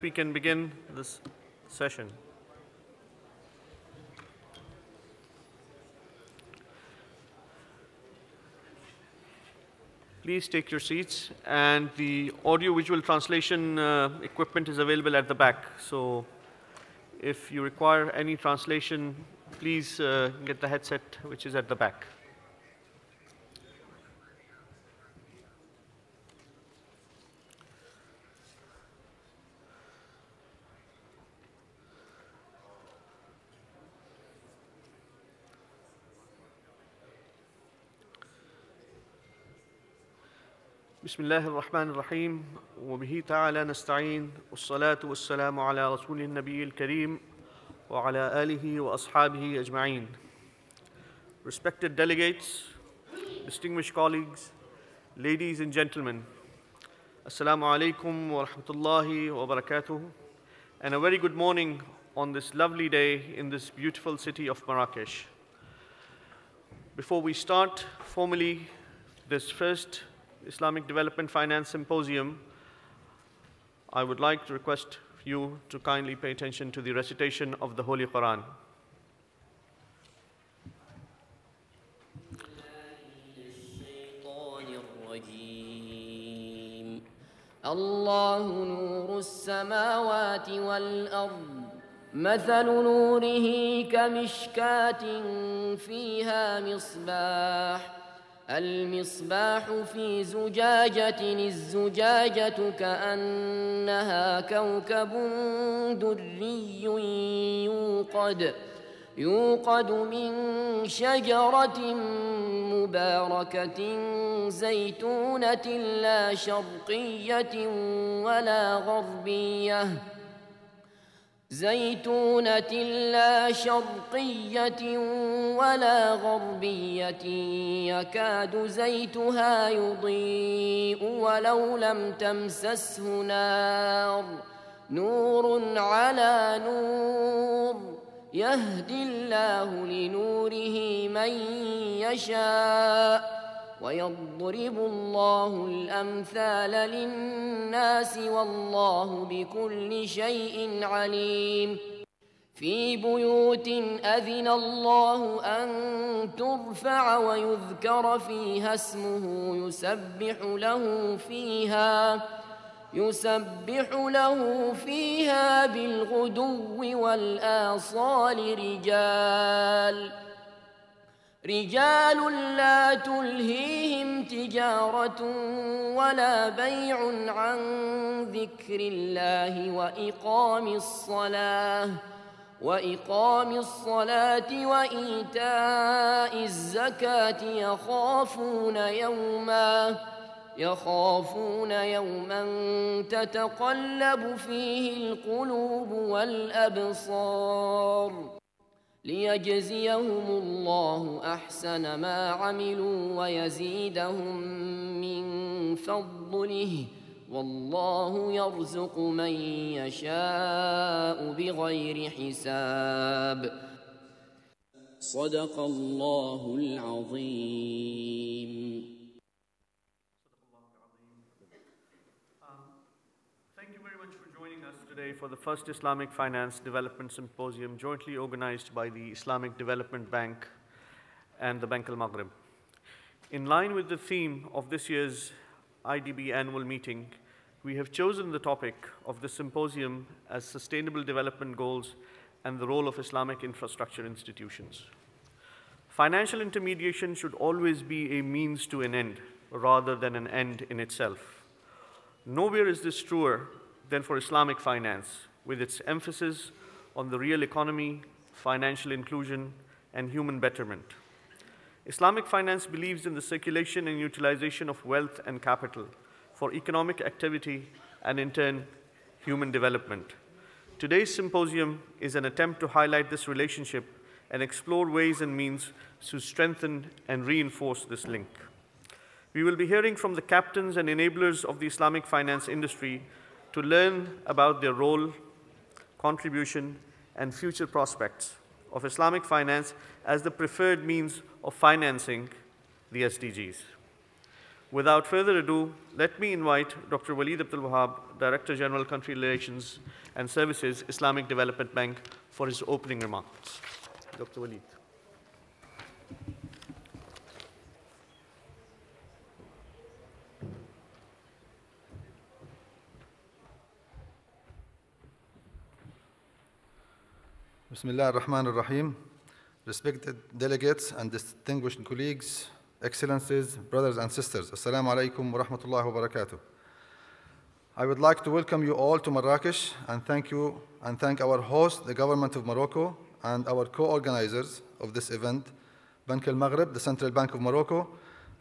We can begin this session. Please take your seats, and the audio-visual translation equipment is available at the back. So if you require any translation, please get the headset which is at the back. بسم الله الرحمن الرحيم وبه تعالى نستعين والصلاة والسلام على رسول النبي الكريم وعلى آله وأصحابه أجمعين. Respected delegates, distinguished colleagues, ladies and gentlemen, Assalamu alaikum wa rahmatullahi wa barakatuh, and a very good morning on this lovely day in this beautiful city of Marrakesh. Before we start formally this first Islamic Development Finance Symposium, I would like to request you to kindly pay attention to the recitation of the Holy Quran. الله نور السماوات والأرض مثل نوره كمشكاة فيها مصباح المصباح في زجاجة الزجاجة كأنها كوكب دري يوقد من شجرة مباركة زيتونة لا شرقية ولا غربية يكاد زيتها يضيء ولو لم تمسسه نار نور على نور يهدي الله لنوره من يشاء ويضرب الله الأمثال للناس والله بكل شيء عليم. في بيوت أذن الله أن ترفع ويذكر فيها اسمه يسبح له فيها بالغدو والآصال رجال لا تلهيهم تجارة ولا بيع عن ذكر الله وإقام الصلاة وإيتاء الزكاة يخافون يوما تتقلب فيه القلوب والأبصار ليجزيهم الله أحسن ما عملوا ويزيدهم من فضله والله يرزق من يشاء بغير حساب. صدق الله العظيم. Thank you very much for joining us today for the first Islamic Finance Development Symposium jointly organized by the Islamic Development Bank and the Bank al-Maghrib. In line with the theme of this year's IDB annual meeting, we have chosen the topic of the symposium as Sustainable Development Goals and the Role of Islamic Infrastructure Institutions. Financial intermediation should always be a means to an end rather than an end in itself. Nowhere is this truer than for Islamic finance, with its emphasis on the real economy, financial inclusion, and human betterment. Islamic finance believes in the circulation and utilization of wealth and capital for economic activity and, in turn, human development. Today's symposium is an attempt to highlight this relationship and explore ways and means to strengthen and reinforce this link. We will be hearing from the captains and enablers of the Islamic finance industry to learn about their role, contribution, and future prospects of Islamic finance as the preferred means of financing the SDGs. Without further ado, let me invite Dr. Waleed Abdul Wahab, Director General Country Relations and Services, Islamic Development Bank, for his opening remarks. Dr. Waleed. Bismillah ar-Rahman ar-Rahim. Respected delegates and distinguished colleagues, excellencies, brothers and sisters, Assalamu alaikum wa rahmatullahi wa barakatuh. I would like to welcome you all to Marrakesh and thank our host, the government of Morocco, and our co-organizers of this event, Bank al-Maghrib, the Central Bank of Morocco,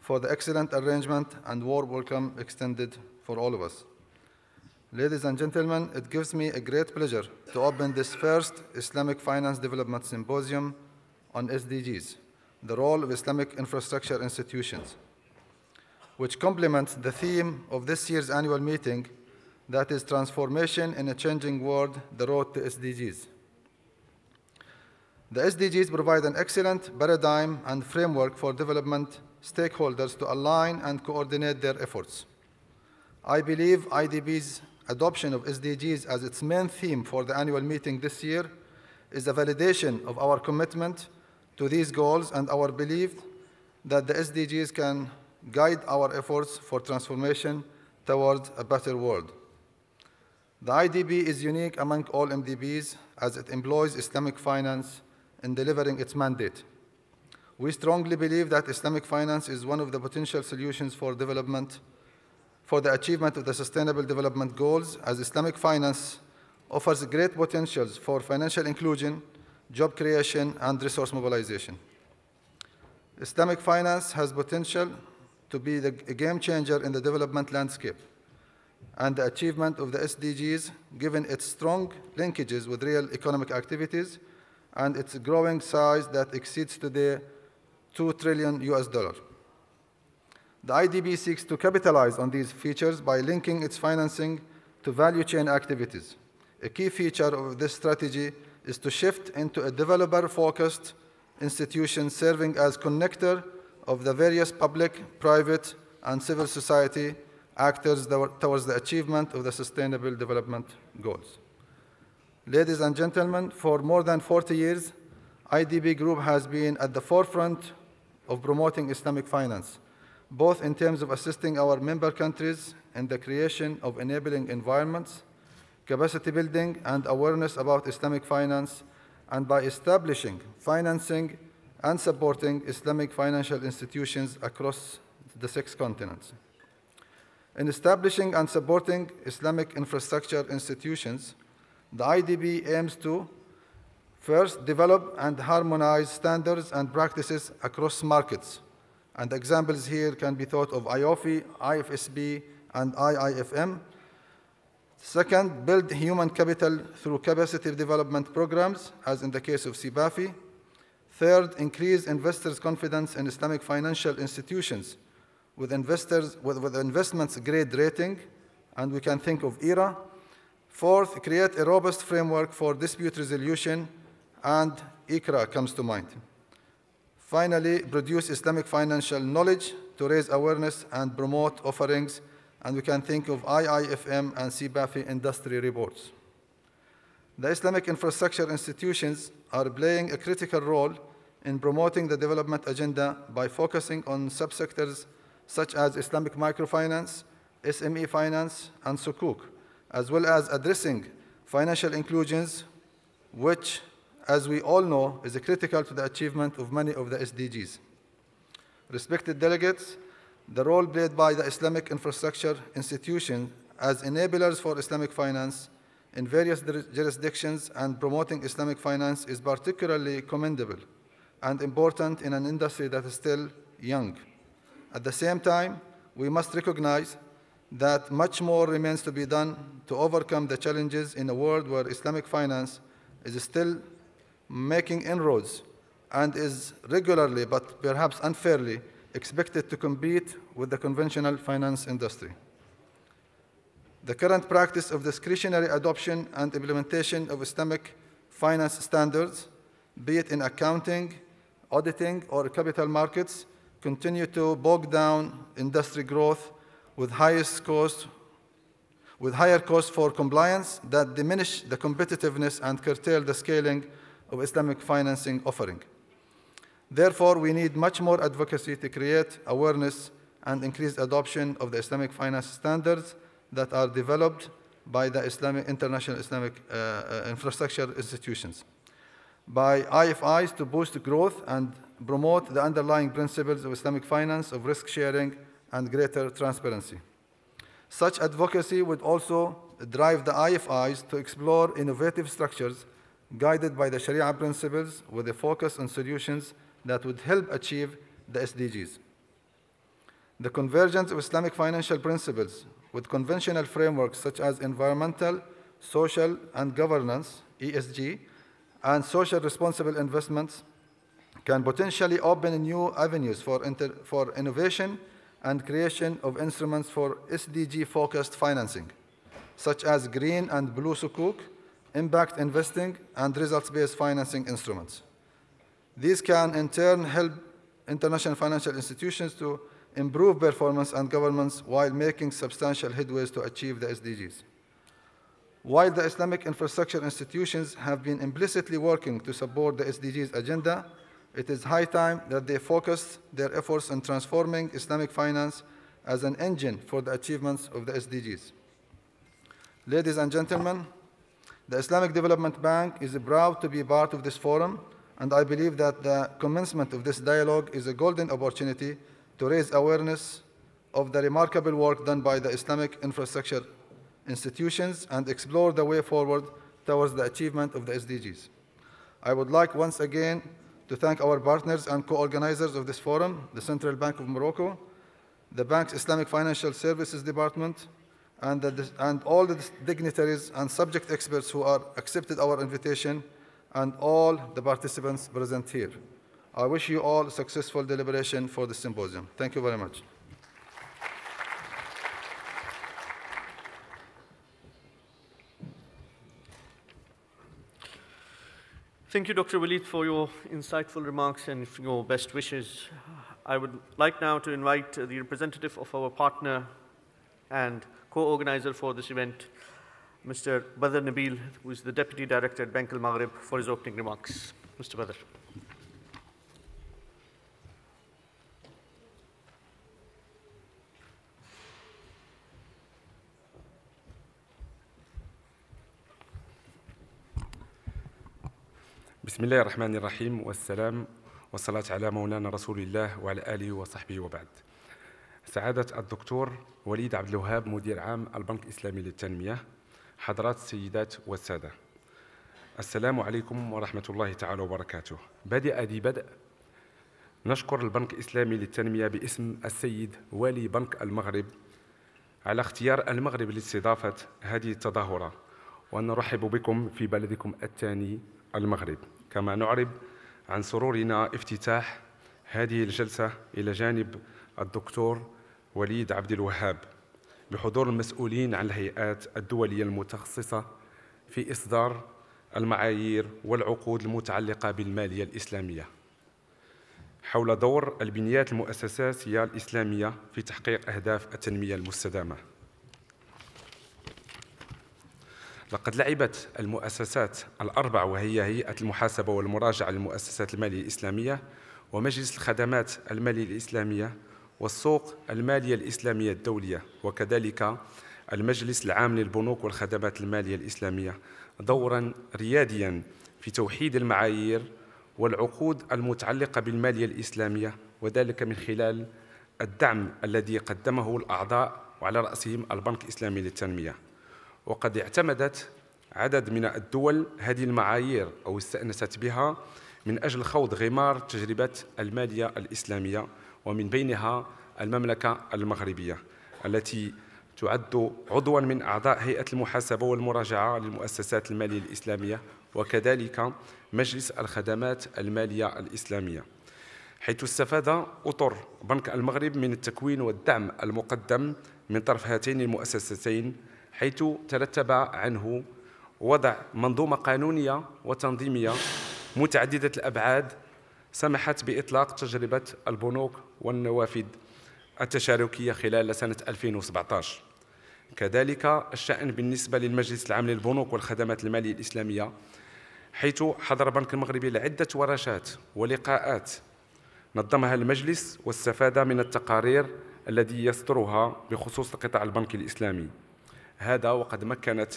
for the excellent arrangement and warm welcome extended for all of us. Ladies and gentlemen, it gives me a great pleasure to open this first Islamic Finance Development Symposium on SDGs, the role of Islamic infrastructure institutions, which complements the theme of this year's annual meeting, that is transformation in a changing world, the road to SDGs. The SDGs provide an excellent paradigm and framework for development stakeholders to align and coordinate their efforts. I believe IDB's adoption of SDGs as its main theme for the annual meeting this year is a validation of our commitment to these goals and our belief that the SDGs can guide our efforts for transformation towards a better world. The IDB is unique among all MDBs as it employs Islamic finance in delivering its mandate. We strongly believe that Islamic finance is one of the potential solutions for development, for the achievement of the Sustainable Development Goals, as Islamic finance offers great potentials for financial inclusion, job creation, and resource mobilization. Islamic finance has potential to be a game changer in the development landscape and the achievement of the SDGs, given its strong linkages with real economic activities and its growing size that exceeds today $2 trillion. The IDB seeks to capitalize on these features by linking its financing to value chain activities. A key feature of this strategy is to shift into a developer-focused institution serving as connector of the various public, private, and civil society actors towards the achievement of the Sustainable Development Goals. Ladies and gentlemen, for more than 40 years, IDB Group has been at the forefront of promoting Islamic finance, both in terms of assisting our member countries in the creation of enabling environments, capacity building, and awareness about Islamic finance, and by establishing, financing, and supporting Islamic financial institutions across the 6 continents. In establishing and supporting Islamic infrastructure institutions, the IDB aims to first develop and harmonize standards and practices across markets. And examples here can be thought of IOFI, IFSB, and IIFM. Second, build human capital through capacity development programs, as in the case of SYMPOSIUM. Third, increase investors' confidence in Islamic financial institutions with investments grade rating, and we can think of ERA. Fourth, create a robust framework for dispute resolution, and ICRA comes to mind. Finally, produce Islamic financial knowledge to raise awareness and promote offerings, and we can think of IIFM and SYMPOSIUM industry reports. The Islamic infrastructure institutions are playing a critical role in promoting the development agenda by focusing on subsectors such as Islamic microfinance, SME finance, and Sukuk, as well as addressing financial inclusions, which, as we all know, is critical to the achievement of many of the SDGs. Respected delegates, the role played by the Islamic infrastructure institution as enablers for Islamic finance in various jurisdictions and promoting Islamic finance is particularly commendable and important in an industry that is still young. At the same time, we must recognize that much more remains to be done to overcome the challenges in a world where Islamic finance is still making inroads and is regularly, but perhaps unfairly, expected to compete with the conventional finance industry. The current practice of discretionary adoption and implementation of Islamic finance standards, be it in accounting, auditing, or capital markets, continue to bog down industry growth with higher costs for compliance that diminish the competitiveness and curtail the scaling of Islamic financing offering. Therefore, we need much more advocacy to create awareness and increase adoption of the Islamic finance standards that are developed by the international Islamic infrastructure institutions, by IFIs to boost growth and promote the underlying principles of Islamic finance of risk sharing and greater transparency. Such advocacy would also drive the IFIs to explore innovative structures guided by the Sharia principles with a focus on solutions that would help achieve the SDGs. The convergence of Islamic financial principles with conventional frameworks such as environmental, social, and governance, ESG, and social responsible investments can potentially open new avenues for innovation and creation of instruments for SDG-focused financing, such as green and blue Sukuk, impact investing, and results-based financing instruments. These can, in turn, help international financial institutions to improve performance and governance while making substantial headways to achieve the SDGs. While the Islamic infrastructure institutions have been implicitly working to support the SDGs agenda, it is high time that they focus their efforts on transforming Islamic finance as an engine for the achievements of the SDGs. Ladies and gentlemen, the Islamic Development Bank is proud to be part of this forum, and I believe that the commencement of this dialogue is a golden opportunity to raise awareness of the remarkable work done by the Islamic infrastructure institutions and explore the way forward towards the achievement of the SDGs. I would like once again to thank our partners and co-organizers of this forum, the Central Bank of Morocco, the bank's Islamic Financial Services Department, and all the dignitaries and subject experts who are accepted our invitation, and all the participants present here. I wish you all successful deliberation for the symposium. Thank you very much. Thank you, Dr. Walid, for your insightful remarks and your best wishes. I would like now to invite the representative of our partner and co-organizer for this event, Mr. Badr Nabil, who is the Deputy Director at Bank al-Maghrib, for his opening remarks. Mr. Badr. بسم الله الرحمن الرحيم والسلام والصلاة على مولانا رسول الله وعلى آله وصحبه وبعد. سعادة الدكتور وليد عبد الوهاب مدير عام البنك الإسلامي للتنمية، حضرات السيدات والسادة، السلام عليكم ورحمة الله تعالى وبركاته. بادئ ذي بدء نشكر البنك الإسلامي للتنمية باسم السيد والي بنك المغرب على اختيار المغرب لاستضافة هذه التظاهرة، ونرحب بكم في بلدكم الثاني المغرب. كما نعرب عن سرورنا افتتاح هذه الجلسة إلى جانب الدكتور وليد عبد الوهاب بحضور المسؤولين عن الهيئات الدولية المتخصصة في إصدار المعايير والعقود المتعلقة بالمالية الإسلامية حول دور البنيات المؤسساتية الإسلامية في تحقيق أهداف التنمية المستدامة. لقد لعبت المؤسسات الأربع، وهي هيئة المحاسبة والمراجعة للمؤسسات المالية الإسلامية ومجلس الخدمات المالية الإسلامية والسوق المالية الإسلامية الدولية وكذلك المجلس العام للبنوك والخدمات المالية الإسلامية، دورا رياديا في توحيد المعايير والعقود المتعلقة بالمالية الإسلامية، وذلك من خلال الدعم الذي قدمه الأعضاء وعلى رأسهم البنك الإسلامي للتنمية. وقد اعتمدت عدد من الدول هذه المعايير أو استأنست بها من أجل خوض غمار تجربة المالية الإسلامية، ومن بينها المملكة المغربية التي تعد عضواً من أعضاء هيئة المحاسبة والمراجعة للمؤسسات المالية الإسلامية وكذلك مجلس الخدمات المالية الإسلامية، حيث استفاد أطر بنك المغرب من التكوين والدعم المقدم من طرف هاتين المؤسستين، حيث ترتب عنه وضع منظومة قانونية وتنظيمية متعددة الأبعاد سمحت بإطلاق تجربة البنوك والنوافذ التشاركية خلال سنة 2017. كذلك الشأن بالنسبة للمجلس العام للبنوك والخدمات المالية الإسلامية، حيث حضر البنك المغربي لعدة ورشات ولقاءات نظمها المجلس واستفاد من التقارير التي يصدرها بخصوص القطاع البنكي الإسلامي. هذا وقد مكنت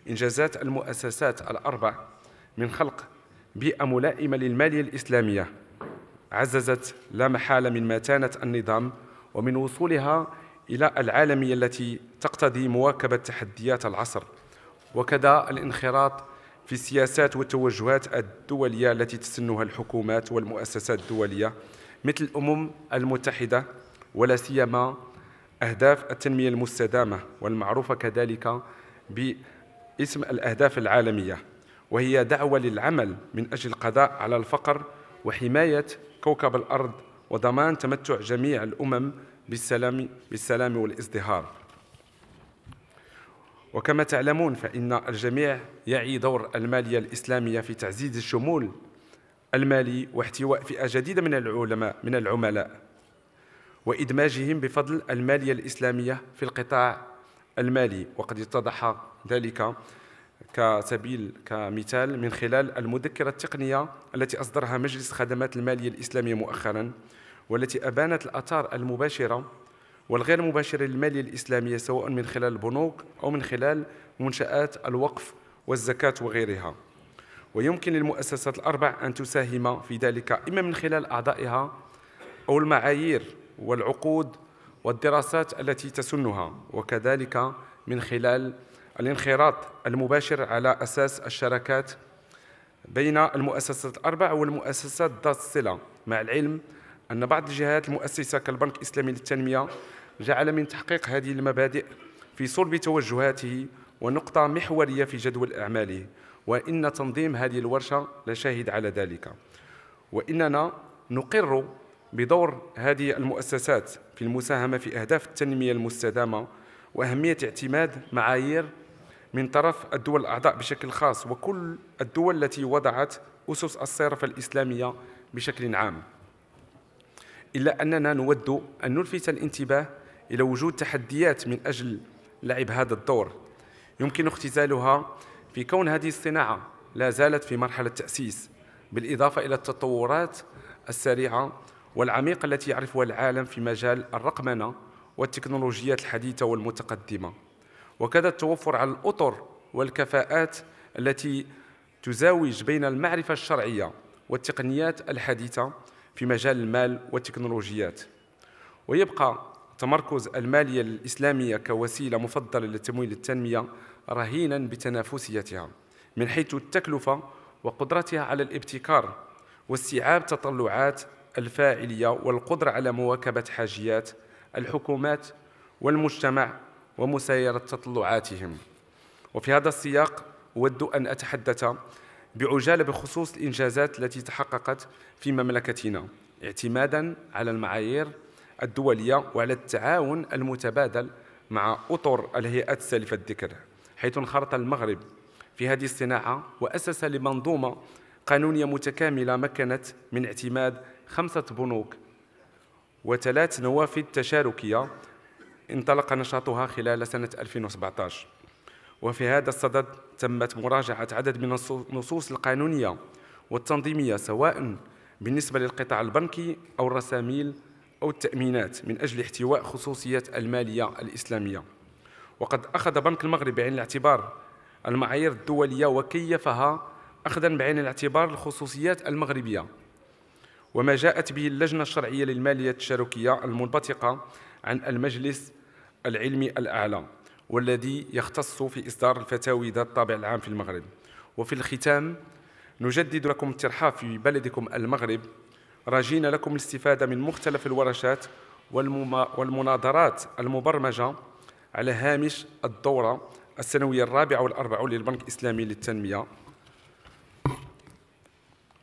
إنجازات المؤسسات الأربع من خلق بيئة ملائمة للمالية الإسلامية عززت لا محالة من متانة النظام ومن وصولها إلى العالمية التي تقتضي مواكبة تحديات العصر، وكذا الانخراط في السياسات والتوجهات الدولية التي تسنها الحكومات والمؤسسات الدولية مثل الأمم المتحدة، ولا سيما أهداف التنمية المستدامة والمعروفة كذلك باسم الأهداف العالمية، وهي دعوة للعمل من أجل القضاء على الفقر وحماية كوكب الأرض وضمان تمتع جميع الأمم بالسلام والازدهار. وكما تعلمون فإن الجميع يعي دور المالية الإسلامية في تعزيز الشمول المالي واحتواء فئة جديدة من العملاء وإدماجهم بفضل المالية الإسلامية في القطاع المالي، وقد اتضح ذلك كمثال من خلال المذكرة التقنية التي أصدرها مجلس خدمات المالية الإسلامية مؤخراً، والتي أبانت الآثار المباشرة والغير مباشرة للمالية الإسلامية سواء من خلال البنوك أو من خلال منشآت الوقف والزكاة وغيرها. ويمكن للمؤسسات الأربع أن تساهم في ذلك إما من خلال أعضائها أو المعايير والعقود والدراسات التي تسنها، وكذلك من خلال الانخراط المباشر على أساس الشراكات بين المؤسسات الأربع والمؤسسات ذات الصلة، مع العلم أن بعض الجهات المؤسسة كالبنك الإسلامي للتنمية جعل من تحقيق هذه المبادئ في صلب توجهاته ونقطة محورية في جدول أعماله، وإن تنظيم هذه الورشة لشاهد على ذلك. وإننا نقر بدور هذه المؤسسات في المساهمة في أهداف التنمية المستدامة وأهمية اعتماد معايير من طرف الدول الأعضاء بشكل خاص وكل الدول التي وضعت أسس الصرف الإسلامية بشكل عام، إلا أننا نود أن نلفت الانتباه إلى وجود تحديات من أجل لعب هذا الدور يمكن اختزالها في كون هذه الصناعة لا زالت في مرحلة تأسيس، بالإضافة إلى التطورات السريعة والعميقة التي يعرفها العالم في مجال الرقمنة والتكنولوجيات الحديثة والمتقدمة، وكذا التوفر على الأطر والكفاءات التي تزاوج بين المعرفة الشرعية والتقنيات الحديثة في مجال المال والتكنولوجيات. ويبقى تمركز المالية الإسلامية كوسيلة مفضلة لتمويل التنمية رهيناً بتنافسيتها من حيث التكلفة وقدرتها على الابتكار واستيعاب تطلعات الفاعلية والقدرة على مواكبة حاجيات الحكومات والمجتمع ومسايرة تطلعاتهم. وفي هذا السياق أود أن أتحدث بعجالة بخصوص الإنجازات التي تحققت في مملكتنا اعتماداً على المعايير الدولية وعلى التعاون المتبادل مع أطر الهيئات السالفة الذكر، حيث انخرط المغرب في هذه الصناعة وأسس لمنظومة قانونية متكاملة مكنت من اعتماد 5 بنوك و3 نوافذ تشاركية انطلق نشاطها خلال سنة 2017. وفي هذا الصدد تمت مراجعة عدد من النصوص القانونية والتنظيمية سواء بالنسبة للقطاع البنكي أو الرساميل أو التأمينات من أجل احتواء خصوصيات المالية الإسلامية. وقد أخذ بنك المغرب بعين الاعتبار المعايير الدولية وكيفها أخذاً بعين الاعتبار الخصوصيات المغربية وما جاءت به اللجنة الشرعية للمالية التشاركية المنبثقة عن المجلس العلمي الأعلى والذي يختص في إصدار الفتاوي ذات الطابع العام في المغرب. وفي الختام نجدد لكم الترحاب في بلدكم المغرب، راجين لكم الاستفادة من مختلف الورشات والمناظرات المبرمجة على هامش الدورة السنوية 44 للبنك الإسلامي للتنمية.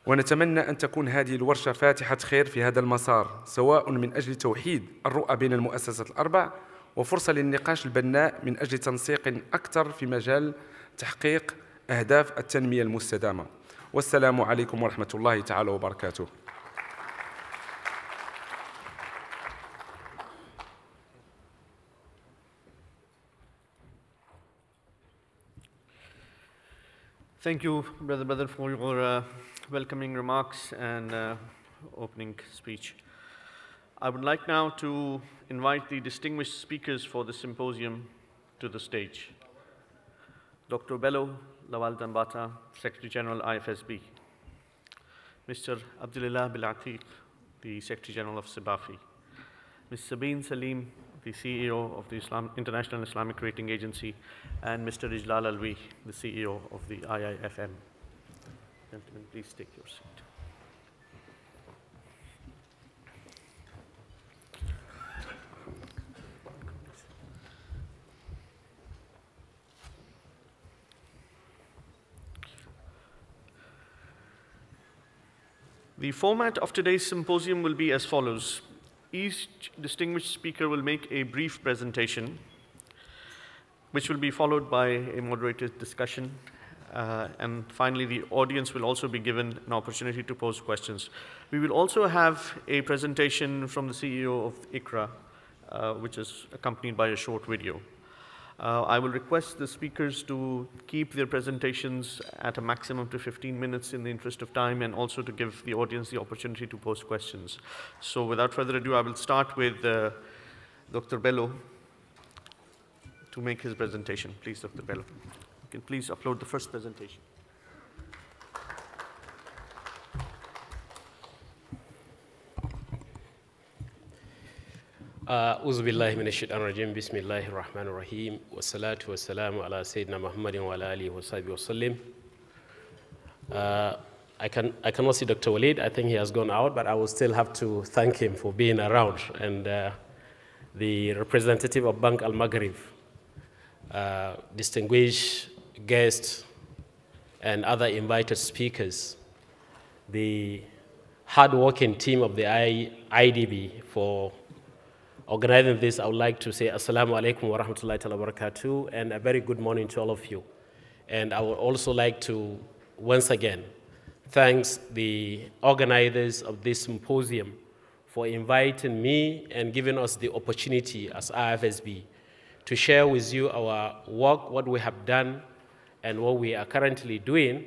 ونتمنى أن تكون هذه الورشة فاتحة خير في هذا المسار، سواء من أجل توحيد الرؤى بين المؤسسات الأربع وفرصة للنقاش البناء من أجل تنسيق أكثر في مجال تحقيق أهداف التنمية المستدامة. والسلام عليكم ورحمة الله تعالى وبركاته. Thank you, Brother Badr, for your welcoming remarks and opening speech. I would like now to invite the distinguished speakers for the symposium to the stage. Dr. Bello Lawal Dambata, Secretary General, IFSB. Mr. Abdulillah Bilatiq, the Secretary General of SIBAFI. Ms. Sabine Salim, the CEO of the International Islamic Rating Agency, and Mr. Ijlal Alwi, the CEO of the IIFM. Gentlemen, please take your seat. The format of today's symposium will be as follows. Each distinguished speaker will make a brief presentation, which will be followed by a moderated discussion. And finally, the audience will also be given an opportunity to pose questions. We will also have a presentation from the CEO of ICRA, which is accompanied by a short video. I will request the speakers to keep their presentations at a maximum to 15 minutes in the interest of time, and also to give the audience the opportunity to pose questions. So without further ado, I will start with Dr. Bello to make his presentation. Please, Dr. Bello. You can please upload the first presentation. أعوذ بالله من الشيطان الرجيم بسم الله الرحمن الرحيم والصلاة والسلام على سيدنا محمد وعلى آله وصحبه وسلم. I cannot see Dr. Walid. I think he has gone out, but I will still have to thank him for being around, and the representative of Bank Al Maghrib, distinguished guests, and other invited speakers, the hard-working team of the IDB for organizing this. I would like to say Assalamu alaikum wa rahmatullahi wa barakatuh, and a very good morning to all of you. And I would also like to once again thank the organizers of this symposium for inviting me and giving us the opportunity as IFSB to share with you our work, what we have done, and what we are currently doing,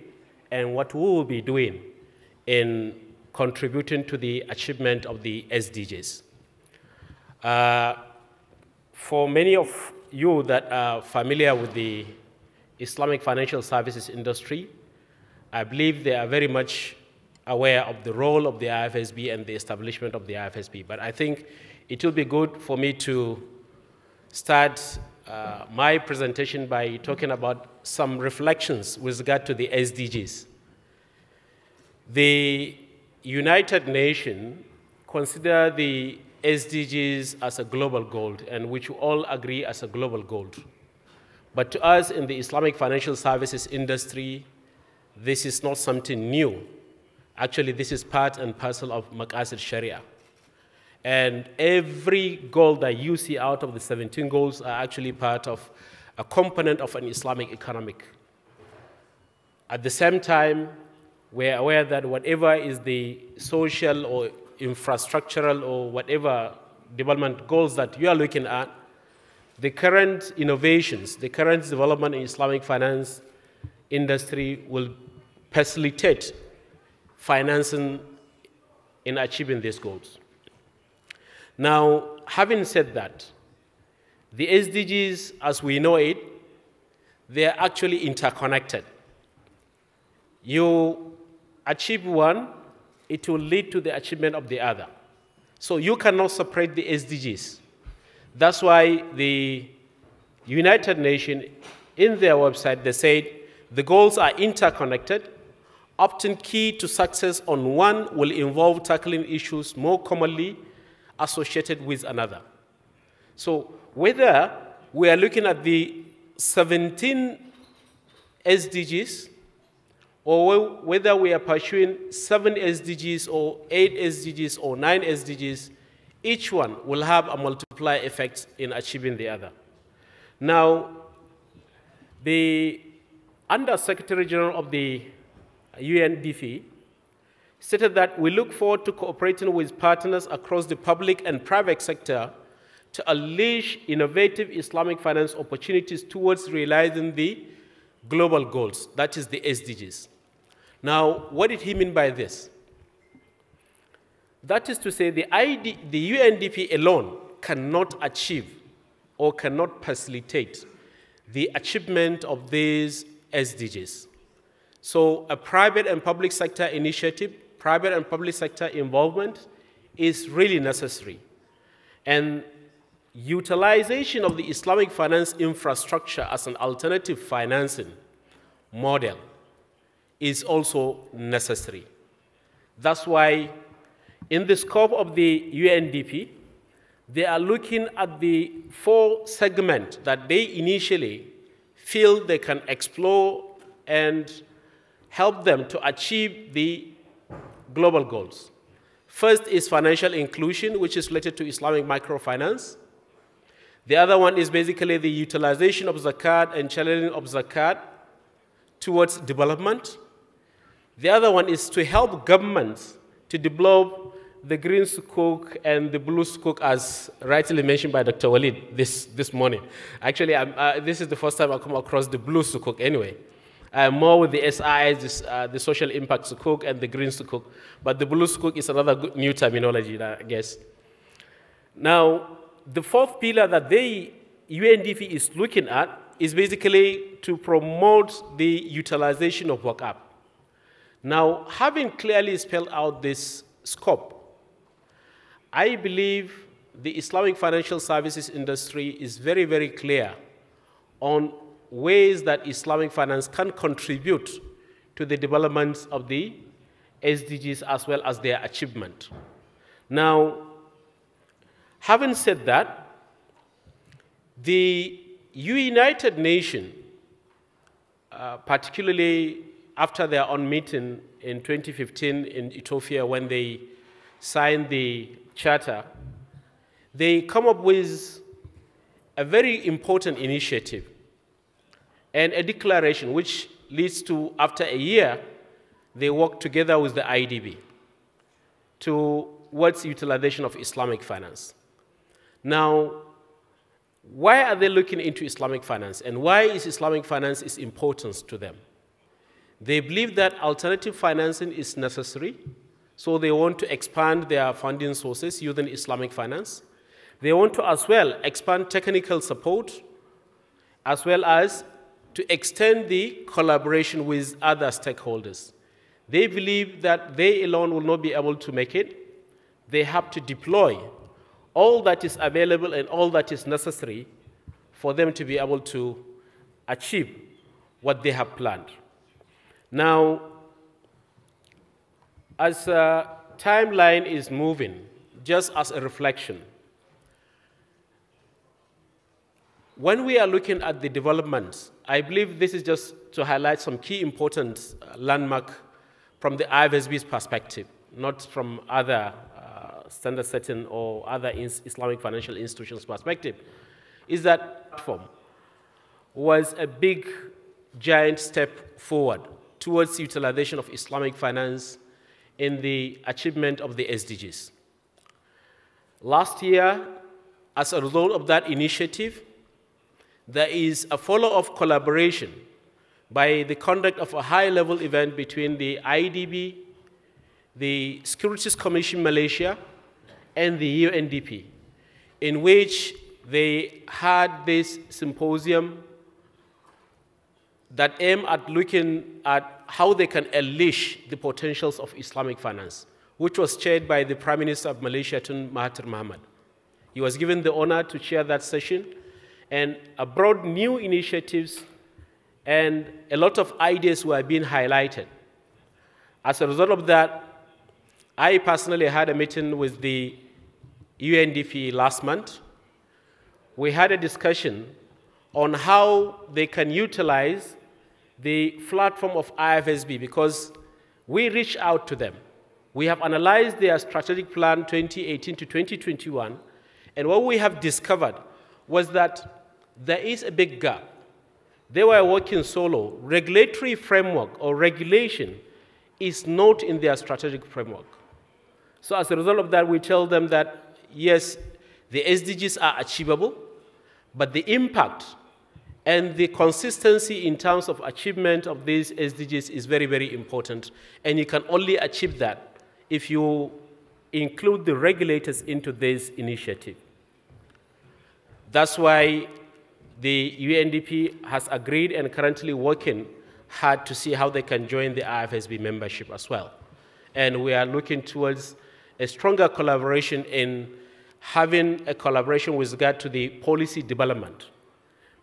and what we will be doing in contributing to the achievement of the SDGs. For many of you that are familiar with the Islamic financial services industry, I believe they are very much aware of the role of the IFSB and the establishment of the IFSB. But I think it will be good for me to start my presentation by talking about some reflections with regard to the SDGs. The United Nations consider the SDGs as a global goal, and which we all agree as a global goal. But to us in the Islamic financial services industry, this is not something new. Actually, this is part and parcel of Maqasid Sharia. And every goal that you see out of the 17 goals are actually part of a component of an Islamic economic. At the same time, we're aware that whatever is the social or infrastructural or whatever development goals that you are looking at, the current innovations, the current development in Islamic finance industry will facilitate financing in achieving these goals. Now, having said that, the SDGs, as we know it, they are actually interconnected. You achieve one, it will lead to the achievement of the other. So you cannot separate the SDGs. That's why the United Nations, in their website, they said the goals are interconnected. Often key to success on one will involve tackling issues more commonly associated with another. So whether we are looking at the 17 SDGs, or whether we are pursuing 7 SDGs or 8 SDGs or 9 SDGs, each one will have a multiplier effect in achieving the other. Now, the Under-Secretary General of the UNDP stated that we look forward to cooperating with partners across the public and private sector to unleash innovative Islamic finance opportunities towards realizing the global goals, that is the SDGs. Now, what did he mean by this? That is to say, the UNDP alone cannot achieve or cannot facilitate the achievement of these SDGs. So a private and public sector initiative, private and public sector involvement is really necessary. And utilization of the Islamic finance infrastructure as an alternative financing model is also necessary. That's why in the scope of the UNDP, they are looking at the 4 segments that they initially feel they can explore and help them to achieve the global goals. First is financial inclusion, which is related to Islamic microfinance. The other one is basically the utilization of zakat and channeling of zakat towards development. The other one is to help governments to develop the green Sukuk and the blue Sukuk, as rightly mentioned by Dr. Walid this morning. Actually, this is the first time I come across the blue Sukuk anyway. More with the SIs, the social impact Sukuk and the green Sukuk. But the blue Sukuk is another good new terminology, I guess. Now, the 4th pillar that the UNDP is looking at is basically to promote the utilization of Waqf. Now, having clearly spelled out this scope, I believe the Islamic financial services industry is very, very clear on ways that Islamic finance can contribute to the development of the SDGs as well as their achievement. Now, having said that, the United Nations, particularly after their own meeting in 2015 in Ethiopia when they signed the charter, they come up with a very important initiative and a declaration which leads to, after a year, they work together with the IDB towards utilization of Islamic finance. Now, why are they looking into Islamic finance, and why is Islamic finance is important to them? They believe that alternative financing is necessary, so they want to expand their funding sources using Islamic finance. They want to as well expand technical support, as well as to extend the collaboration with other stakeholders. They believe that they alone will not be able to make it. They have to deploy all that is available and all that is necessary for them to be able to achieve what they have planned. Now, as a timeline is moving, just as a reflection, when we are looking at the developments, I believe this is just to highlight some key important landmark from the IFSB's perspective, not from other standard setting or other Islamic financial institutions' perspective, is that platform was a big, giant step forward towards utilization of Islamic finance in the achievement of the SDGs. Last year, as a result of that initiative, there is a follow-up collaboration by the conduct of a high-level event between the IDB, the Securities Commission Malaysia, and the UNDP, in which they had this symposium that aimed at looking at how they can unleash the potentials of Islamic finance, which was chaired by the Prime Minister of Malaysia, Tun Mahathir Mohamad. He was given the honor to chair that session, and a broad new initiatives and a lot of ideas were being highlighted. As a result of that, I personally had a meeting with the UNDP last month. We had a discussion on how they can utilize the platform of IFSB, because we reached out to them. We have analyzed their strategic plan 2018 to 2021, and what we have discovered was that there is a big gap. They were working solo. Regulatory framework or regulation is not in their strategic framework. So as a result of that, we tell them that, yes, the SDGs are achievable, but the impact And the consistency in terms of achievement of these SDGs is very, very important. And you can only achieve that if you include the regulators into this initiative. That's why the UNDP has agreed and currently working hard to see how they can join the IFSB membership as well. And we are looking towards a stronger collaboration in having a collaboration with regard to the policy development.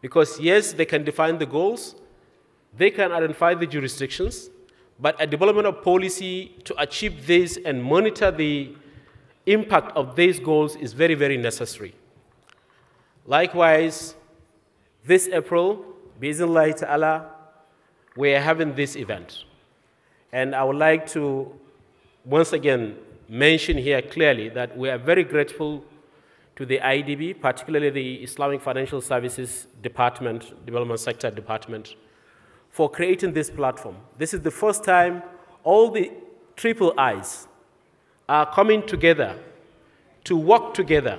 Because yes, they can define the goals, they can identify the jurisdictions, but a development of policy to achieve this and monitor the impact of these goals is very, very necessary. Likewise, this April, Bismillah Ta'ala, we are having this event. And I would like to once again mention here clearly that we are very grateful to the IDB, particularly the Islamic Financial Services Department, Development Sector Department, for creating this platform. This is the first time all the triple I's are coming together to work together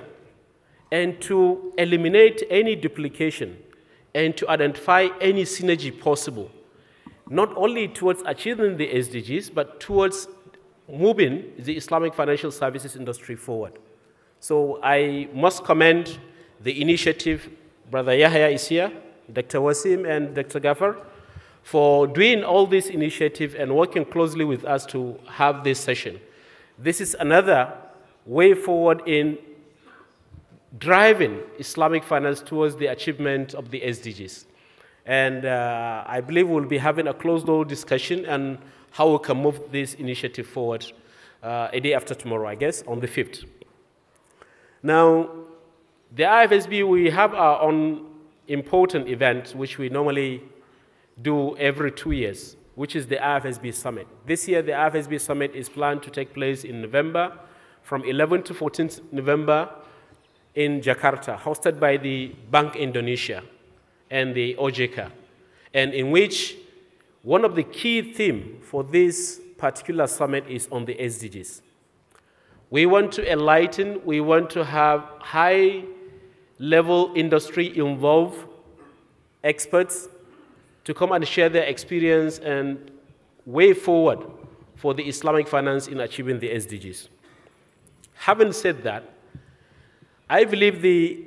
and to eliminate any duplication and to identify any synergy possible, not only towards achieving the SDGs, but towards moving the Islamic financial services industry forward. So I must commend the initiative, Brother Yahya is here, Dr. Wasim and Dr. Ghaffar, for doing all this initiative and working closely with us to have this session. This is another way forward in driving Islamic finance towards the achievement of the SDGs. And I believe we'll be having a closed-door discussion on how we can move this initiative forward a day after tomorrow, I guess, on the 5th. Now, the IFSB, we have our own important event, which we normally do every 2 years, which is the IFSB Summit. This year, the IFSB Summit is planned to take place in November, from 11th to 14th November in Jakarta, hosted by the Bank Indonesia and the OJK, and in which one of the key themes for this particular summit is on the SDGs. We want to enlighten, we want to have high-level industry-involved experts to come and share their experience and way forward for the Islamic finance in achieving the SDGs. Having said that, I believe the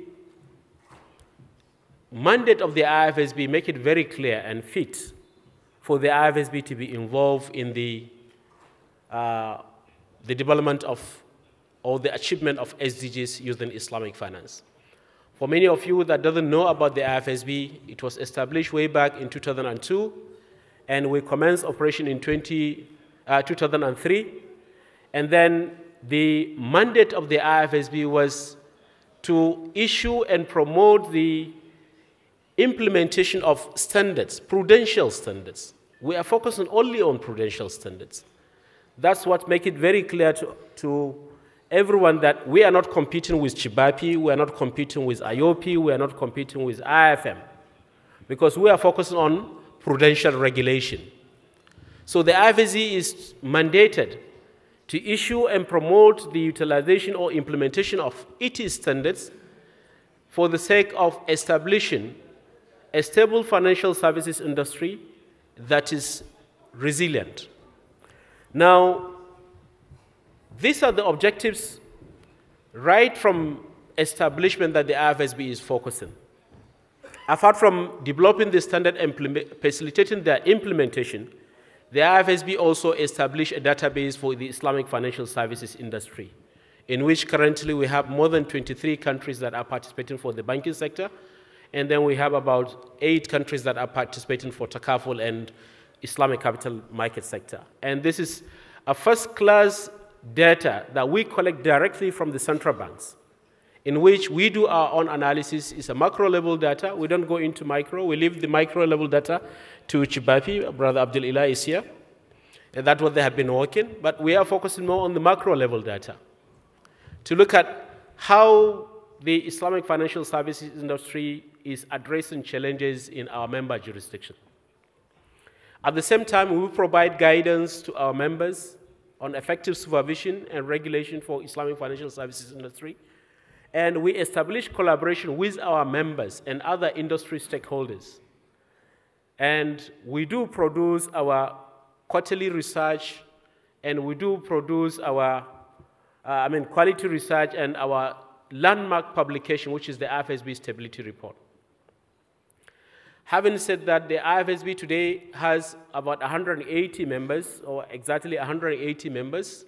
mandate of the IFSB make it very clear and fit for the IFSB to be involved in the development of or the achievement of SDGs using Islamic finance. For many of you that doesn't know about the IFSB, it was established way back in 2002, and we commenced operation in 2003. And then the mandate of the IFSB was to issue and promote the implementation of standards, prudential standards. We are focusing only on prudential standards. That's what makes it very clear to everyone that we are not competing with Chibapi, we are not competing with IOP, we are not competing with IFM, because we are focusing on prudential regulation. So the IFSB is mandated to issue and promote the utilization or implementation of its standards for the sake of establishing a stable financial services industry that is resilient. Now, these are the objectives right from establishment that the IFSB is focusing. Apart from developing the standard and facilitating their implementation, the IFSB also established a database for the Islamic financial services industry, in which currently we have more than 23 countries that are participating for the banking sector, and then we have about 8 countries that are participating for Takaful and Islamic capital market sector. And this is a first-class data that we collect directly from the central banks, in which we do our own analysis. It's a macro-level data. We don't go into micro. We leave the micro-level data to Chibapi, Brother Abdul Ilah is here, and that's what they have been working. But we are focusing more on the macro-level data to look at how the Islamic financial services industry is addressing challenges in our member jurisdiction. At the same time, we will provide guidance to our members on effective supervision and regulation for Islamic financial services industry. And we establish collaboration with our members and other industry stakeholders. And we do produce our quarterly research, and we do produce our quality research and our landmark publication, which is the IFSB Stability Report. Having said that, the IFSB today has about 180 members, or exactly 180 members,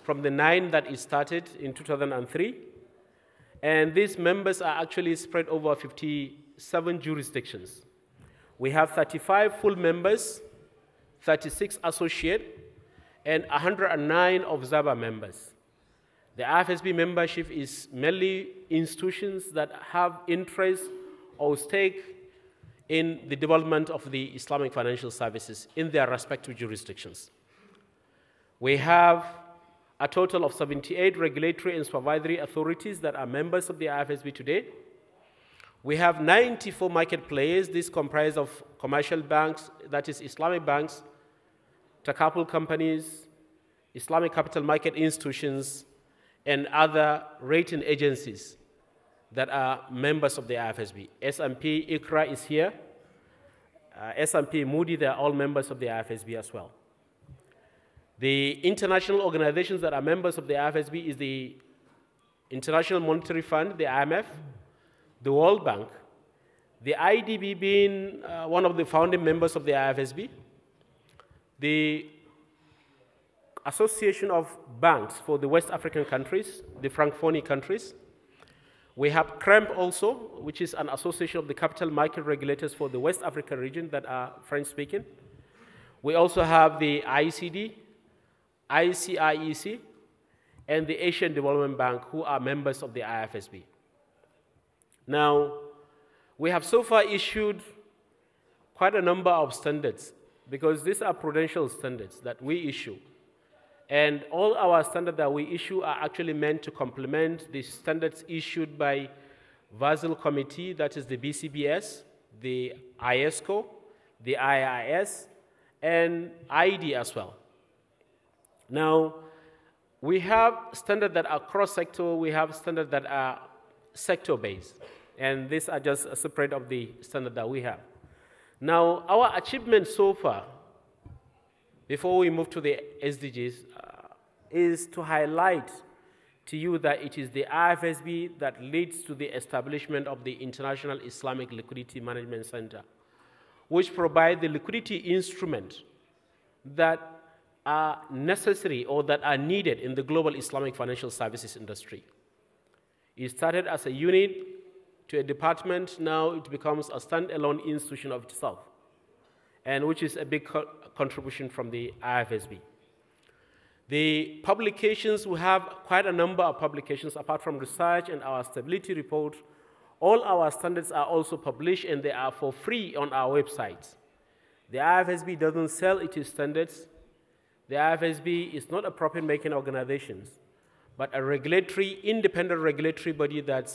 from the 9 that it started in 2003. And these members are actually spread over 57 jurisdictions. We have 35 full members, 36 associate, and 109 observer members. The IFSB membership is mainly institutions that have interest or stake in the development of the Islamic financial services in their respective jurisdictions. We have a total of 78 regulatory and supervisory authorities that are members of the IFSB today. We have 94 market players. This comprises of commercial banks, that is Islamic banks, takaful companies, Islamic capital market institutions, and other rating agencies that are members of the IFSB. S&P, ICRA is here. S&P, Moody, they are all members of the IFSB as well. The international organizations that are members of the IFSB is the International Monetary Fund, the IMF, the World Bank, the IDB being one of the founding members of the IFSB, the Association of Banks for the West African countries, the Francophone countries. We have CREMP also, which is an association of the capital market regulators for the West African region that are French-speaking. We also have the ICD, ICIEC, and the Asian Development Bank, who are members of the IFSB. Now, we have so far issued quite a number of standards, because these are prudential standards that we issue. And all our standards that we issue are actually meant to complement the standards issued by Basel Committee, that is the BCBS, the ISCO, the IIS, and ID as well. Now, we have standards that are cross-sector, we have standards that are sector-based, and these are just a separate of the standard that we have. Now, our achievement so far, before we move to the SDGs, is to highlight to you that it is the IFSB that leads to the establishment of the International Islamic Liquidity Management Center, which provides the liquidity instruments that are necessary or that are needed in the global Islamic financial services industry. It started as a unit to a department, now it becomes a standalone institution of itself, and which is a big contribution from the IFSB. The publications, we have quite a number of publications apart from research and our stability report. All our standards are also published and they are for free on our website. The IFSB doesn't sell its standards. The IFSB is not a profit-making organization, but a regulatory, independent regulatory body that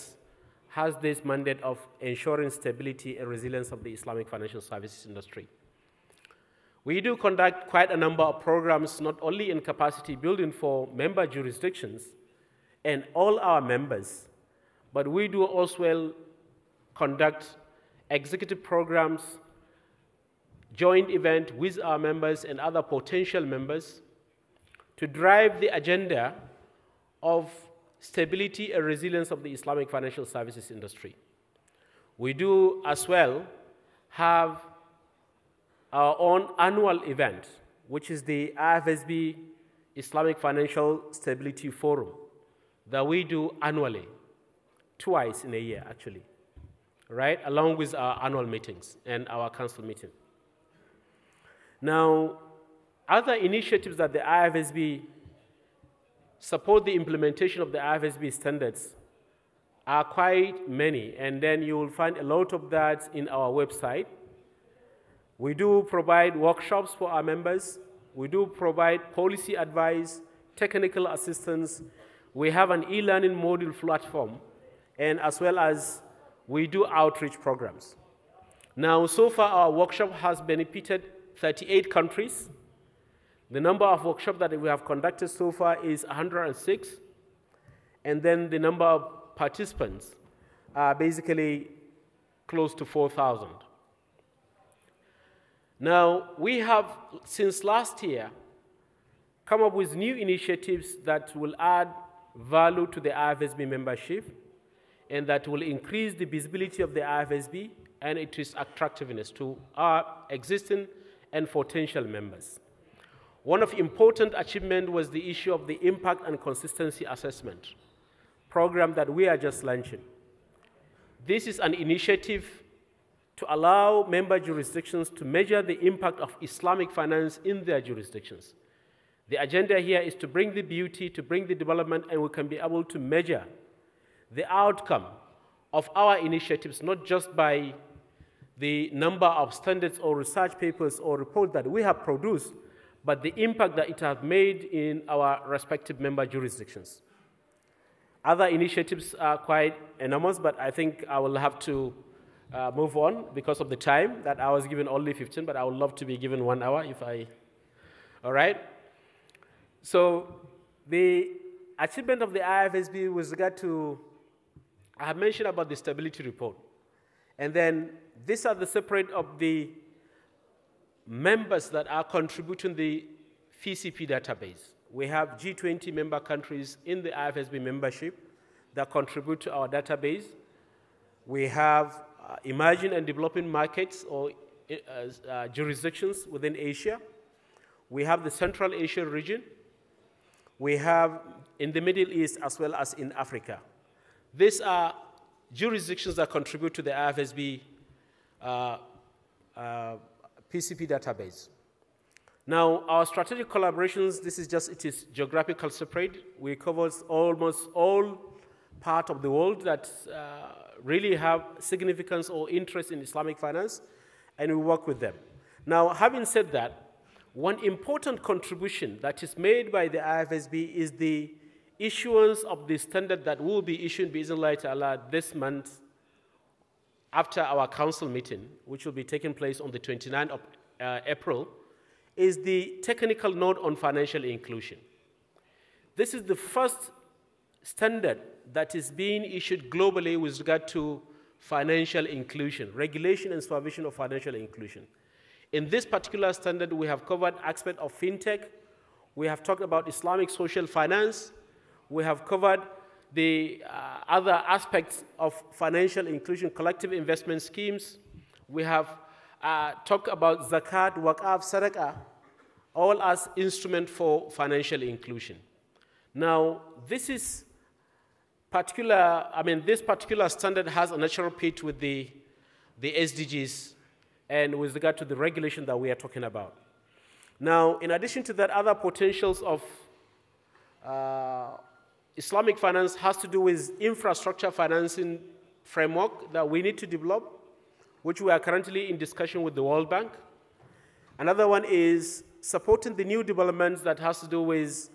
has this mandate of ensuring stability and resilience of the Islamic financial services industry. We do conduct quite a number of programs, not only in capacity building for member jurisdictions and all our members, but we do also conduct executive programs, joint events with our members and other potential members to drive the agenda of stability and resilience of the Islamic financial services industry. We do as well have our own annual event, which is the IFSB Islamic Financial Stability Forum, that we do annually, twice in a year actually, right, along with our annual meetings and our council meeting. Now, other initiatives that the IFSB support the implementation of the IFSB standards are quite many, and then you will find a lot of that in our website. We do provide workshops for our members. We do provide policy advice, technical assistance. We have an e-learning module platform, and as well as we do outreach programs. Now, so far our workshop has benefited 38 countries. The number of workshops that we have conducted so far is 106, and then the number of participants are basically close to 4,000. Now, we have, since last year, come up with new initiatives that will add value to the IFSB membership and that will increase the visibility of the IFSB and its attractiveness to our existing and potential members. One of important achievement was the issue of the impact and consistency assessment program that we are just launching. This is an initiative to allow member jurisdictions to measure the impact of Islamic finance in their jurisdictions. The agenda here is to bring the beauty, to bring the development, and we can be able to measure the outcome of our initiatives, not just by the number of standards or research papers or reports that we have produced, but the impact that it has made in our respective member jurisdictions. Other initiatives are quite enormous, but I think I will have to move on because of the time that I was given only 15, but I would love to be given 1 hour if I, all right? So the achievement of the IFSB with regard to, I have mentioned about the stability report. And then these are the separate of the members that are contributing the FCP database. We have G20 member countries in the IFSB membership that contribute to our database. We have emerging and developing markets or jurisdictions within Asia. We have the Central Asia region. We have in the Middle East as well as in Africa. These are jurisdictions that contribute to the IFSB PCP database. Now, our strategic collaborations, this is just, it is geographical separate. We cover almost all part of the world that really have significance or interest in Islamic finance, and we work with them. Now, having said that, one important contribution that is made by the IFSB is the issuance of the standard that will be issued Bismillah Ta'ala this month after our council meeting, which will be taking place on the 29th of April, is the technical note on financial inclusion. This is the first standard that is being issued globally with regard to financial inclusion, regulation and supervision of financial inclusion. In this particular standard, we have covered aspects of fintech, we have talked about Islamic social finance, we have covered the other aspects of financial inclusion, collective investment schemes, we have talked about zakat, waqaf, sadaqah, all as instrument for financial inclusion. Now, this is particular, this particular standard has a natural fit with the SDGs and with regard to the regulation that we are talking about. Now, in addition to that, other potentials of Islamic finance has to do with infrastructure financing framework that we need to develop, which we are currently in discussion with the World Bank. Another one is supporting the new developments that has to do with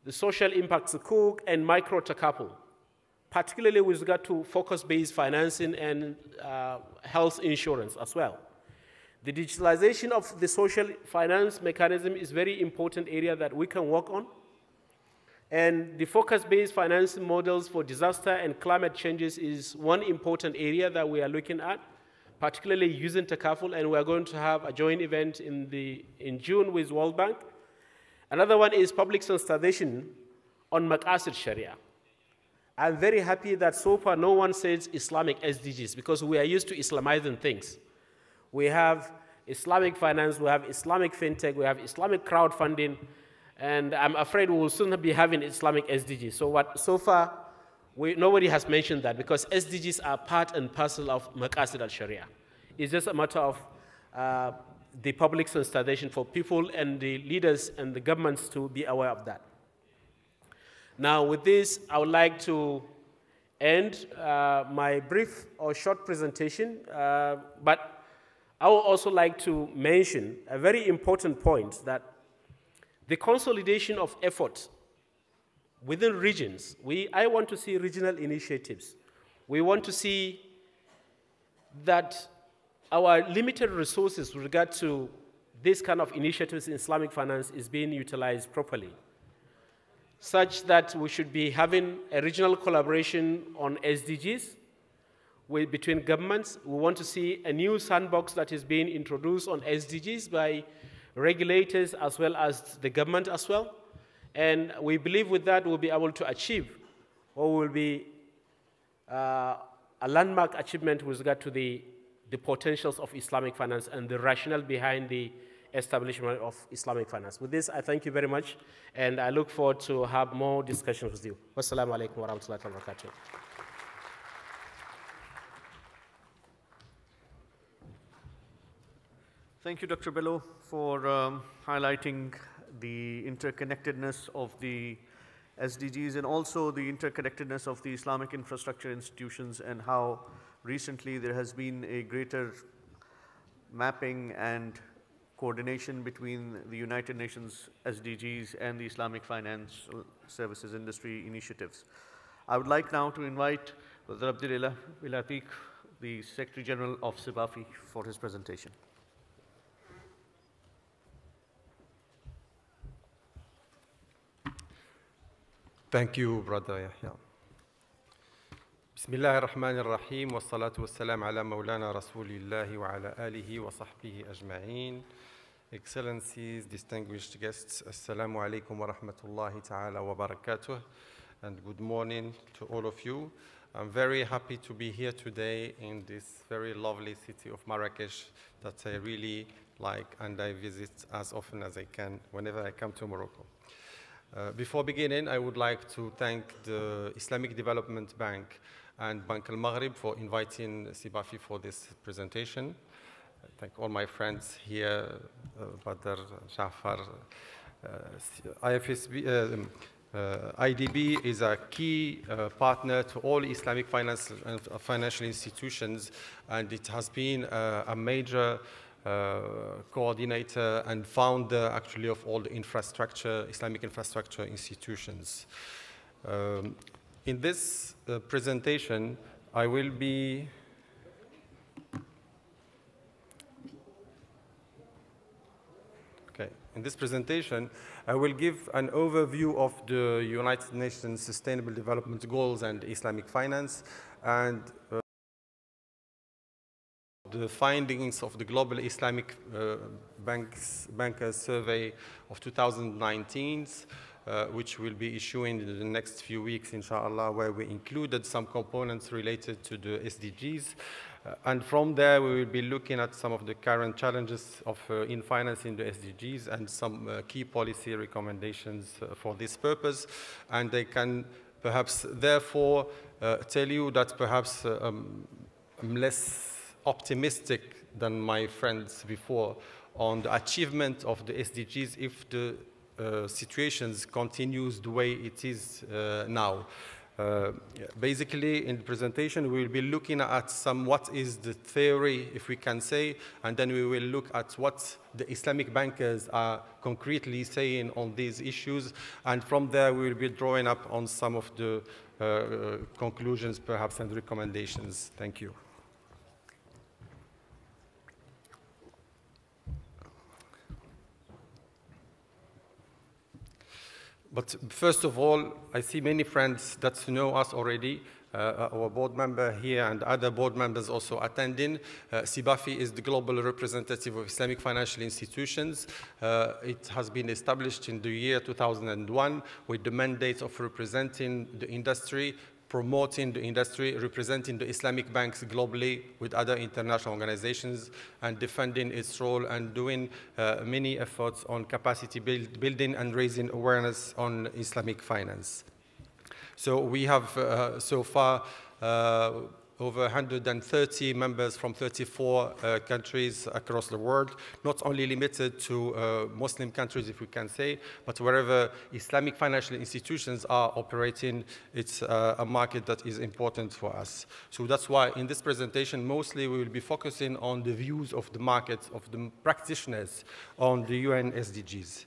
the social impact Sukuk and micro takaful, particularly with regard to focus-based financing and health insurance as well. The digitalization of the social finance mechanism is a very important area that we can work on. And the focus-based financing models for disaster and climate changes is one important area that we are looking at, particularly using takaful, and we are going to have a joint event in June with World Bank. Another one is public sensitization on Maqasid Sharia. I'm very happy that so far no one says Islamic SDGs because we are used to Islamizing things. We have Islamic finance, we have Islamic fintech, we have Islamic crowdfunding, and I'm afraid we will soon be having Islamic SDGs. So far, nobody has mentioned that because SDGs are part and parcel of Maqasid al-Sharia. It's just a matter of the public sensitization for people and the leaders and the governments to be aware of that. Now, with this, I would like to end my brief or short presentation, but I would also like to mention a very important point that the consolidation of effort within regions, I want to see regional initiatives. We want to see that our limited resources with regard to this kind of initiatives in Islamic finance is being utilized properly. such that we should be having a regional collaboration on SDGs between governments. We want to see a new sandbox that is being introduced on SDGs by regulators as well as the government as well. And we believe with that we'll be able to achieve what will be a landmark achievement with regard to the potentials of Islamic finance and the rationale behind the establishment of Islamic finance. With this, I thank you very much, and I look forward to have more discussions with you. Wassalamu alaikum wa rahmatullahi wa barakatuh. Thank you, Dr. Bello, for highlighting the interconnectedness of the SDGs and also the interconnectedness of the Islamic infrastructure institutions and how recently there has been a greater mapping and coordination between the United Nations SDGs and the Islamic Financial Services Industry initiatives. I would like now to invite Brother Abdullah Bilatik, the Secretary General of SYMPOSIUM, for his presentation. Thank you, Brother Yahya. بسم الله الرحمن الرحيم والصلاة والسلام على مولانا رسول الله وعلى آله وصحبه أجمعين. Excellencies, distinguished guests, Assalamu alaikum wa rahmatullahi ta'ala wa barakatuh, and good morning to all of you. I'm very happy to be here today in this very lovely city of Marrakesh that I really like and I visit as often as I can whenever I come to Morocco. Before beginning, I would like to thank the Islamic Development Bank and Bank al-Maghrib for inviting SYMPOSIUM for this presentation. I thank all my friends here, Badr, Jafar. IDB is a key partner to all Islamic financial institutions, and it has been a major coordinator and founder actually of all the infrastructure, Islamic infrastructure institutions. In this presentation, I will be in this presentation, I will give an overview of the United Nations Sustainable Development Goals and Islamic finance, and the findings of the Global Islamic Bankers Survey of 2019, which will be issuing in the next few weeks, inshallah, where we included some components related to the SDGs. And from there, we will be looking at some of the current challenges of in financing the SDGs and some key policy recommendations for this purpose. And I can perhaps therefore tell you that perhaps I'm less optimistic than my friends before on the achievement of the SDGs if the situations continues the way it is now. Basically, in the presentation, we will be looking at what is the theory, if we can say, and then we will look at what the Islamic bankers are concretely saying on these issues, and from there we will be drawing up on some of the conclusions, perhaps, and recommendations. Thank you. But first of all, I see many friends that know us already. Our board member here and other board members also attending. SYMPOSIUM is the global representative of Islamic financial institutions. It has been established in the year 2001 with the mandate of representing the industry, promoting the industry, representing the Islamic banks globally with other international organizations, and defending its role and doing many efforts on capacity building and raising awareness on Islamic finance. So we have so far over 130 members from 34 countries across the world, not only limited to Muslim countries, if we can say, but wherever Islamic financial institutions are operating, it's a market that is important for us. So that's why in this presentation, mostly we will be focusing on the views of the market, of the practitioners on the UN SDGs.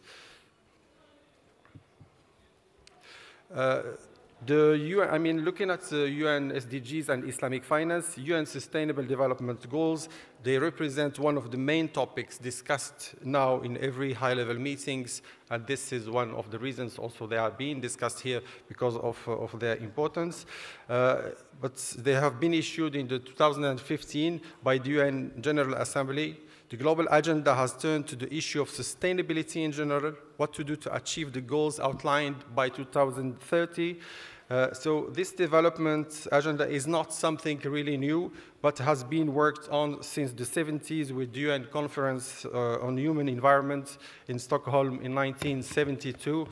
The UN, I mean, looking at the UN SDGs and Islamic finance, UN Sustainable Development Goals, they represent one of the main topics discussed now in every high-level meetings, and this is one of the reasons also they are being discussed here because of their importance. But they have been issued in the 2015 by the UN General Assembly. The global agenda has turned to the issue of sustainability in general, what to do to achieve the goals outlined by 2030. So this development agenda is not something really new, but has been worked on since the 70s with the UN Conference on Human Environment in Stockholm in 1972.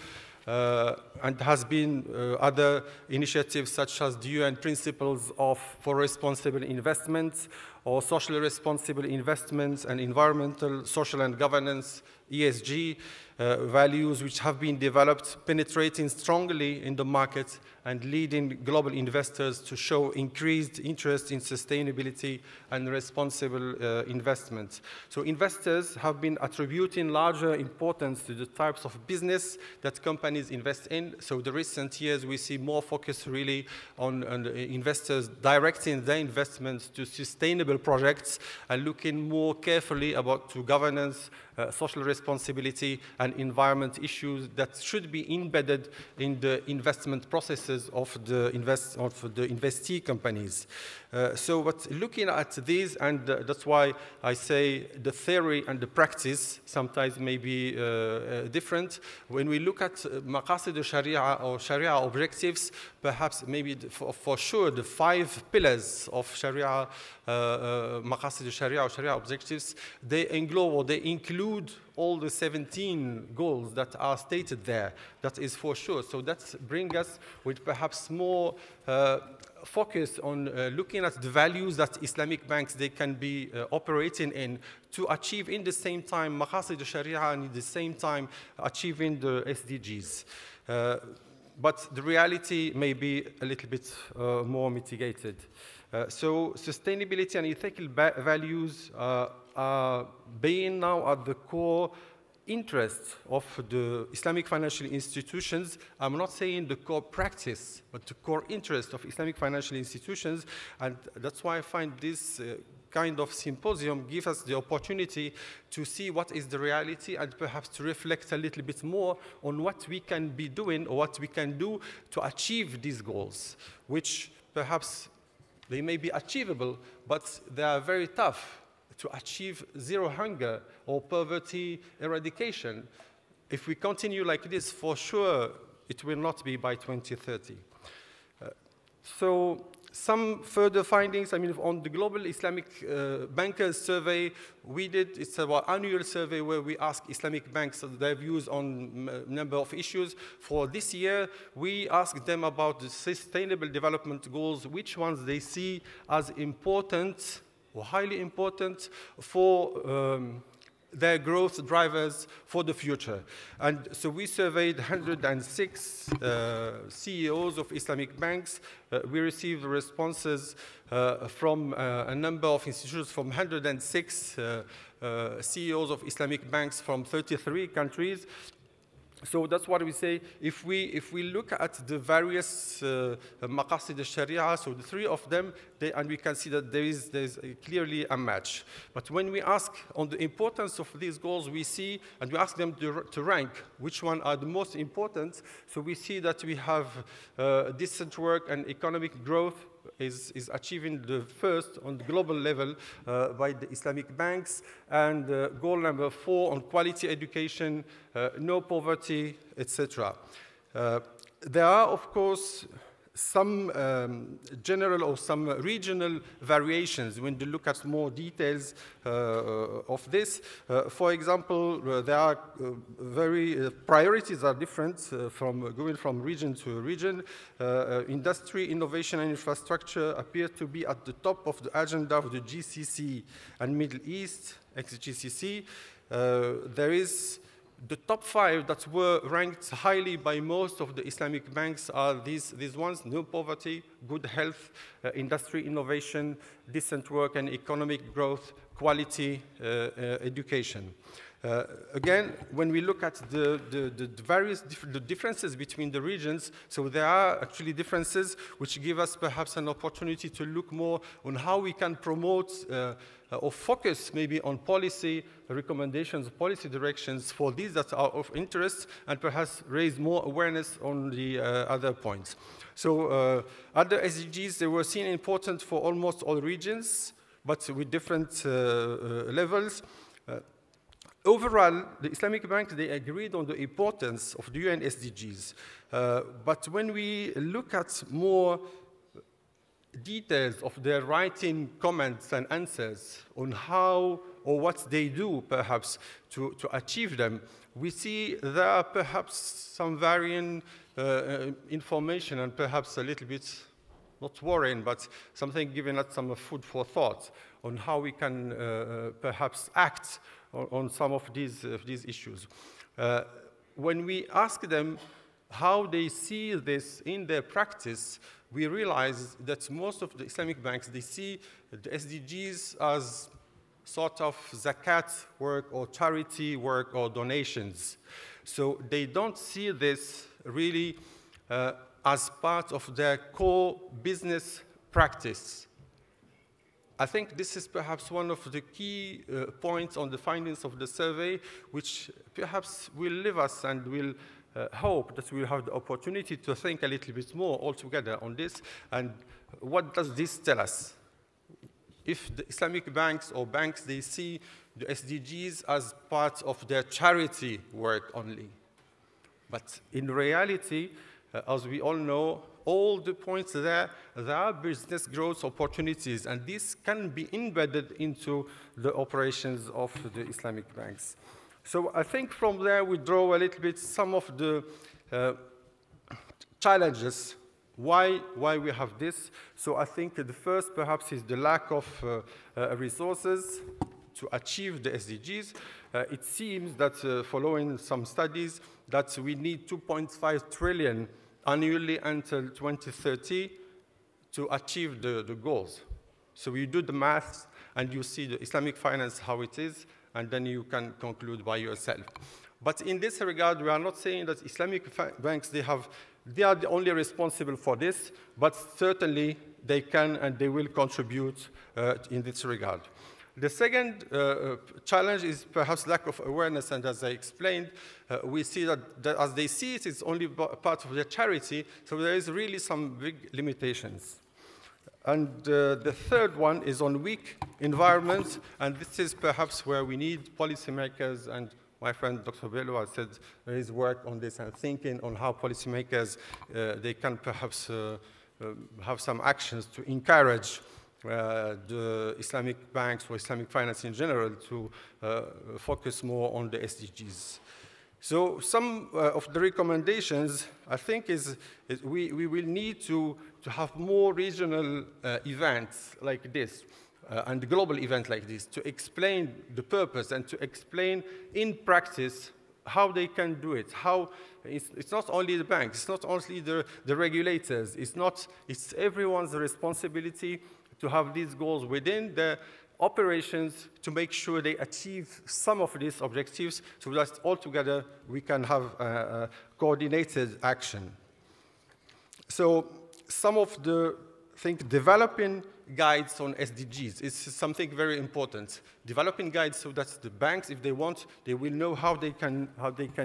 And has been other initiatives such as the UN Principles for Responsible Investments or Socially Responsible Investments and Environmental, Social and Governance, ESG, values which have been developed, penetrating strongly in the market and leading global investors to show increased interest in sustainability and responsible investment. So investors have been attributing larger importance to the types of business that companies invest in. So the recent years we see more focus really on investors directing their investments to sustainable projects and looking more carefully about to governance, social responsibility and environment issues that should be embedded in the investment processes of the investee companies. But looking at these, and that's why I say the theory and the practice sometimes may be different. When we look at maqasid al-sharia or sharia objectives, perhaps maybe for sure the 5 pillars of sharia, maqasid al-sharia or sharia objectives, they englobe or they include all the 17 goals that are stated there. That is for sure. So that brings us with perhaps more focus on looking at the values that Islamic banks they can be operating in to achieve in the same time maqasid al-sharia and in the same time achieving the SDGs. But the reality may be a little bit more mitigated. So sustainability and ethical values are being now at the core interest of the Islamic financial institutions. I'm not saying the core practice, but the core interest of Islamic financial institutions. And that's why I find this kind of symposium gives us the opportunity to see what is the reality and perhaps to reflect a little bit more on what we can be doing or what we can do to achieve these goals, which perhaps they may be achievable, but they are very tough to achieve zero hunger or poverty eradication. If we continue like this, for sure, it will not be by 2030. So some further findings, I mean, on the Global Islamic Bankers Survey, we did, it's our annual survey where we ask Islamic banks their views on a number of issues. For this year, we asked them about the Sustainable Development Goals, which ones they see as important or highly important for their growth drivers for the future. And so we surveyed 106 CEOs of Islamic banks. We received responses from a number of institutions from 106 CEOs of Islamic banks from 33 countries. So that's what we say. If we look at the various maqasid al-sharia, so the 3 of them, and we can see that there's clearly a match. But when we ask on the importance of these goals, we see, and we ask them to rank which one are the most important. So we see that we have decent work and economic growth is achieving the first on the global level by the Islamic banks, and goal number 4 on quality education, no poverty, etc. There are, of course, some general or some regional variations when you look at more details of this. For example, there are priorities are different from going from region to region. Industry, innovation, and infrastructure appear to be at the top of the agenda of the GCC and Middle East, ex-GCC. There is the top 5 that were ranked highly by most of the Islamic banks are these ones: no poverty, good health, industry, innovation, decent work and economic growth, quality education. Again, when we look at the various differences between the regions, so there are actually differences which give us perhaps an opportunity to look more on how we can promote or focus maybe on policy recommendations, policy directions for these that are of interest, and perhaps raise more awareness on the other points. So other SDGs, they were seen important for almost all regions, but with different levels. Overall, the Islamic banks, they agreed on the importance of the UN SDGs. But when we look at more details of their writing comments and answers on how or what they do, perhaps, to achieve them, we see there are perhaps some varying information and perhaps a little bit, not worrying, but something giving us some food for thought on how we can perhaps act on some of these issues. When we ask them how they see this in their practice, we realize that most of the Islamic banks, they see the SDGs as sort of zakat work or charity work or donations. So they don't see this really as part of their core business practice. I think this is perhaps one of the key points on the findings of the survey, which perhaps will leave us and will hope that we'll have the opportunity to think a little bit more altogether on this. And what does this tell us? If the Islamic banks or banks, they see the SDGs as part of their charity work only. But in reality, as we all know, all the points there are business growth opportunities, and this can be embedded into the operations of the Islamic banks. So I think from there we draw a little bit some of the challenges, why we have this. So I think the first perhaps is the lack of resources to achieve the SDGs. It seems that following some studies that we need 2.5 trillion annually until 2030 to achieve the goals. So you do the math and you see the Islamic finance how it is, and then you can conclude by yourself. But in this regard, we are not saying that Islamic banks, they are the only responsible for this, but certainly they can and they will contribute in this regard. The second challenge is perhaps lack of awareness, and as I explained, we see that as they see it, it's only part of their charity, so there is really some big limitations. And the third one is on weak environments, and this is perhaps where we need policymakers, and my friend Dr. Bello has said there is work on this and thinking on how policymakers, they can perhaps have some actions to encourage the Islamic banks or Islamic finance in general to focus more on the SDGs. So some of the recommendations, I think, is we will need to have more regional events like this and global events like this to explain the purpose and to explain in practice how they can do it, how it's not only the banks, it's not only the regulators, it's everyone's responsibility to have these goals within the operations to make sure they achieve some of these objectives so that altogether we can have coordinated action. So some of the, I think, developing guides on SDGs is something very important. Developing guides so that the banks, if they want, they will know how they can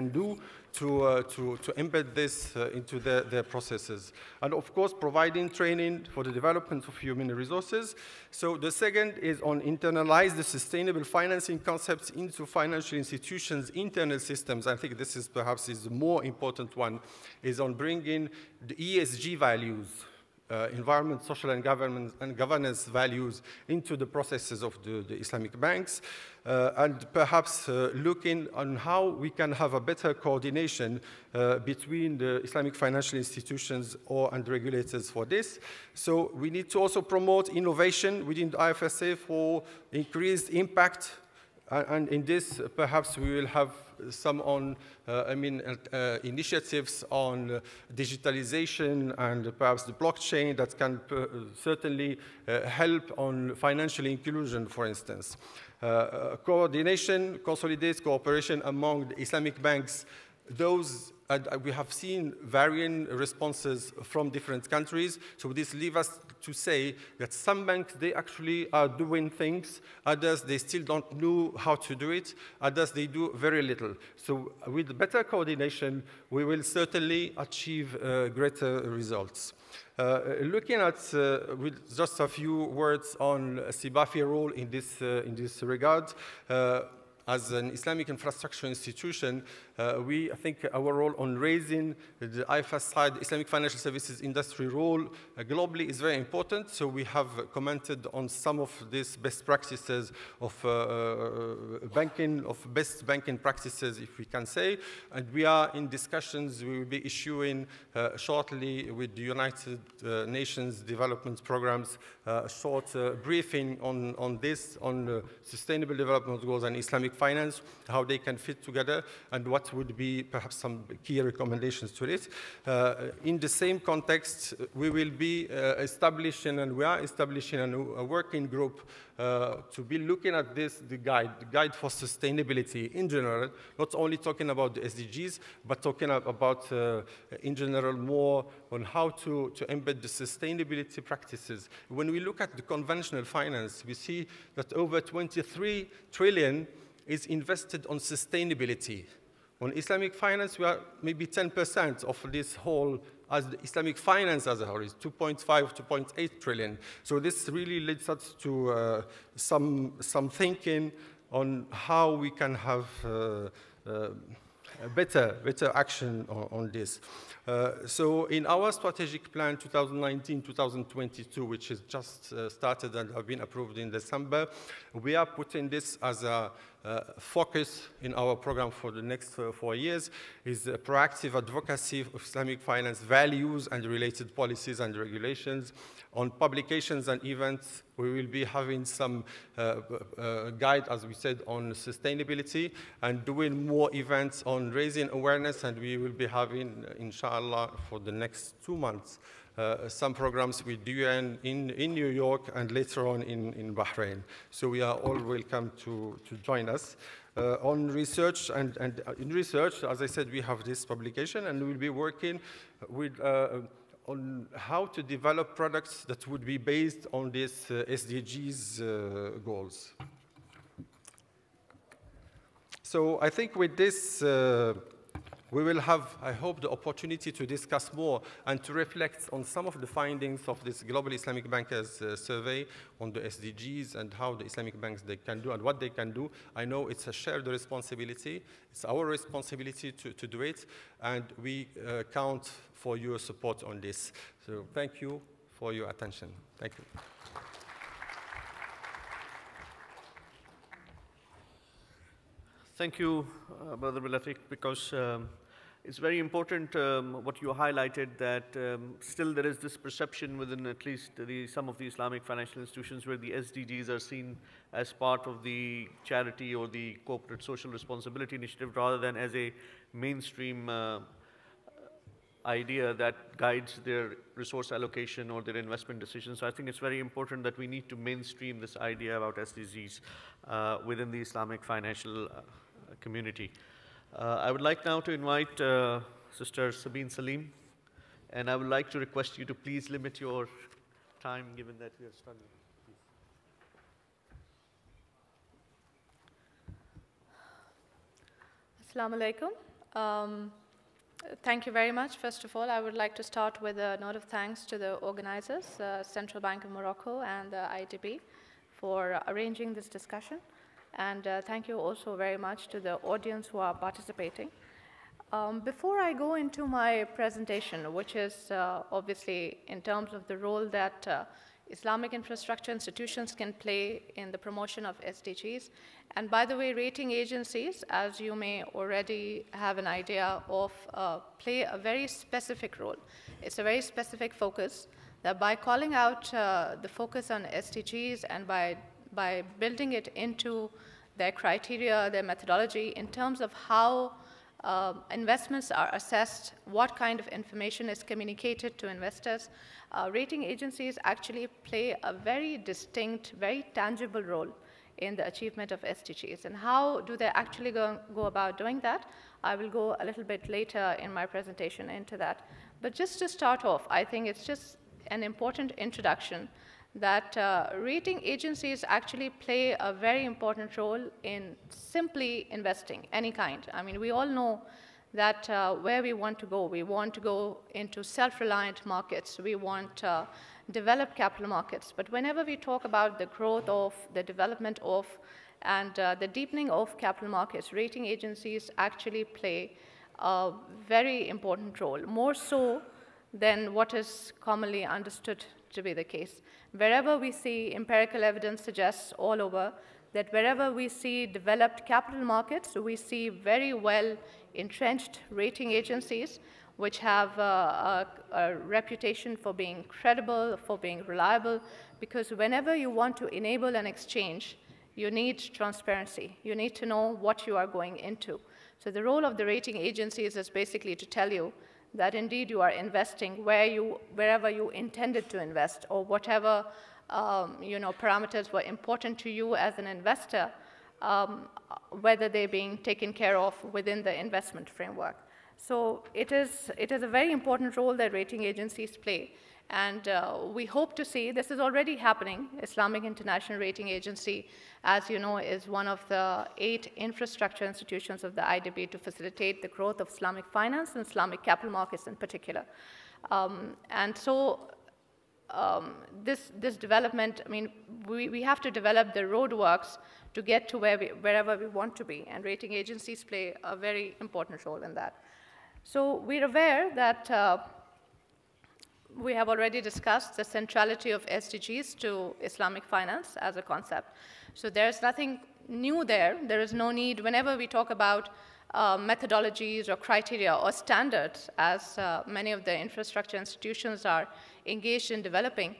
do to embed this into their processes. And of course, providing training for the development of human resources. So the second is on internalize the sustainable financing concepts into financial institutions' internal systems. I think this is perhaps the more important one, is on bringing the ESG values, environment, social, and governance values into the processes of the Islamic banks, and perhaps looking on how we can have a better coordination between the Islamic financial institutions and regulators for this. So we need to also promote innovation within the IFSA for increased impact And in this, perhaps we will have some on, initiatives on digitalization and perhaps the blockchain that can certainly help on financial inclusion, for instance. Coordination, consolidates cooperation among the Islamic banks. Those, we have seen varying responses from different countries. So this leaves us to say that some banks, they actually are doing things. Others, they still don't know how to do it. Others, they do very little. So with better coordination, we will certainly achieve greater results. Looking at, with just a few words on SIBAFI role in this regard, as an Islamic infrastructure institution, I think our role on raising the IFS side, Islamic financial services industry role globally is very important. So we have commented on some of these best practices of best banking practices, if we can say. And we are in discussions. We will be issuing shortly with the United Nations Development Programs a short briefing on this, on sustainable development goals and Islamic finance, how they can fit together, and what would be perhaps some key recommendations to it. In the same context, we will be establishing, and we are establishing a working group to be looking at this, the guide for sustainability in general, not only talking about the SDGs, but talking about, in general, more on how to embed the sustainability practices. When we look at the conventional finance, we see that over 23 trillion is invested on sustainability. On Islamic finance, we are maybe 10% of this whole, as the Islamic finance as a whole is 2.5, 2.8 trillion. So this really leads us to some thinking on how we can have better action on this. So in our strategic plan 2019-2022, which is just started and have been approved in December, we are putting this as a focus in our program for the next 4 years, is proactive advocacy of Islamic finance values and related policies and regulations. On publications and events, we will be having some guide, as we said, on sustainability and doing more events on raising awareness, and we will be having, inshallah, for the next 2 months, some programs with the UN in New York and later on in Bahrain. So we are all welcome to join us. On research, and in research, as I said, we have this publication, and we'll be working with on how to develop products that would be based on these SDGs goals. So I think with this, we will have, I hope, the opportunity to discuss more and to reflect on some of the findings of this Global Islamic Bankers Survey on the SDGs and how the Islamic banks they can do and what they can do. I know it's a shared responsibility. It's our responsibility to do it, and we count for your support on this. So thank you for your attention. Thank you. Thank you, Brother Bilatik, because it's very important what you highlighted, that still there is this perception within at least some of the Islamic financial institutions where the SDGs are seen as part of the charity or the corporate social responsibility initiative rather than as a mainstream idea that guides their resource allocation or their investment decisions. So I think it's very important that we need to mainstream this idea about SDGs within the Islamic financial community. I would like now to invite Sister Sabine Salim, and I would like to request you to please limit your time given that we are struggling. Assalamu alaikum. Thank you very much. First of all, I would like to start with a note of thanks to the organizers, Central Bank of Morocco and the IDB, for arranging this discussion. And thank you also very much to the audience who are participating. Before I go into my presentation, which is obviously in terms of the role that Islamic infrastructure institutions can play in the promotion of SDGs. And by the way, rating agencies, as you may already have an idea of, play a very specific role. It's a very specific focus that by calling out the focus on SDGs and by building it into their criteria, their methodology in terms of how investments are assessed, what kind of information is communicated to investors. Rating agencies actually play a very distinct, very tangible role in the achievement of SDGs. And how do they actually go about doing that? I will go a little bit later in my presentation into that. But just to start off, I think it's just an important introduction that rating agencies actually play a very important role in simply investing, any kind. I mean, we all know that where we want to go into self-reliant markets. We want developed capital markets. But whenever we talk about the growth of, the development of, and the deepening of capital markets, rating agencies actually play a very important role, more so than what is commonly understood to be the case. Wherever we see empirical evidence suggests all over that wherever we see developed capital markets, we see very well entrenched rating agencies which have a reputation for being credible, for being reliable, because whenever you want to enable an exchange, you need transparency. You need to know what you are going into. So the role of the rating agencies is basically to tell you that indeed you are investing wherever you intended to invest, or whatever parameters were important to you as an investor, whether they're being taken care of within the investment framework. So it is a very important role that rating agencies play. And we hope to see, this is already happening. Islamic International Rating Agency, as you know, is one of the 8 infrastructure institutions of the IDB to facilitate the growth of Islamic finance and Islamic capital markets in particular. And so this development, I mean, we have to develop the roadworks to get to wherever we want to be, and rating agencies play a very important role in that. So we're aware that we have already discussed the centrality of SDGs to Islamic finance as a concept. So there's nothing new there. There is no need, whenever we talk about methodologies or criteria or standards, as many of the infrastructure institutions are engaged in developing,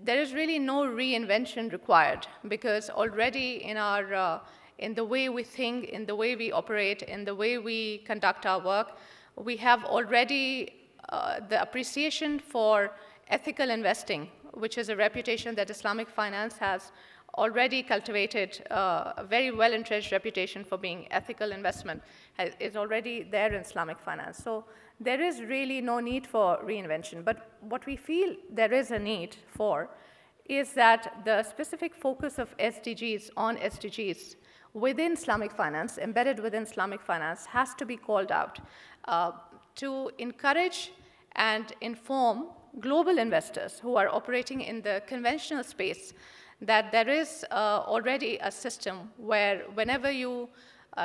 there is really no reinvention required, because already in the way we think, in the way we operate, in the way we conduct our work, we have already the appreciation for ethical investing, which is a reputation that Islamic finance has already cultivated, a very well-entrenched reputation for being ethical investment is already there in Islamic finance. So there is really no need for reinvention. But what we feel there is a need for is that the specific focus of SDGs on SDGs within Islamic finance, embedded within Islamic finance, has to be called out to encourage and inform global investors who are operating in the conventional space that there is already a system where whenever you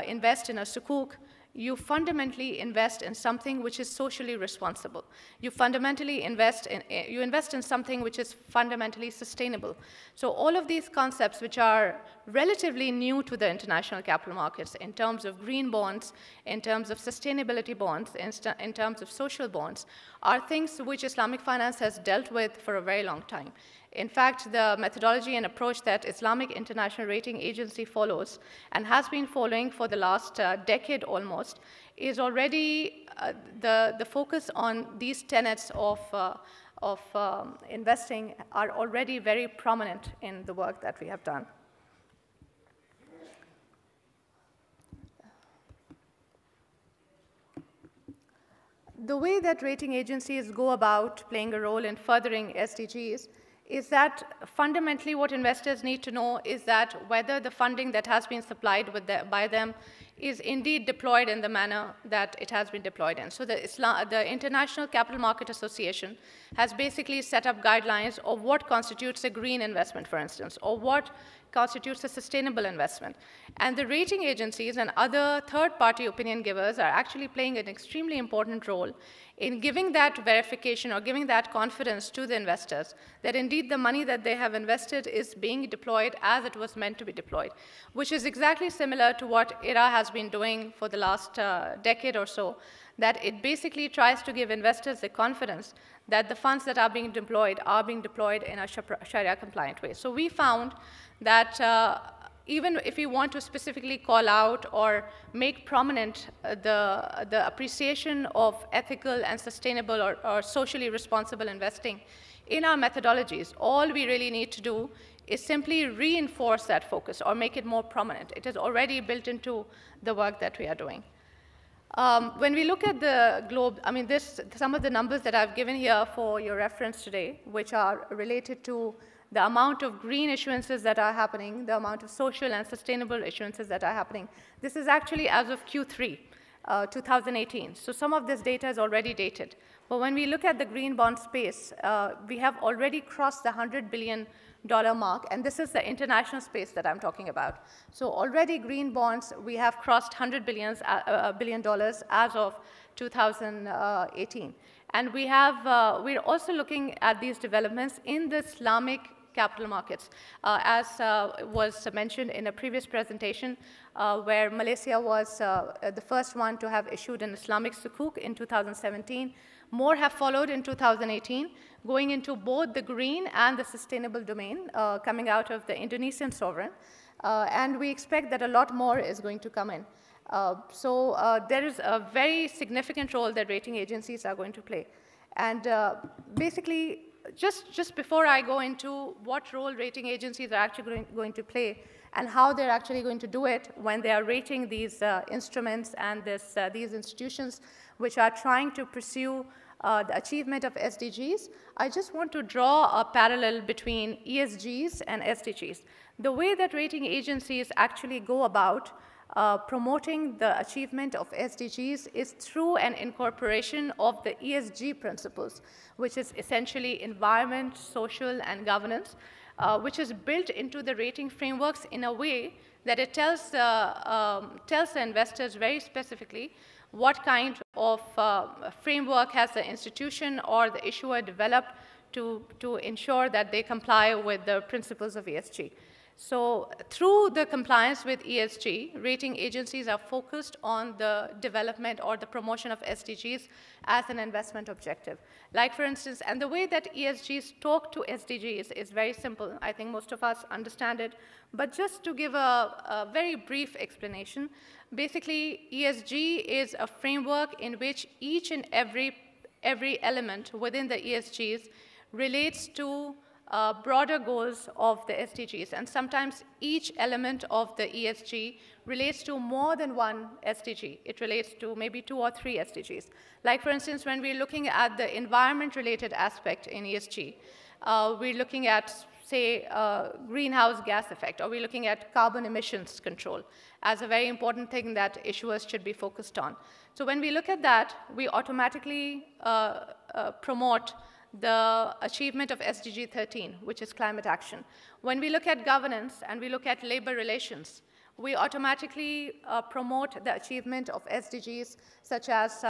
invest in a Sukuk, you fundamentally invest in something which is socially responsible. You fundamentally invest in something which is fundamentally sustainable. So all of these concepts, which are relatively new to the international capital markets in terms of green bonds, in terms of sustainability bonds, in terms of social bonds, are things which Islamic finance has dealt with for a very long time. In fact, the methodology and approach that Islamic International Rating Agency follows and has been following for the last decade almost is already the focus on these tenets of investing are already very prominent in the work that we have done. The way that rating agencies go about playing a role in furthering SDGs is that fundamentally what investors need to know is that whether the funding that has been supplied by them is indeed deployed in the manner that it has been deployed in. So the International Capital Market Association has basically set up guidelines of what constitutes a green investment, for instance, or what constitutes a sustainable investment. And the rating agencies and other third-party opinion givers are actually playing an extremely important role in giving that verification or giving that confidence to the investors that indeed the money that they have invested is being deployed as it was meant to be deployed, which is exactly similar to what IRA has been doing for the last decade or so, that it basically tries to give investors the confidence that the funds that are being deployed in a Sharia-compliant way. So we found that even if we want to specifically call out or make prominent the appreciation of ethical and sustainable or socially responsible investing in our methodologies, all we really need to do is simply reinforce that focus or make it more prominent. It is already built into the work that we are doing. When we look at the globe, I mean, some of the numbers that I've given here for your reference today, which are related to the amount of green issuances that are happening, the amount of social and sustainable issuances that are happening. This is actually as of Q3, 2018. So some of this data is already dated. But when we look at the green bond space, we have already crossed the $100 billion mark, and this is the international space that I'm talking about. So already green bonds, we have crossed $100 billion as of 2018. And we're also looking at these developments in the Islamic capital markets. As was mentioned in a previous presentation, where Malaysia was the first one to have issued an Islamic Sukuk in 2017. More have followed in 2018, going into both the green and the sustainable domain, coming out of the Indonesian sovereign. And we expect that a lot more is going to come in. So there is a very significant role that rating agencies are going to play. And basically, just before I go into what role rating agencies are actually going to play and how they're actually going to do it when they are rating these instruments and these institutions which are trying to pursue the achievement of SDGs, I just want to draw a parallel between ESGs and SDGs. The way that rating agencies actually go about promoting the achievement of SDGs is through an incorporation of the ESG principles, which is essentially environment, social, and governance, which is built into the rating frameworks in a way that it tells the investors very specifically what kind of framework has the institution or the issuer developed to ensure that they comply with the principles of ESG. So through the compliance with ESG, rating agencies are focused on the development or the promotion of SDGs as an investment objective. Like for instance, and the way that ESGs talk to SDGs is very simple. I think most of us understand it. But just to give a very brief explanation, basically ESG is a framework in which each and every element within the ESGs relates to broader goals of the SDGs. And sometimes each element of the ESG relates to more than one SDG. It relates to maybe 2 or 3 SDGs. Like for instance, when we're looking at the environment-related aspect in ESG, we're looking at, say, greenhouse gas effect, or we're looking at carbon emissions control as a very important thing that issuers should be focused on. So when we look at that, we automatically promote the achievement of SDG 13, which is climate action. When we look at governance and we look at labor relations, we automatically promote the achievement of SDGs such as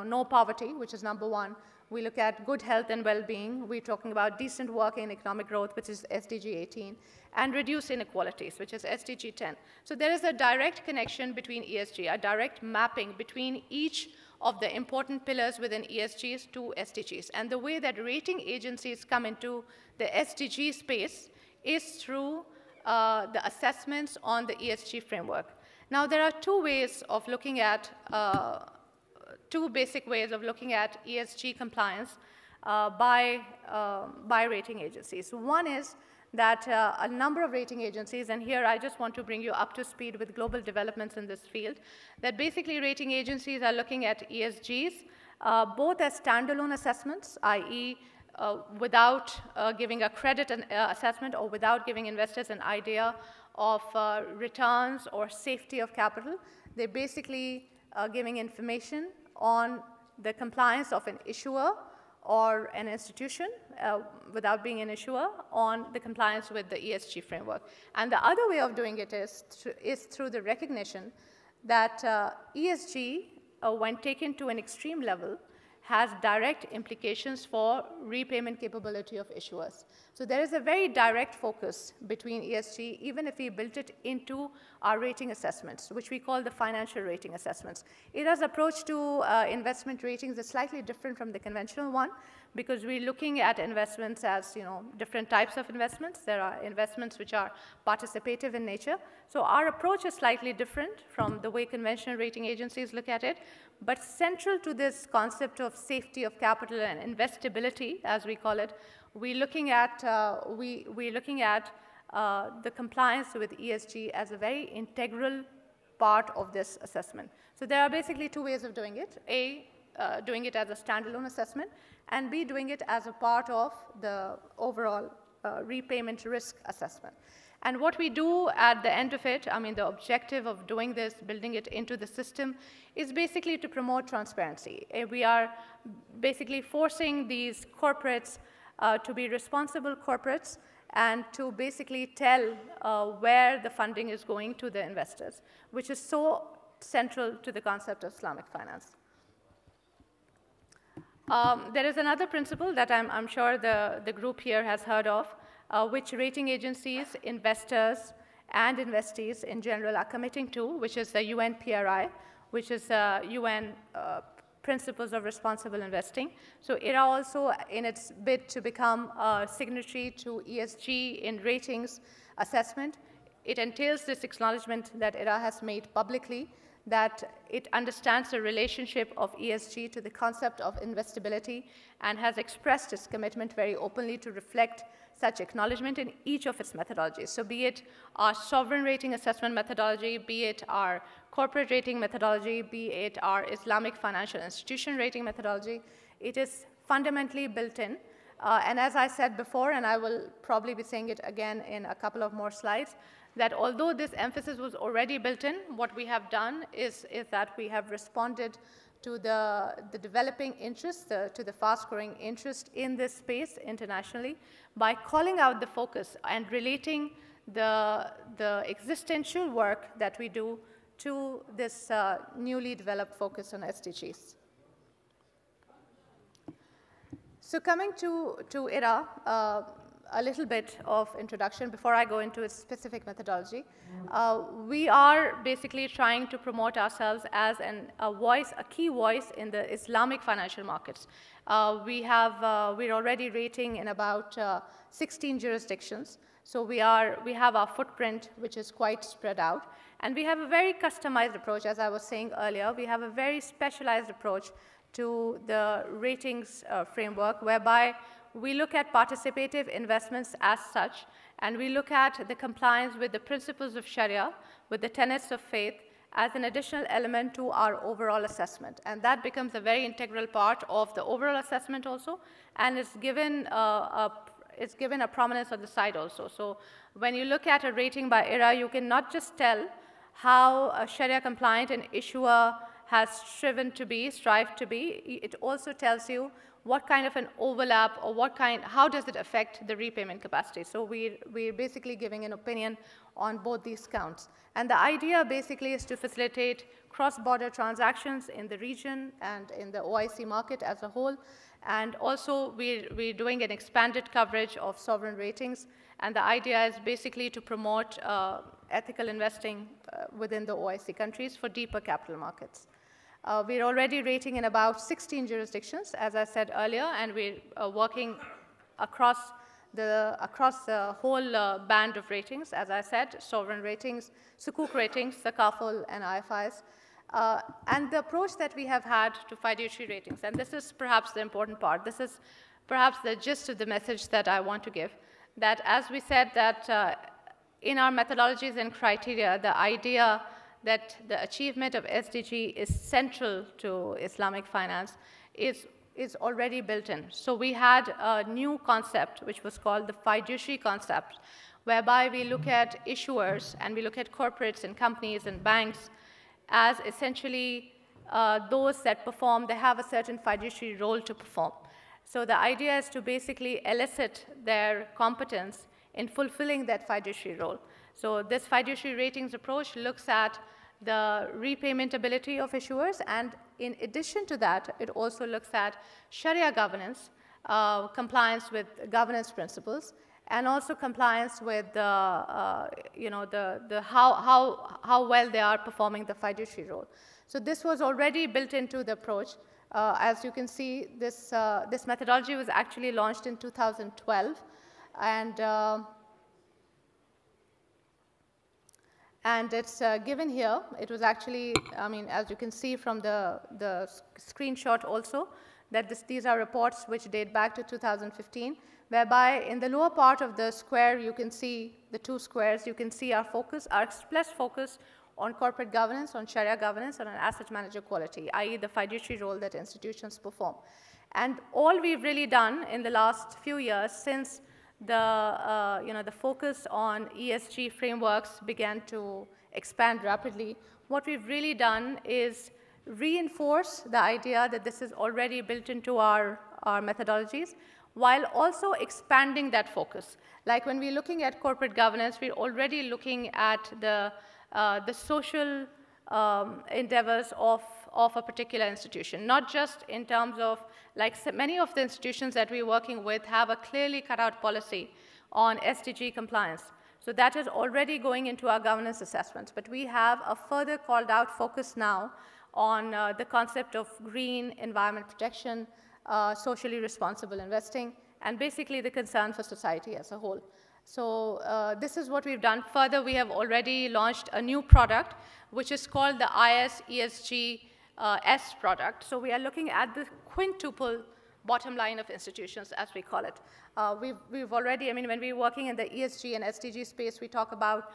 no poverty, which is number 1. We look at good health and well-being. We're talking about decent work and economic growth, which is SDG 18, and reduce inequalities, which is SDG 10. So there is a direct connection between ESG, a direct mapping between each of the important pillars within ESGs to SDGs. And the way that rating agencies come into the SDG space is through the assessments on the ESG framework. Now, there are two ways of looking at, two basic ways of looking at ESG compliance by rating agencies. One is that a number of rating agencies, and here I just want to bring you up to speed with global developments in this field, that basically rating agencies are looking at ESGs both as standalone assessments, i.e. Without giving a credit assessment or without giving investors an idea of returns or safety of capital. They're basically giving information on the compliance of an issuer or an institution without being an issuer on the compliance with the ESG framework. And the other way of doing it is through the recognition that ESG, when taken to an extreme level, has direct implications for repayment capability of issuers. So there is a very direct focus between ESG, even if we built it into our rating assessments, which we call the financial rating assessments. IRA's approach to investment ratings is slightly different from the conventional one, because we're looking at investments as, different types of investments. There are investments which are participative in nature. So our approach is slightly different from the way conventional rating agencies look at it. But central to this concept of safety of capital and investability, as we call it, we're looking at the compliance with ESG as a very integral part of this assessment. So there are basically two ways of doing it. A, doing it as a standalone assessment, and B, doing it as a part of the overall repayment risk assessment. And what we do at the end of it, the objective of doing this, building it into the system, is basically to promote transparency. We are basically forcing these corporates to be responsible corporates and to basically tell where the funding is going to the investors, which is so central to the concept of Islamic finance. There is another principle that I'm sure the group here has heard of, which rating agencies, investors, and investees in general are committing to, which is the UN PRI, which is UN Principles of Responsible Investing. So IRA also, in its bid to become a signatory to ESG in ratings assessment, it entails this acknowledgement that IRA has made publicly, that it understands the relationship of ESG to the concept of investability and has expressed its commitment very openly to reflect such acknowledgement in each of its methodologies. So be it our sovereign rating assessment methodology, be it our corporate rating methodology, be it our Islamic financial institution rating methodology, it is fundamentally built in. And as I said before, and I will probably be saying it again in a couple of more slides, that although this emphasis was already built in, what we have done is that we have responded to the developing interest, to the fast-growing interest in this space internationally by calling out the focus and relating the existential work that we do to this newly developed focus on SDGs. So coming to IRA, a little bit of introduction before I go into its specific methodology. We are basically trying to promote ourselves as a key voice in the Islamic financial markets. We're already rating in about 16 jurisdictions. So we have our footprint, which is quite spread out. And we have a very customized approach, as I was saying earlier. We have a very specialized approach to the ratings framework, whereby we look at participative investments as such, and we look at the compliance with the principles of Sharia, with the tenets of faith, as an additional element to our overall assessment. And that becomes a very integral part of the overall assessment also, and it's given a prominence on the side also. So when you look at a rating by IRA, you can not just tell how a Sharia compliant an issuer has strived to be, it also tells you what kind of an overlap or how does it affect the repayment capacity. So we're basically giving an opinion on both these counts. And the idea basically is to facilitate cross-border transactions in the region and in the OIC market as a whole. And also we're doing an expanded coverage of sovereign ratings. And the idea is basically to promote ethical investing within the OIC countries for deeper capital markets. We're already rating in about 16 jurisdictions, as I said earlier, and we're working across the whole band of ratings, as I said, sovereign ratings, Sukuk ratings, Takaful, and IFIs. And the approach that we have had to fiduciary ratings, and this is perhaps the important part, this is perhaps the gist of the message that I want to give, that as we said that in our methodologies and criteria, the idea that the achievement of SDG is central to Islamic finance is already built in. So we had a new concept, which was called the fiduciary concept, whereby we look at issuers and we look at corporates and companies and banks as essentially those that perform, they have a certain fiduciary role to perform. So the idea is to basically elicit their competence in fulfilling that fiduciary role. So this fiduciary ratings approach looks at the repayment ability of issuers, and in addition to that, it also looks at Sharia governance, compliance with governance principles, and also compliance with how well they are performing the fiduciary role. So this was already built into the approach. As you can see, this methodology was actually launched in 2012, and it's given here. It was actually, I mean, as you can see from the screenshot also, that these are reports which date back to 2015, whereby in the lower part of the square, you can see the two squares, you can see our express focus on corporate governance, on Sharia governance, and on asset manager quality, i.e. the fiduciary role that institutions perform. And all we've really done in the last few years since the focus on ESG frameworks began to expand rapidly, what we've really done is reinforce the idea that this is already built into our methodologies, while also expanding that focus. Like when we're looking at corporate governance, we're already looking at the social endeavors of a particular institution, not just in terms of, like many of the institutions that we're working with have a clearly cut out policy on SDG compliance. So that is already going into our governance assessments, but we have a further called out focus now on the concept of green environment protection, socially responsible investing, and basically the concern for society as a whole. So this is what we've done. Further, we have already launched a new product, which is called the ISESG S product. So we are looking at the quintuple bottom line of institutions, as we call it. We've already, I mean, when we're working in the ESG and SDG space, we talk about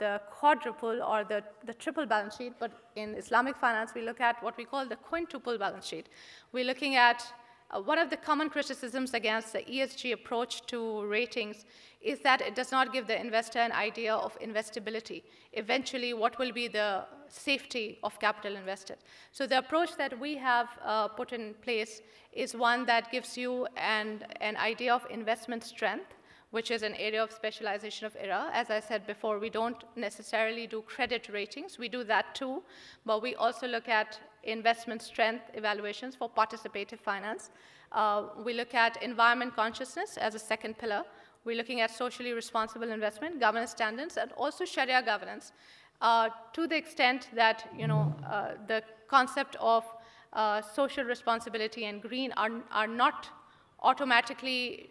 the quadruple or the triple balance sheet, but in Islamic finance, we look at what we call the quintuple balance sheet. We're looking at one of the common criticisms against the ESG approach to ratings is that it does not give the investor an idea of investability. Eventually, what will be the safety of capital invested? So the approach that we have put in place is one that gives you an idea of investment strength, which is an area of specialization of IRA. As I said before, we don't necessarily do credit ratings. We do that too, but we also look at investment strength evaluations for participative finance. We look at environment consciousness as a second pillar. We're looking at socially responsible investment, governance standards, and also Sharia governance, to the extent that the concept of social responsibility and green are not automatically,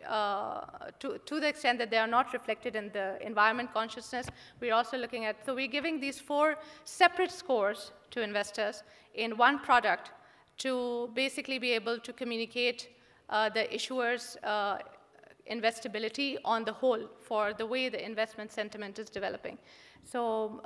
to the extent that they are not reflected in the environment consciousness. We're also looking at, so we're giving these 4 separate scores to investors in one product to basically be able to communicate the issuer's investability on the whole for the way the investment sentiment is developing. So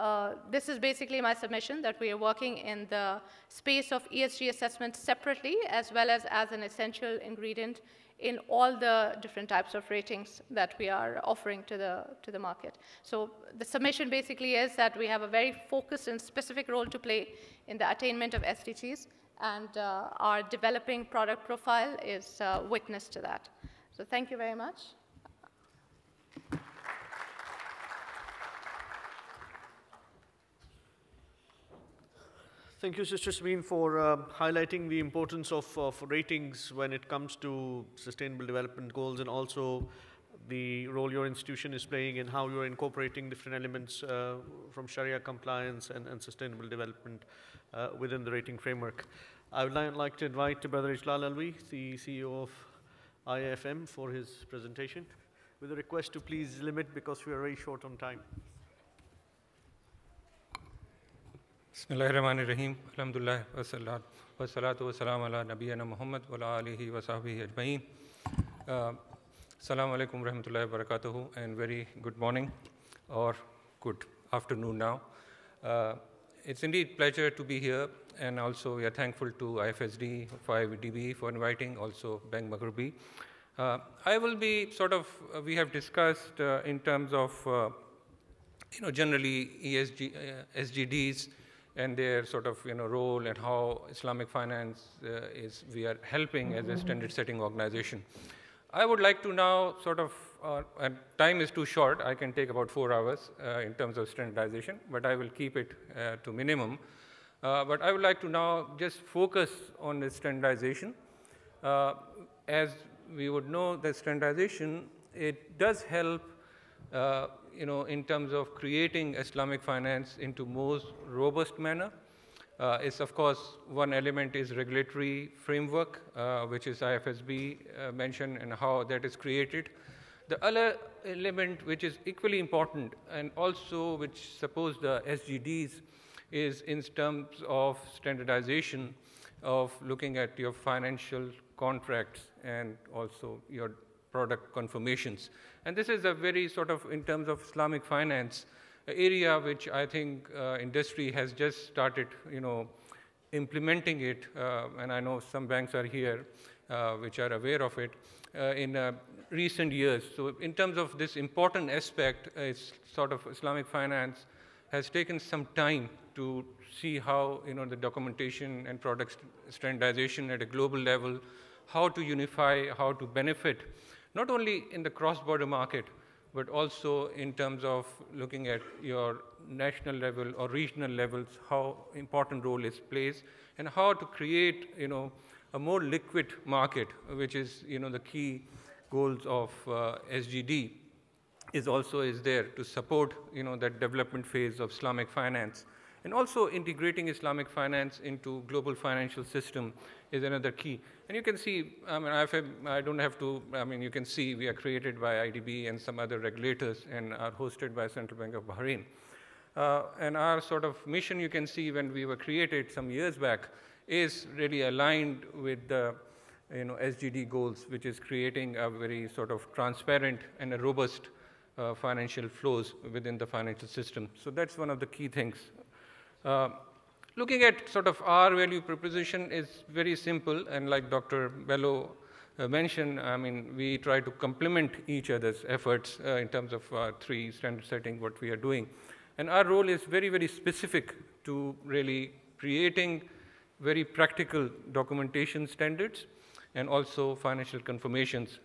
this is basically my submission, that we are working in the space of ESG assessment separately, as well as an essential ingredient in all the different types of ratings that we are offering to the market. So the submission basically is that we have a very focused and specific role to play in the attainment of SDGs, and our developing product profile is witness to that. So thank you very much. Thank you, Sister Sabine, for highlighting the importance of ratings when it comes to sustainable development goals, and also the role your institution is playing in how you're incorporating different elements from Sharia compliance and sustainable development within the rating framework. I would now like to invite Brother Ijlal Alwi, the CEO of IFM, for his presentation, with a request to please limit, because we are very short on time. Bismillahirrahmanirrahim. Alhamdulillah wa salatu wa salam ala nabiyyina Muhammad wa ala alihi wa sahbihi ajma'in. Assalamu alaikum wa rahmatullahi wa barakatuhu, and very good morning or good afternoon now. It's indeed a pleasure to be here, and also we are thankful to IFSD, 5DB for inviting, also Bank Maghribi. I will be we have discussed in terms of, generally ESG, SDGs, and their role, and how Islamic finance we are helping as a standard setting organization. I would like to now and time is too short, I can take about 4 hours in terms of standardization, but I will keep it to minimum. But I would like to now just focus on the standardization. As we would know, the standardization, it does help in terms of creating Islamic finance into more robust manner. It's of course, one element is regulatory framework, which is IFSB mentioned and how that is created. The other element which is equally important and also which suppose the SDGs is in terms of standardization of looking at your financial contracts and also your product confirmations. And this is a very sort of, in terms of Islamic finance, area which I think industry has just started, implementing it, and I know some banks are here which are aware of it in recent years. So in terms of this important aspect, it's sort of Islamic finance has taken some time to see how the documentation and product standardization at a global level, how to unify, how to benefit, not only in the cross-border market, but also in terms of looking at your national level or regional levels, how important role is plays, and how to create a more liquid market, which is the key goals of SGD is there to support that development phase of Islamic finance. And also integrating Islamic finance into global financial system is another key. And you can see, I don't have to, you can see we are created by IDB and some other regulators and are hosted by Central Bank of Bahrain. And our sort of mission, you can see when we were created some years back, is really aligned with the SGD goals, which is creating a very sort of transparent and a robust financial flows within the financial system. So that's one of the key things. Looking at sort of our value proposition is very simple, and like Dr. Bello mentioned, we try to complement each other's efforts in terms of 3 standard setting, what we are doing. And our role is very, very specific to really creating very practical documentation standards and also financial confirmations,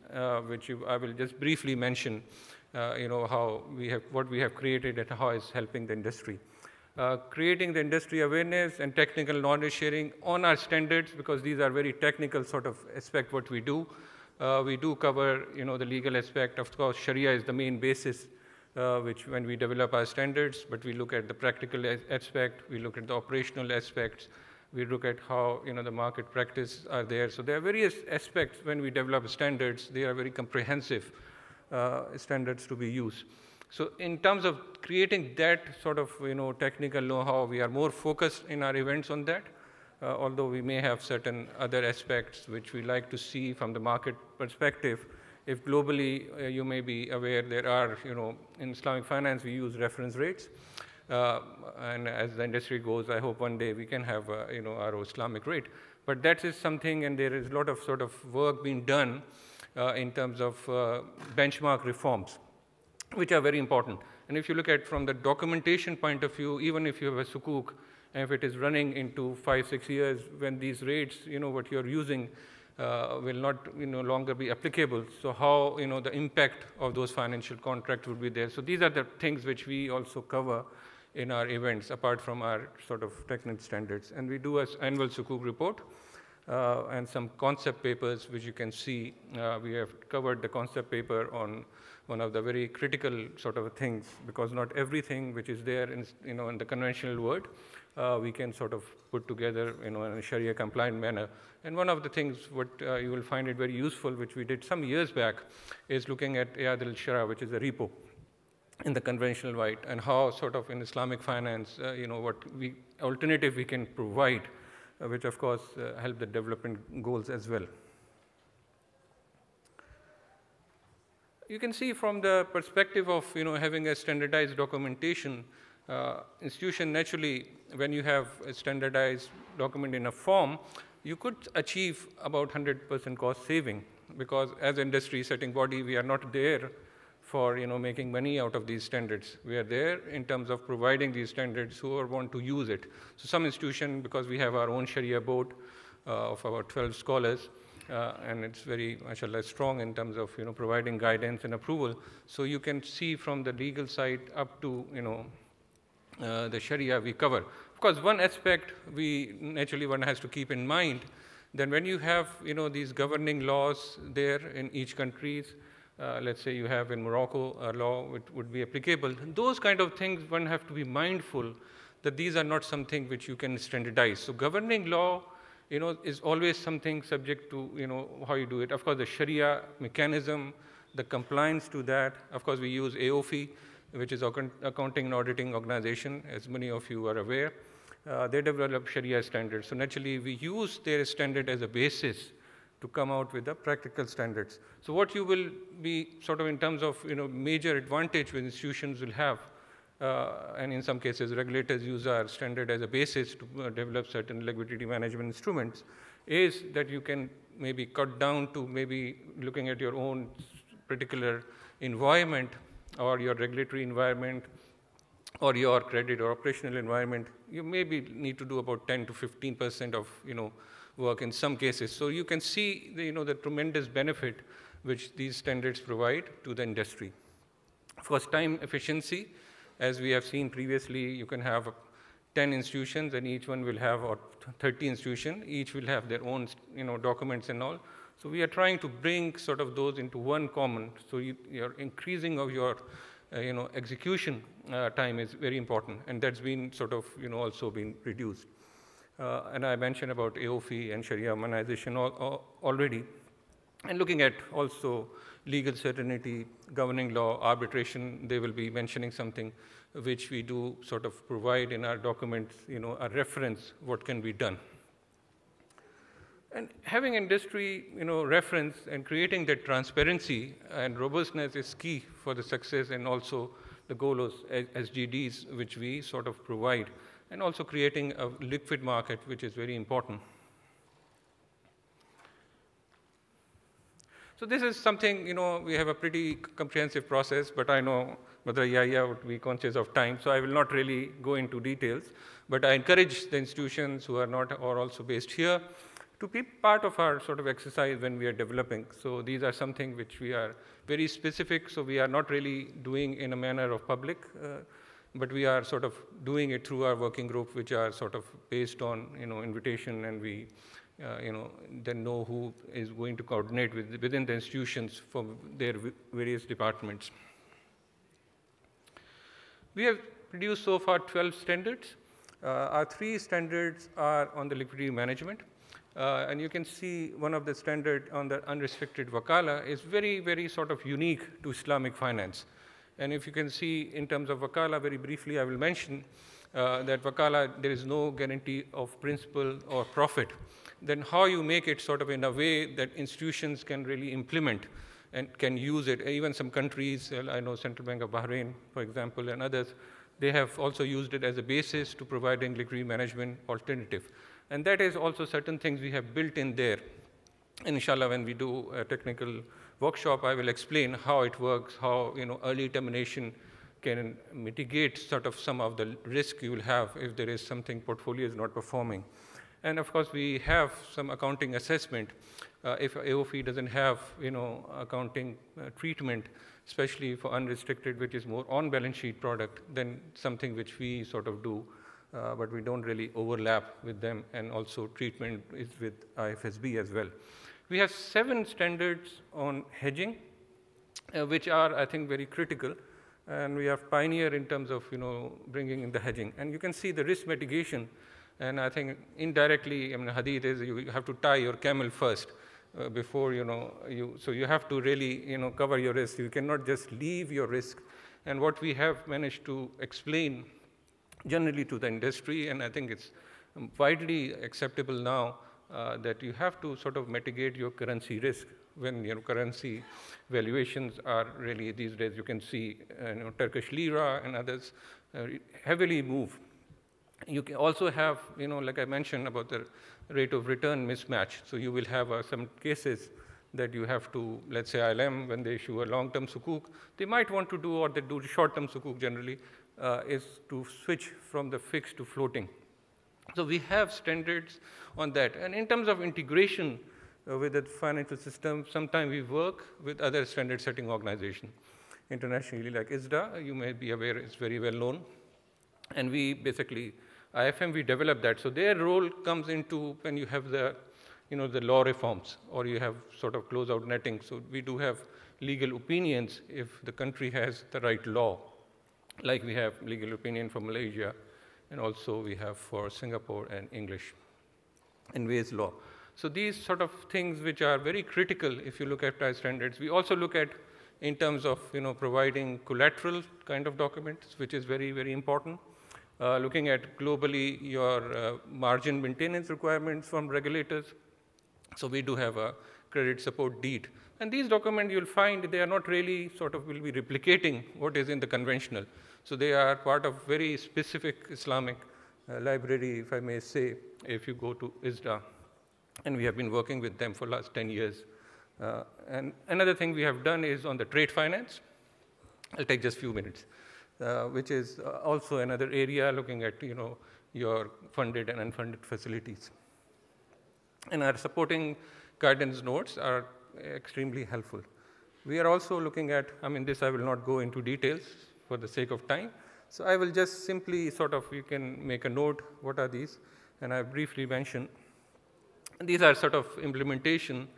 which I will just briefly mention, how what we have created and how it's helping the industry. Creating the industry awareness and technical knowledge sharing on our standards, because these are very technical sort of aspect what we do. We do cover, the legal aspect. Of course, Sharia is the main basis, which when we develop our standards, but we look at the practical aspect, we look at the operational aspects, we look at how, the market practice are there. So there are various aspects when we develop standards. They are very comprehensive standards to be used. So in terms of creating that sort of, technical know-how, we are more focused in our events on that, although we may have certain other aspects which we like to see from the market perspective. If globally, you may be aware, there are, in Islamic finance, we use reference rates. And as the industry goes, I hope one day we can have, our Islamic rate. But that is something, and there is a lot of sort of work being done in terms of benchmark reforms, which are very important. And if you look at from the documentation point of view, even if you have a Sukuk, and if it is running into 5-6 years, when these rates, what you're using will not no longer be applicable. So how, the impact of those financial contracts would be there. So these are the things which we also cover in our events, apart from our sort of technical standards. And we do an annual Sukuk report and some concept papers, which you can see. We have covered the concept paper on one of the very critical sort of things, because not everything which is there in, in the conventional world, we can sort of put together, in a Sharia compliant manner. And one of the things what you will find it very useful, which we did some years back, is looking at Iyad al-Shara, which is a repo in the conventional world, and how sort of in Islamic finance, what alternative we can provide, which of course help the development goals as well. You can see from the perspective of having a standardized documentation, institution naturally, when you have a standardized document in a form, you could achieve about 100% cost saving, because as industry setting body, we are not there for making money out of these standards. We are there in terms of providing these standards who want to use it. So some institution, because we have our own Sharia board of about 12 scholars, and it's very, mashallah, strong in terms of providing guidance and approval. So you can see from the legal side up to the Sharia we cover. Of course, one aspect naturally one has to keep in mind, that when you have these governing laws there in each country, let's say you have in Morocco a law which would be applicable, those kind of things one have to be mindful that these are not something which you can standardize. So governing law is always something subject to how you do it. Of course, the Sharia mechanism, the compliance to that. Of course, we use AOFI, which is Accounting and Auditing Organization, as many of you are aware. They develop Sharia standards. So naturally, we use their standard as a basis to come out with the practical standards. So what you will be sort of in terms of major advantage which institutions will have, and in some cases regulators use our standard as a basis to develop certain liquidity management instruments, is that you can maybe cut down to maybe looking at your own particular environment or your regulatory environment or your credit or operational environment. You maybe need to do about 10 to 15% of work in some cases. So you can see the tremendous benefit which these standards provide to the industry. Of course, time efficiency, as we have seen previously, you can have 10 institutions and each one will have, or 30 institutions, each will have their own documents and all. So we are trying to bring sort of those into one common. So your increasing of your execution time is very important, and that's been sort of also been reduced. And I mentioned about AOFI and Sharia harmonization already. And looking at also legal certainty, governing law, arbitration, they will be mentioning something which we do sort of provide in our documents, a reference, what can be done. And having industry, reference and creating that transparency and robustness is key for the success and also the goal of SDGs, which we sort of provide, and also creating a liquid market, which is very important. So this is something, we have a pretty comprehensive process, but I know Mother Yahya would be conscious of time, so I will not really go into details. But I encourage the institutions who are not or also based here to be part of our sort of exercise when we are developing. So these are something which we are very specific, so we are not really doing in a manner of public, but we are sort of doing it through our working group, which are sort of based on invitation, and we then know who is going to coordinate within the institutions for their various departments. We have produced so far 12 standards. Our 3 standards are on the liquidity management. And you can see one of the standard on the unrestricted wakala is very, very sort of unique to Islamic finance. And if you can see in terms of wakala, very briefly, I will mention that wakala, there is no guarantee of principal or profit. Then how you make it sort of in a way that institutions can really implement and can use it. Even some countries, I know Central Bank of Bahrain, for example, and others, they have also used it as a basis to providing liquidity management alternative. And that is also certain things we have built in there. And inshallah, when we do a technical workshop, I will explain how it works, how early termination can mitigate sort of some of the risk you will have if there is something portfolio is not performing. And of course, we have some accounting assessment. If AOFI doesn't have accounting treatment, especially for unrestricted, which is more on-balance sheet product, then something which we sort of do, but we don't really overlap with them, and also treatment is with IFSB as well. We have 7 standards on hedging, which are, I think, very critical, and we have pioneer in terms of bringing in the hedging. And you can see the risk mitigation, and I think indirectly, hadith is you have to tie your camel first before so you have to really cover your risk. You cannot just leave your risk. And what we have managed to explain generally to the industry, and I think it's widely acceptable now, that you have to sort of mitigate your currency risk when currency valuations are really, these days you can see Turkish lira and others heavily move. You can also have, like I mentioned about the rate of return mismatch. So you will have some cases that you have to, let's say ILM, when they issue a long-term Sukuk, they might want to do, or they do short-term Sukuk generally, is to switch from the fixed to floating. So we have standards on that. And in terms of integration with the financial system, sometimes we work with other standard setting organizations. Internationally, like ISDA, you may be aware, it's very well known. And we basically IFM, we developed that. So their role comes into when you have the, the law reforms, or you have sort of close-out netting. So we do have legal opinions if the country has the right law, like we have legal opinion for Malaysia, and also we have for Singapore and English and Wales law. So these sort of things which are very critical if you look at price standards. We also look at in terms of providing collateral kind of documents, which is very, very important. Looking at globally your margin maintenance requirements from regulators. So we do have a credit support deed. And these documents you'll find they are not really sort of will be replicating what is in the conventional. So they are part of very specific Islamic library, if I may say, if you go to ISDA. And we have been working with them for the last 10 years. And another thing we have done is on the trade finance. I'll take just a few minutes, which is also another area looking at your funded and unfunded facilities. And our supporting guidance notes are extremely helpful. We are also looking at, this I will not go into details for the sake of time. So I will just simply sort of, you can make a note, what are these? And I briefly mention, these are sort of implementation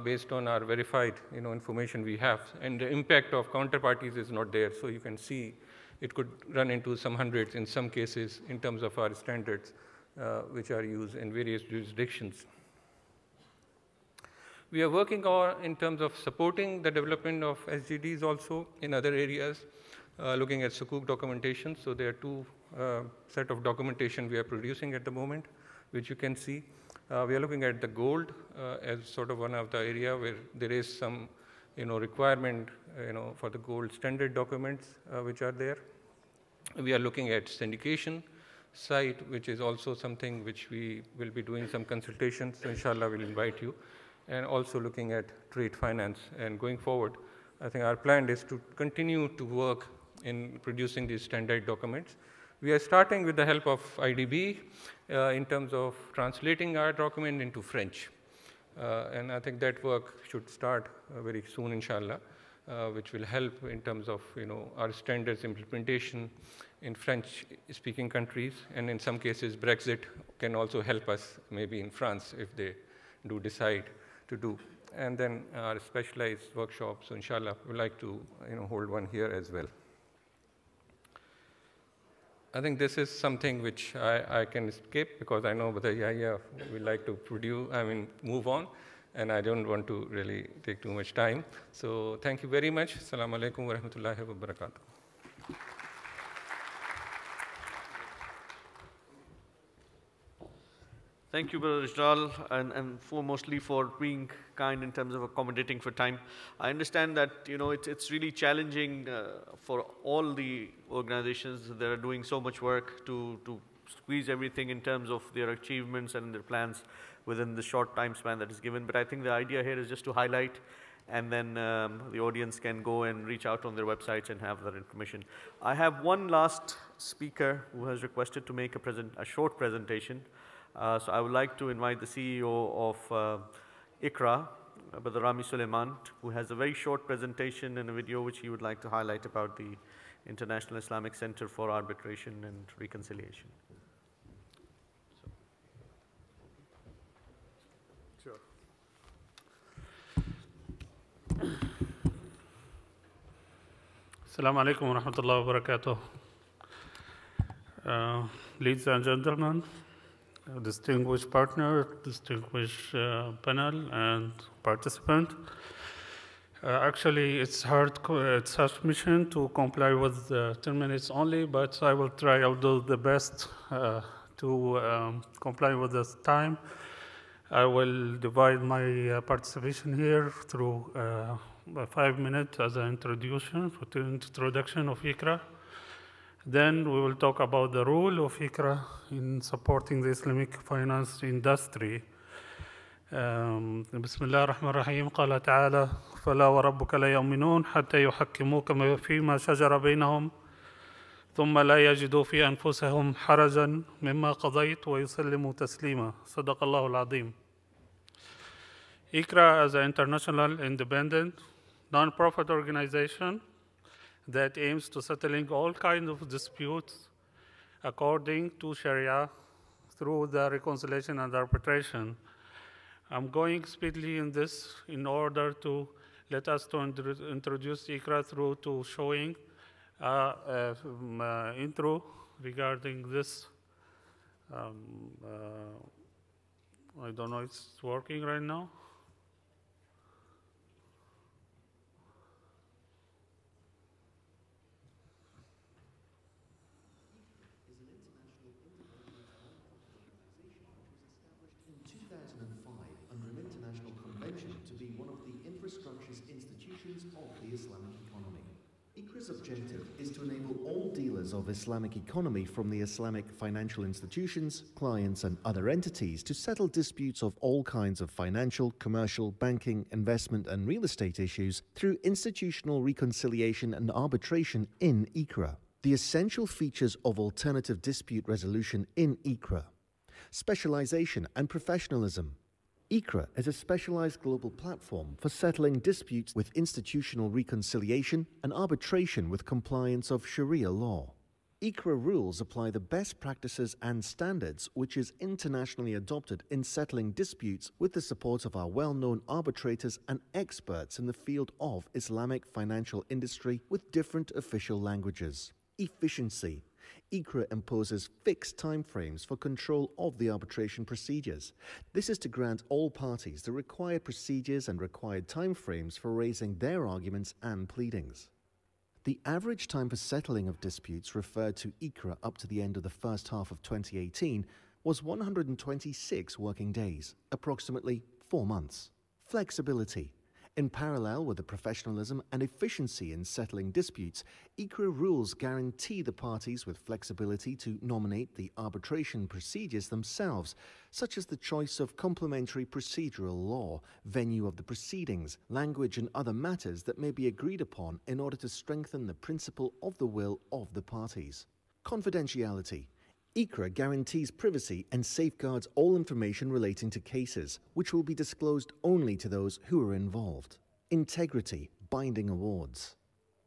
based on our verified information we have. And the impact of counterparties is not there. So you can see it could run into some hundreds in some cases in terms of our standards, which are used in various jurisdictions. We are working on in terms of supporting the development of SDGs also in other areas, looking at Sukuk documentation. So there are two set of documentation we are producing at the moment, which you can see. We are looking at the gold as sort of one of the area where there is some requirement for the gold standard documents which are there. We are looking at syndication side, which is also something which we will be doing some consultations. So inshallah, we'll invite you. And also looking at trade finance. And going forward, I think our plan is to continue to work in producing these standard documents. We are starting with the help of IDB in terms of translating our document into French. And I think that work should start very soon, inshallah, which will help in terms of our standards implementation in French-speaking countries. And in some cases, Brexit can also help us, maybe in France, if they do decide to do. And then our specialized workshops, so inshallah, we'd like to hold one here as well. I think this is something which I can skip because I know Brother Yahya would like to move on, and I don't want to really take too much time. So thank you very much. Assalamu alaikum wa rahmatullahi wa barakatuh. Thank you, Brother Rijal, and foremostly for being kind in terms of accommodating for time. I understand that it's really challenging for all the organizations that are doing so much work to squeeze everything in terms of their achievements and their plans within the short time span that is given. But I think the idea here is just to highlight, and then the audience can go and reach out on their websites and have that information. I have one last speaker who has requested to make a short presentation. So I would like to invite the CEO of ICRA, Brother Rami Suleiman, who has a very short presentation and a video which he would like to highlight about the International Islamic Center for Arbitration and Reconciliation. Sure. Assalamu alaikum wa rahmatullahi wa barakatuh. Ladies and gentlemen, distinguished partner, distinguished panel and participant. Actually, it's hard mission to comply with 10 minutes only, but I will try. I'll do the best to comply with this time. I will divide my participation here through 5 minutes as an introduction for the introduction of ICRA. Then we will talk about the role of ICRA in supporting the Islamic finance industry. بسم الله الرحمن الرحيم. قال تعالى: فلا وربك لا يؤمنون حتى يحكموك فيما شجر بينهم ثم لا يجدوا في أنفسهم حرجا مما قضيت ويسلموا تسليما. صدق الله العظيم. ICRA is an international independent non-profit organization that aims to settling all kinds of disputes according to Sharia through the reconciliation and arbitration. I'm going speedily in this in order to let us to introduce ICRA through to showing intro regarding this. I don't know if it's working right now. To be one of the infrastructures institutions of the Islamic economy. ICRA's objective is to enable all dealers of Islamic economy from the Islamic financial institutions, clients and other entities to settle disputes of all kinds of financial, commercial, banking, investment and real estate issues through institutional reconciliation and arbitration in ICRA. The essential features of alternative dispute resolution in ICRA: specialization and professionalism. ICRA is a specialized global platform for settling disputes with institutional reconciliation and arbitration with compliance of Sharia law. ICRA rules apply the best practices and standards which is internationally adopted in settling disputes with the support of our well-known arbitrators and experts in the field of Islamic financial industry with different official languages. Efficiency. ICRA imposes fixed timeframes for control of the arbitration procedures. This is to grant all parties the required procedures and required timeframes for raising their arguments and pleadings. The average time for settling of disputes referred to ICRA up to the end of the first half of 2018 was 126 working days, approximately 4 months. Flexibility. In parallel with the professionalism and efficiency in settling disputes, ICRA rules guarantee the parties with flexibility to nominate the arbitration procedures themselves, such as the choice of complementary procedural law, venue of the proceedings, language and other matters that may be agreed upon in order to strengthen the principle of the will of the parties. Confidentiality. ICRA guarantees privacy and safeguards all information relating to cases, which will be disclosed only to those who are involved. Integrity, binding awards.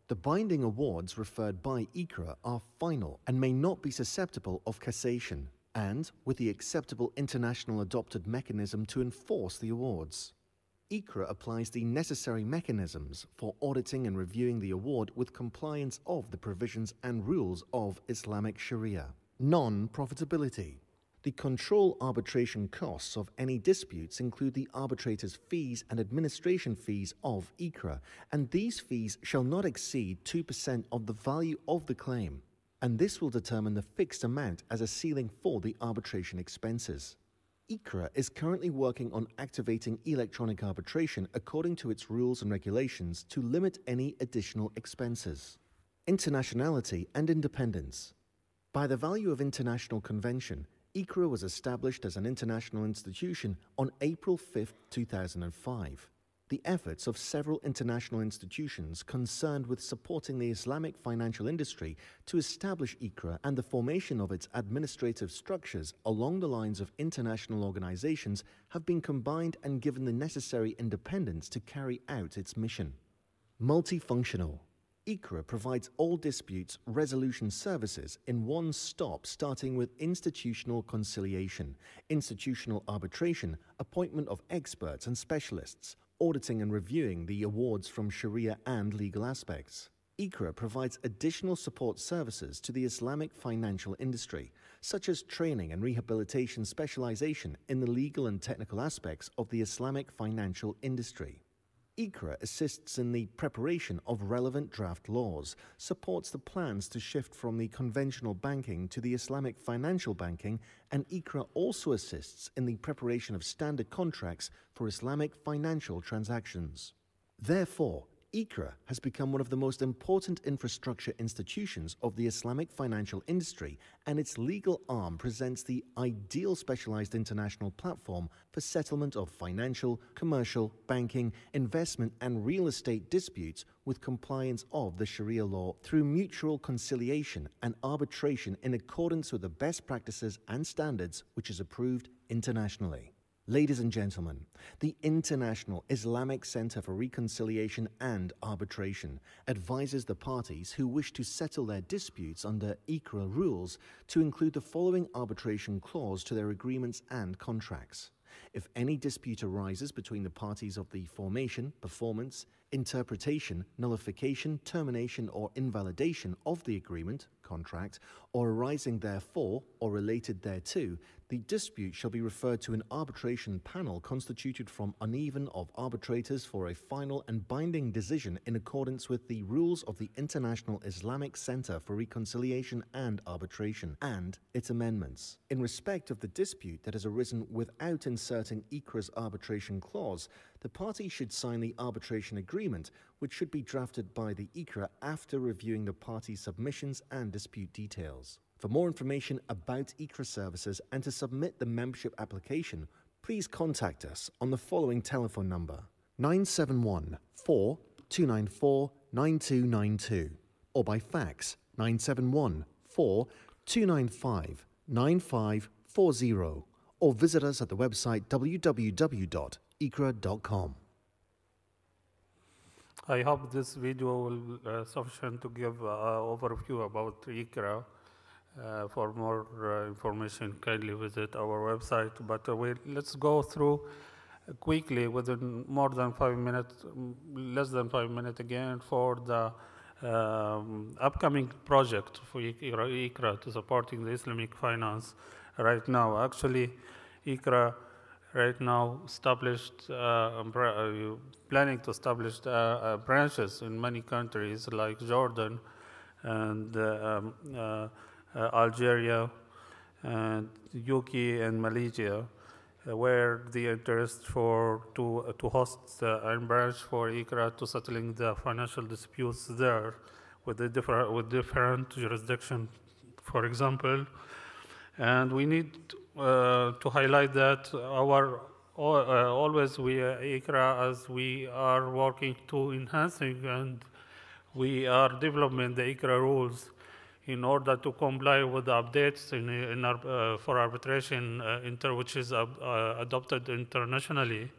The binding awards referred by ICRA are final and may not be susceptible of cassation, and with the acceptable international adopted mechanism to enforce the awards. ICRA applies the necessary mechanisms for auditing and reviewing the award with compliance of the provisions and rules of Islamic Sharia. Non-profitability. The control arbitration costs of any disputes include the arbitrator's fees and administration fees of ICRA, and these fees shall not exceed 2% of the value of the claim, and this will determine the fixed amount as a ceiling for the arbitration expenses. ICRA is currently working on activating electronic arbitration according to its rules and regulations to limit any additional expenses. Internationality and independence. By the value of international convention, ICRA was established as an international institution on April 5, 2005. The efforts of several international institutions concerned with supporting the Islamic financial industry to establish ICRA and the formation of its administrative structures along the lines of international organizations have been combined and given the necessary independence to carry out its mission. Multifunctional. ICRA provides all disputes resolution services in one stop, starting with institutional conciliation, institutional arbitration, appointment of experts and specialists, auditing and reviewing the awards from Sharia and legal aspects. ICRA provides additional support services to the Islamic financial industry, such as training and rehabilitation specialization in the legal and technical aspects of the Islamic financial industry. ICRA assists in the preparation of relevant draft laws, supports the plans to shift from the conventional banking to the Islamic financial banking, and ICRA also assists in the preparation of standard contracts for Islamic financial transactions. Therefore, ICRA has become one of the most important infrastructure institutions of the Islamic financial industry, and its legal arm presents the ideal specialized international platform for settlement of financial, commercial, banking, investment, and real estate disputes with compliance of the Sharia law through mutual conciliation and arbitration in accordance with the best practices and standards which is approved internationally. Ladies and gentlemen, the International Islamic Center for Reconciliation and Arbitration advises the parties who wish to settle their disputes under ICRA rules to include the following arbitration clause to their agreements and contracts. If any dispute arises between the parties of the formation, performance, interpretation, nullification, termination, or invalidation of the agreement, contract, or arising therefore or related thereto, the dispute shall be referred to an arbitration panel constituted from uneven of arbitrators for a final and binding decision in accordance with the rules of the International Islamic Center for Reconciliation and Arbitration and its amendments. In respect of the dispute that has arisen without inserting ICRA's arbitration clause, the party should sign the arbitration agreement, which should be drafted by the ICRA after reviewing the parties' submissions and dispute details. For more information about ICRA services and to submit the membership application, please contact us on the following telephone number 971 4294 9292 or by fax 971 4295 9540 or visit us at the website www.icra.com. I hope this video will be sufficient to give an overview about ICRA. For more information, kindly visit our website. But let's go through quickly within more than 5 minutes, less than 5 minutes again, for the upcoming project for ICRA to supporting the Islamic finance right now. Actually, ICRA right now established, planning to establish branches in many countries like Jordan and Algeria and UK and Malaysia, where the interest to host a branch for ICRA to settling the financial disputes there with different jurisdictions, for example. And we need to highlight that always ICRA, as we are working to enhancing and we are developing the ICRA rules in order to comply with the updates for arbitration, which is adopted internationally.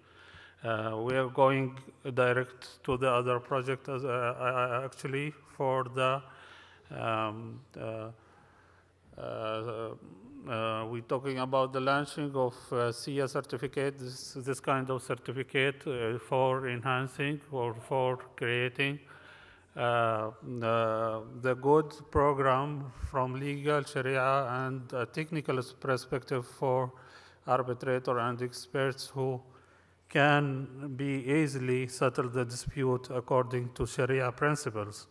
We are going direct to the other project actually for the we're talking about the launching of SIA certificate, this kind of certificate for enhancing or for creating the good program from legal, Sharia, and technical perspective for arbitrator and experts who can be easily settle the dispute according to Sharia principles.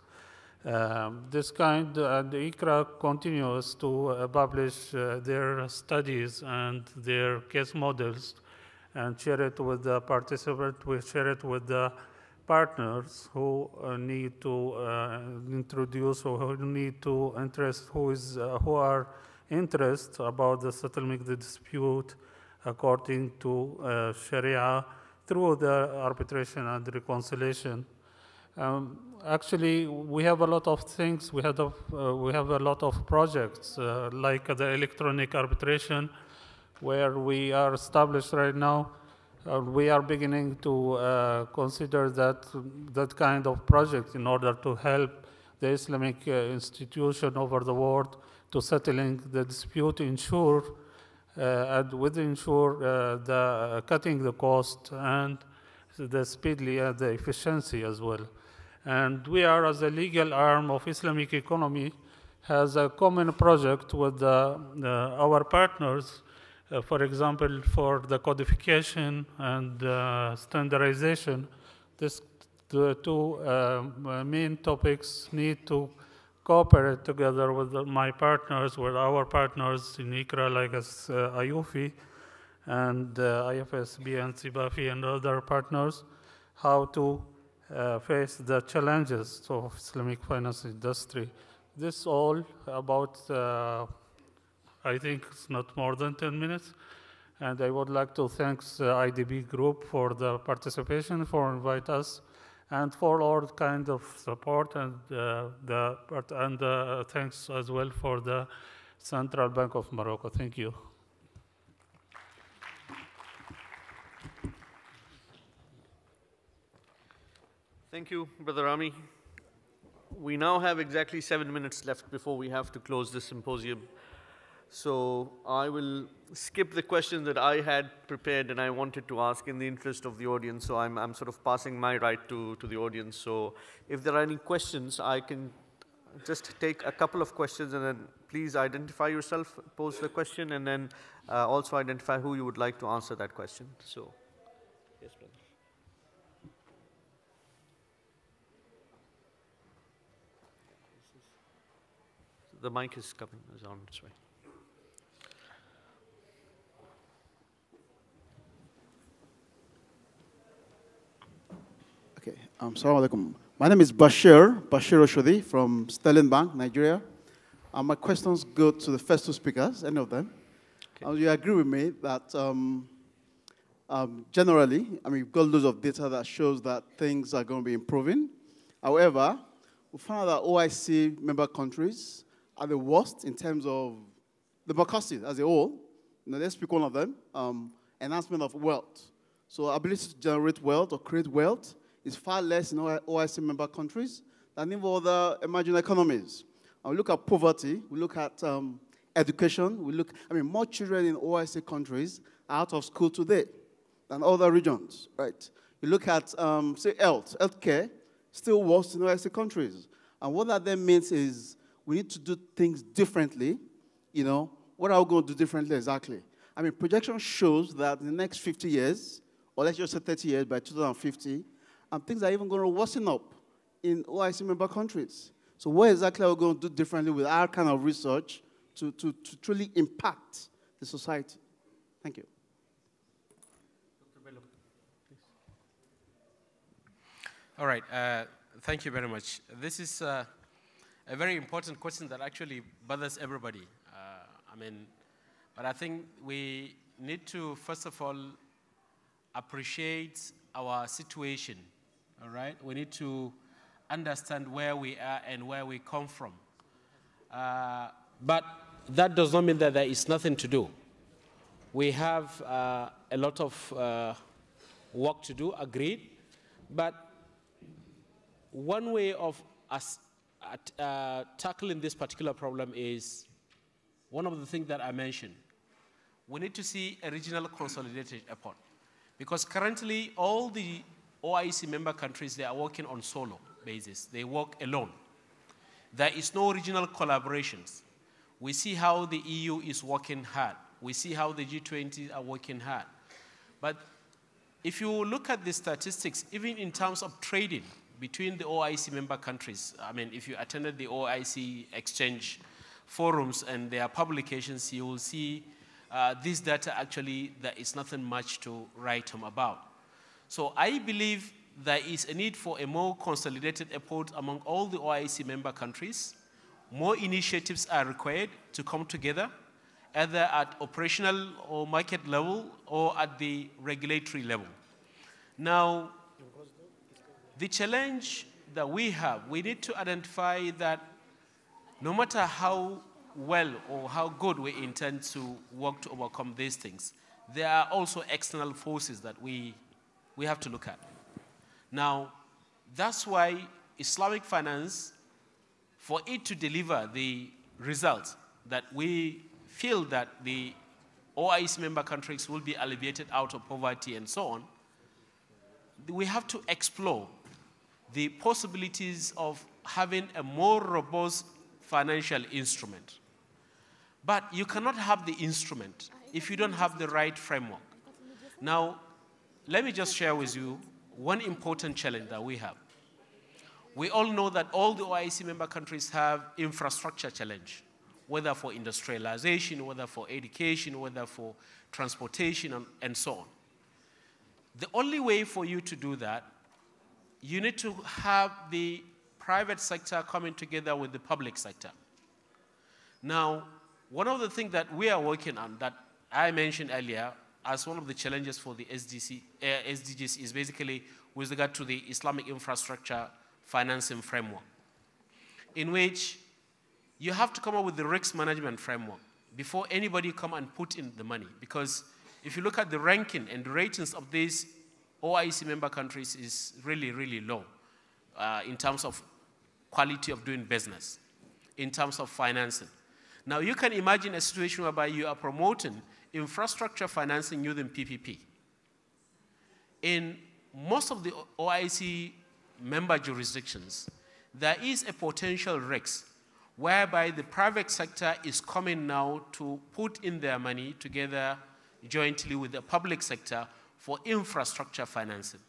This kind, the ICRA continues to publish their studies and their case models and share it with the participants, we share it with the partners who need to introduce or who need to interest, who are interested about the settlement of the dispute according to Sharia through the arbitration and reconciliation. Actually, we have a lot of things. We have a lot of projects like the electronic arbitration, where we are established right now. We are beginning to consider that kind of project in order to help the Islamic institution over the world to settling the dispute, ensure the cutting the cost and the speedily and the efficiency as well. And we are, as a legal arm of Islamic economy, has a common project with our partners. For example, for the codification and standardization, the two main topics need to cooperate together with my partners, with our partners in ICRA, like as IUFI and IFSB and CIBAFI and other partners, how to face the challenges of Islamic finance industry. This all about I think it's not more than 10 minutes. And I would like to thank the IDB group for the participation, for invite us, and for all kind of support, and thanks as well for the Central Bank of Morocco. Thank you. Thank you, Brother Rami. We now have exactly 7 minutes left before we have to close this symposium. So I will skip the question that I had prepared and I wanted to ask in the interest of the audience. So I'm sort of passing my right to the audience. So if there are any questions, I can just take a couple of questions and then please identify yourself, pose the question, and then also identify who you would like to answer that question. So, yes, brother. The mic is coming, is on its way. Okay, Assalamu alaikum. My name is Bashir Oshodi from Sterling Bank, Nigeria. My questions go to the first two speakers, any of them. Okay. You agree with me that generally, we've got loads of data that shows that things are going to be improving. However, we found that OIC member countries are the worst in terms of democracy as a whole. Let's pick one of them, enhancement of wealth. So ability to generate wealth or create wealth is far less in OIC member countries than in other emerging economies. And we look at poverty, we look at education, we look, more children in OIC countries are out of school today than other regions, right? You look at, say, healthcare, still worse in OIC countries. And what that then means is we need to do things differently. What are we going to do differently exactly? Projection shows that in the next 50 years, or let's just say 30 years by 2050, things are even going to worsen up in OIC member countries. So what exactly are we going to do differently with our kind of research to truly impact the society? Thank you. Dr. Bello, please. All right. Thank you very much. This is a very important question that actually bothers everybody. But I think we need to, first of all, appreciate our situation, all right? We need to understand where we are and where we come from. But that does not mean that there is nothing to do. We have a lot of work to do, agreed, but one way of us tackling this particular problem is one of the things that I mentioned. We need to see a regional consolidated effort. Because currently, all the OIC member countries, they are working on solo basis. They work alone. There is no regional collaborations. We see how the EU is working hard. We see how the G20 are working hard. But if you look at the statistics, even in terms of trading between the OIC member countries, if you attended the OIC exchange forums and their publications, you will see this data actually, there is nothing much to write home about. So I believe there is a need for a more consolidated effort among all the OIC member countries. More initiatives are required to come together, either at operational or market level or at the regulatory level. Now, the challenge that we have, we need to identify that no matter how well or how good we intend to work to overcome these things, there are also external forces that we have to look at. Now, that's why Islamic finance, for it to deliver the results that we feel that the OIC member countries will be alleviated out of poverty and so on, we have to explore the possibilities of having a more robust financial instrument. But you cannot have the instrument if you don't have the right framework. Now, let me just share with you one important challenge that we have. We all know that all the OIC member countries have infrastructure challenge, whether for industrialization, whether for education, whether for transportation, and so on. The only way for you to do that, you need to have the private sector coming together with the public sector. Now, one of the things that we are working on that I mentioned earlier as one of the challenges for the SDGs is basically with regard to the Islamic infrastructure financing framework, in which you have to come up with the risk management framework before anybody come and put in the money. Because if you look at the ranking and the ratings of these OIC member countries is really, really low. in terms of quality of doing business, in terms of financing. Now, you can imagine a situation whereby you are promoting infrastructure financing using PPP. In most of the OIC member jurisdictions, there is a potential risk whereby the private sector is coming now to put in their money together jointly with the public sector for infrastructure financing.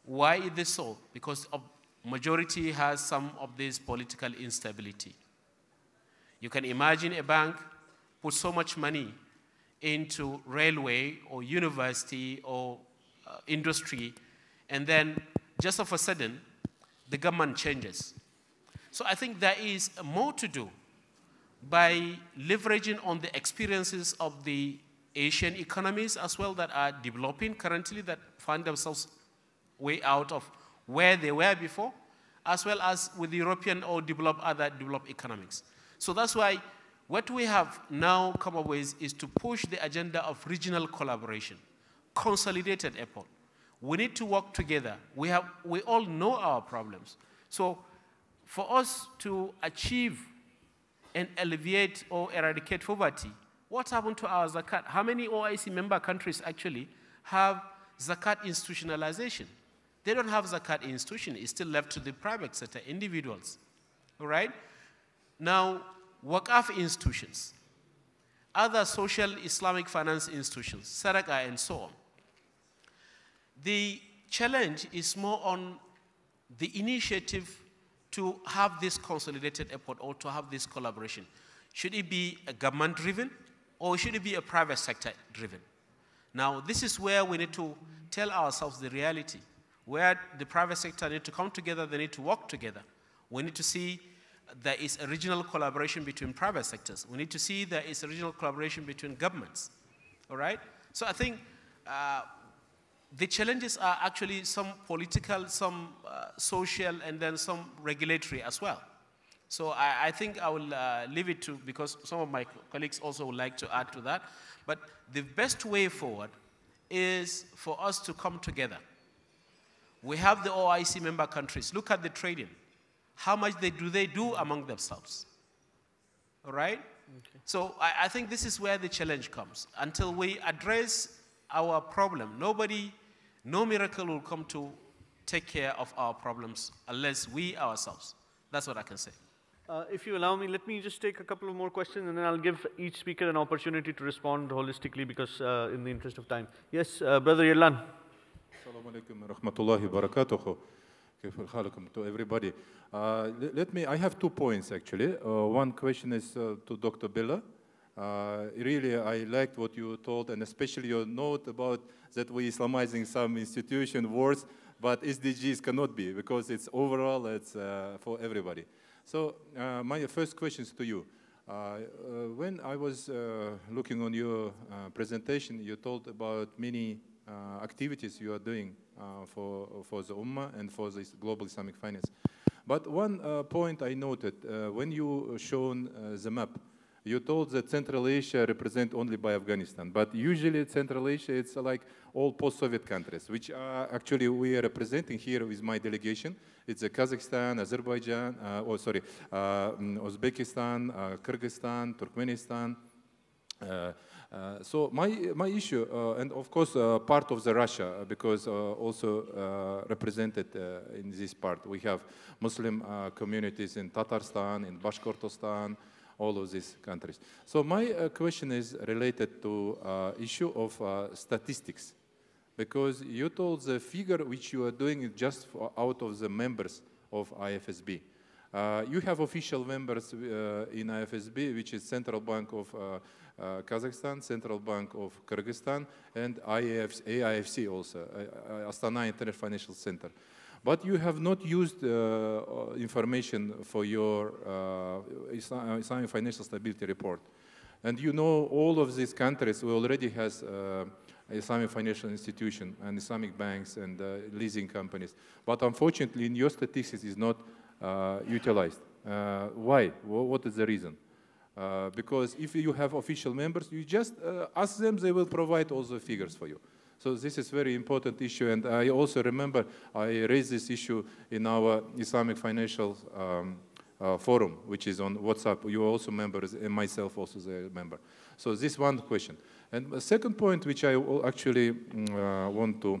Why is this so? Because the majority has some of this political instability. You can imagine a bank put so much money into railway or university or industry, and then just of a sudden, the government changes. So I think there is more to do by leveraging on the experiences of the Asian economies as well that are developing currently, that find themselves way out of where they were before, as well as with European or other developed economics. So that's why what we have now come up with is to push the agenda of regional collaboration, consolidated effort. We need to work together. We all know our problems. So for us to achieve and alleviate or eradicate poverty, what happened to our zakat? How many OIC member countries actually have zakat institutionalization? They don't have zakat institution. It's still left to the private sector, individuals. All right? Now, Waqaf institutions, other social Islamic finance institutions, Sadaqah and so on. The challenge is more on the initiative to have this consolidated effort or to have this collaboration. Should it be a government-driven or should it be a private sector-driven? Now, this is where we need to tell ourselves the reality, where the private sector need to come together, they need to work together. We need to see there is a regional collaboration between private sectors. We need to see there is a regional collaboration between governments, all right? So I think the challenges are actually some political, some social, and then some regulatory as well. So I think I will leave it to, because some of my colleagues also would like to add to that. But the best way forward is for us to come together. We have the OIC member countries. Look at the trading. How much do they do among themselves? All right? Okay. So I think this is where the challenge comes. Until we address our problem, no miracle will come to take care of our problems unless we ourselves. That's what I can say. If you allow me, let me just take a couple of more questions and then I'll give each speaker an opportunity to respond holistically because in the interest of time. Yes, Brother Yerlan. Assalamu alaikum wa rahmatullahi wa barakatuhu. To everybody. I have 2 points actually. One question is to Dr. Bella. Really, I liked what you told, and especially your note about that we're Islamizing some institution words, but SDGs cannot be because it's overall, it's for everybody. So my first question is to you. When I was looking on your presentation, you told about many activities you are doing for the Ummah and for the global Islamic finance. But one point I noted, when you shown the map, you told that Central Asia represent only by Afghanistan, but usually Central Asia, it's like all post-Soviet countries, which actually we are representing here with my delegation. It's Kazakhstan, Azerbaijan, Uzbekistan, Kyrgyzstan, Turkmenistan. So my issue, and of course part of the Russia, because also represented in this part, we have Muslim communities in Tatarstan, in Bashkortostan, all of these countries. So my question is related to issue of statistics, because you told the figure which you are doing is just out of the members of IFSB. You have official members in IFSB, which is Central Bank of Kazakhstan, Central Bank of Kyrgyzstan, and AIFC also, Astana Internet Financial Center. But you have not used information for your Islamic Financial Stability Report. And you know all of these countries already has Islamic financial institution and Islamic banks and leasing companies. But unfortunately, in your statistics is not utilized. Why? What is the reason? Because if you have official members, you just ask them, they will provide all the figures for you. So this is a very important issue, and I also remember I raised this issue in our Islamic Financial Forum, which is on WhatsApp. You are also members, and myself also a member. So this one question. And the second point, which I actually want to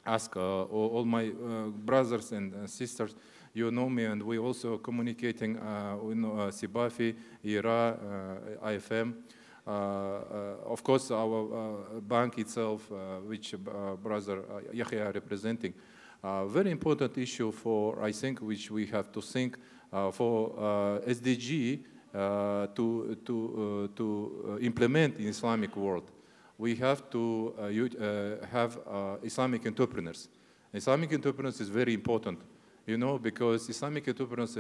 ask all my brothers and sisters, you know me, and we also communicating with Sibafi, IRA, IFM. Of course, our bank itself, which brother Yahya representing, very important issue for, I think, which we have to think for SDG to implement in Islamic world. We have to have Islamic entrepreneurs. Islamic entrepreneurs is very important, you know, because Islamic entrepreneurs,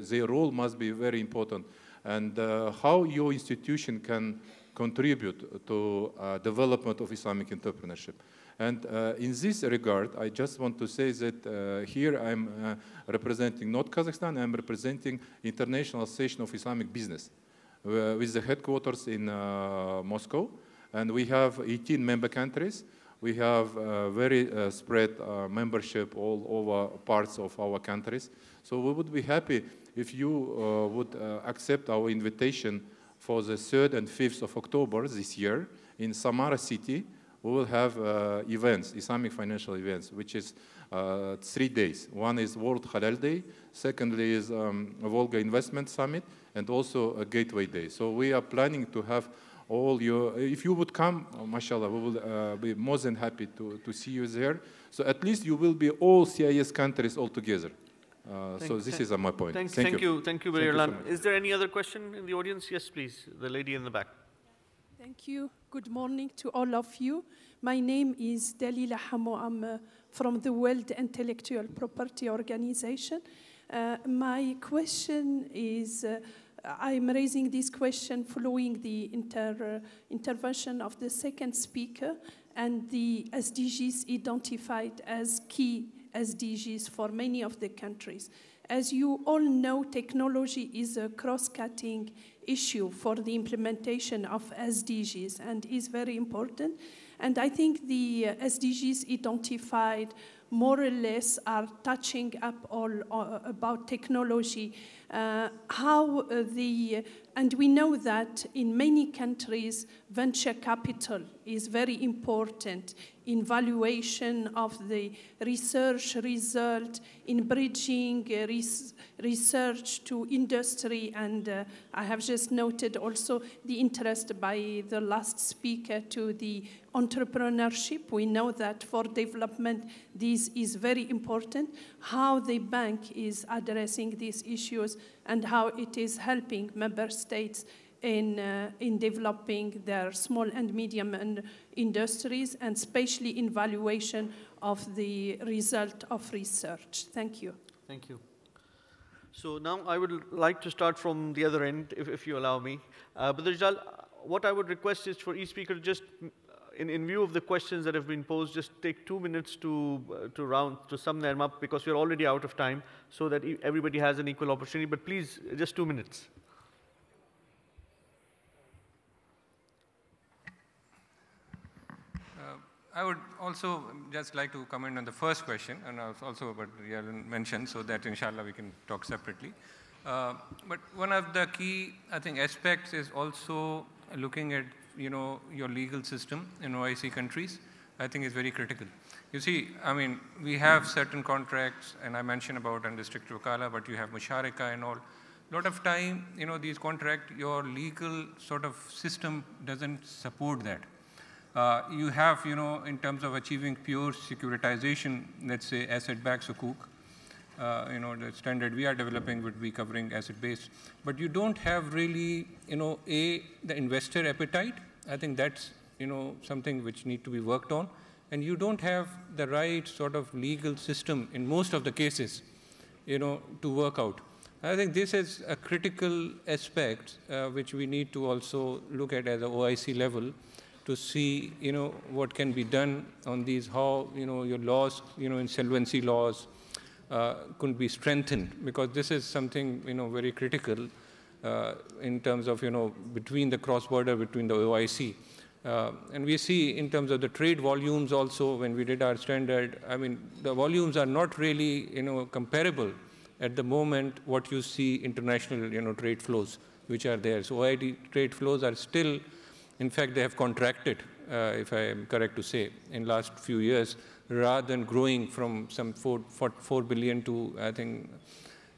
their role must be very important. And how your institution can contribute to development of Islamic entrepreneurship. And in this regard, I just want to say that here I'm representing not Kazakhstan, I'm representing International Association of Islamic Business with the headquarters in Moscow. And we have 18 member countries. We have very spread membership all over parts of our countries. So we would be happy if you would accept our invitation for the 3rd and 5th of October this year in Samara city. We will have events, Islamic financial events, which is 3 days. One is World Halal Day, secondly is Volga Investment Summit, and also a Gateway Day. So we are planning to have all your, if you would come, mashallah, we will be more than happy to see you there. So at least you will be all CIS countries all together. So this is my point. Thank you, Birlan. Is there any other question in the audience? Yes, please. The lady in the back. Thank you. Good morning to all of you. My name is Dalila Hamo. I'm from the World Intellectual Property Organization. My question is, I'm raising this question following the intervention of the second speaker and the SDGs identified as key SDGs for many of the countries. As you all know, technology is a cross-cutting issue for the implementation of SDGs and is very important. And I think the SDGs identified more or less are touching up all about technology. And we know that in many countries, venture capital is very important in valuation of the research result, in bridging research to industry. And I have just noted also the interest by the last speaker to the entrepreneurship. We know that for development, this is very important. How the bank is addressing these issues and how it is helping member states in developing their small and medium industries, and especially in valuation of the result of research. Thank you. Thank you. So now I would like to start from the other end, if you allow me. But Rijal, what I would request is for each speaker to just, in view of the questions that have been posed, just take 2 minutes to sum them up, because we're already out of time, so that everybody has an equal opportunity. But please, just 2 minutes. I would also just like to comment on the first question, and also what Riyan mentioned, so that inshallah we can talk separately. But one of the key, I think, aspects is also looking at, your legal system in OIC countries. I think is very critical. You see, I mean, we have certain contracts, and I mentioned about unrestricted wakala, but you have musharaka and all. A lot of time, these contracts, your legal sort of system doesn't support that. You have, in terms of achieving pure securitization, let's say asset-backed Sukuk, the standard we are developing would be covering asset-based. But you don't have really, the investor appetite. I think that's, something which need to be worked on. And you don't have the right sort of legal system in most of the cases, to work out. I think this is a critical aspect which we need to also look at an OIC level, to see, what can be done on these, how, your laws, insolvency laws could be strengthened, because this is something, very critical in terms of, between the cross-border, between the OIC. And we see in terms of the trade volumes also, when we did our standard, I mean, the volumes are not really, comparable at the moment what you see international, trade flows, which are there. So OID trade flows are still, in fact, they have contracted, if I am correct to say, in last few years, rather than growing from some 4 billion to, I think,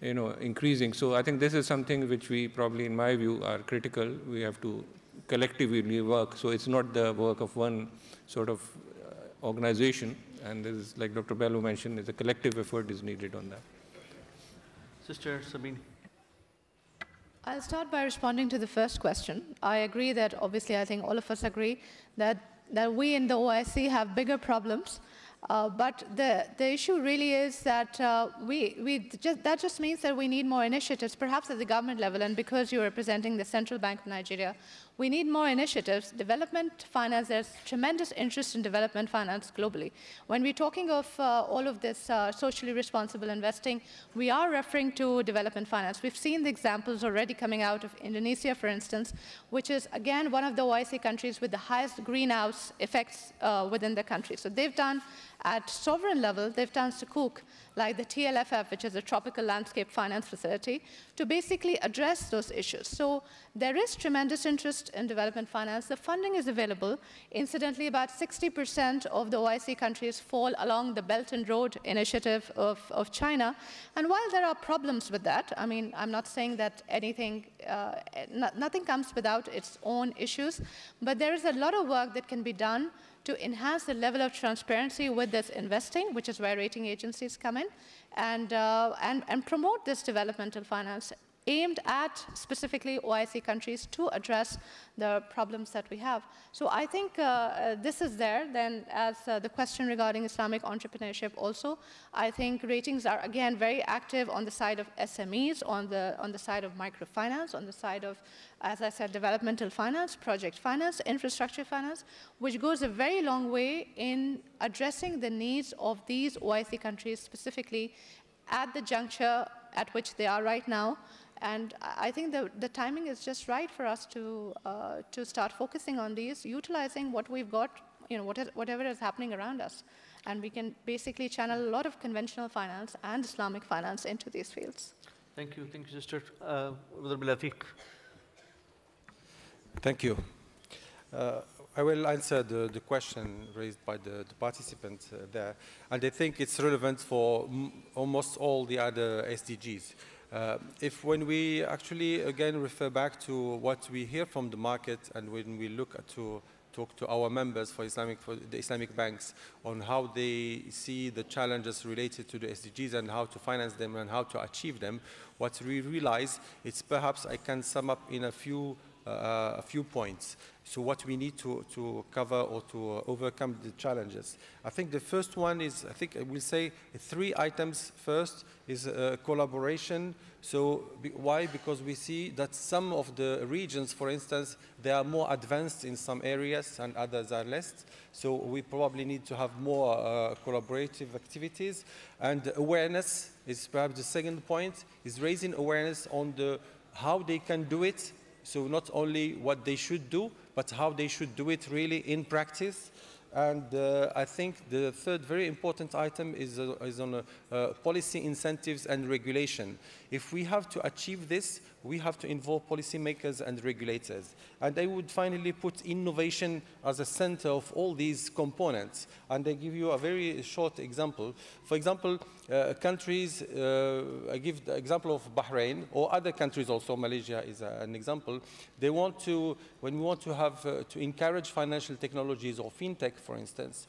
increasing. So I think this is something which we probably, in my view, are critical. We have to collectively work. So it's not the work of one sort of organization. And this is, like Dr. Bello mentioned, is a collective effort is needed on that. Sister Sabine. I'll start by responding to the first question. I agree that, obviously, I think all of us agree that we in the OIC have bigger problems. But the issue really is that that just means that we need more initiatives, perhaps at the government level, and because you're representing the Central Bank of Nigeria, we need more initiatives. Development finance, there's tremendous interest in development finance globally. When we're talking of all of this socially responsible investing, we are referring to development finance. We've seen the examples already coming out of Indonesia, for instance, which is, again, one of the OIC countries with the highest greenhouse effects within the country. So they've done, at sovereign level, they've done Sukuk, like the TLFF, which is a tropical landscape finance facility, to basically address those issues. So there is tremendous interest in development finance. The funding is available. Incidentally, about 60% of the OIC countries fall along the Belt and Road Initiative of China. And while there are problems with that, I mean, I'm not saying that nothing comes without its own issues, but there is a lot of work that can be done to enhance the level of transparency with this investing, which is where rating agencies come in, and promote this developmental finance aimed at specifically OIC countries to address the problems that we have. So I think this is there. Then as the question regarding Islamic entrepreneurship also, I think ratings are, again, very active on the side of SMEs, on the side of microfinance, on the side of, as I said, developmental finance, project finance, infrastructure finance, which goes a very long way in addressing the needs of these OIC countries specifically at the juncture at which they are right now. And I think the timing is just right for us to start focusing on these, utilizing what we've got, whatever is happening around us. And we can basically channel a lot of conventional finance and Islamic finance into these fields. Thank you, Sister. Atiq. Thank you. I will answer the question raised by the participants there. And I think it's relevant for almost all the other SDGs. When we actually, again, refer back to what we hear from the market, and when we talk to our members for the Islamic banks on how they see the challenges related to the SDGs and how to finance them and how to achieve them, what we realize is perhaps I can sum up in a few points. So what we need to cover or to overcome the challenges. I think the first one is, I think I will say 3 items. First is collaboration. So why? Because we see that some of the regions, for instance, they are more advanced in some areas and others are less. So we probably need to have more collaborative activities. And awareness is perhaps the second point, is raising awareness on how they can do it. So not only what they should do, but how they should do it really in practice. And I think the third very important item is on policy incentives and regulation. If we have to achieve this, we have to involve policymakers and regulators. And I would finally put innovation as a center of all these components. And I give you a very short example. For example, countries, I give the example of Bahrain, or other countries also, Malaysia is an example. They want to, when we want to have, to encourage financial technologies or fintech, for instance,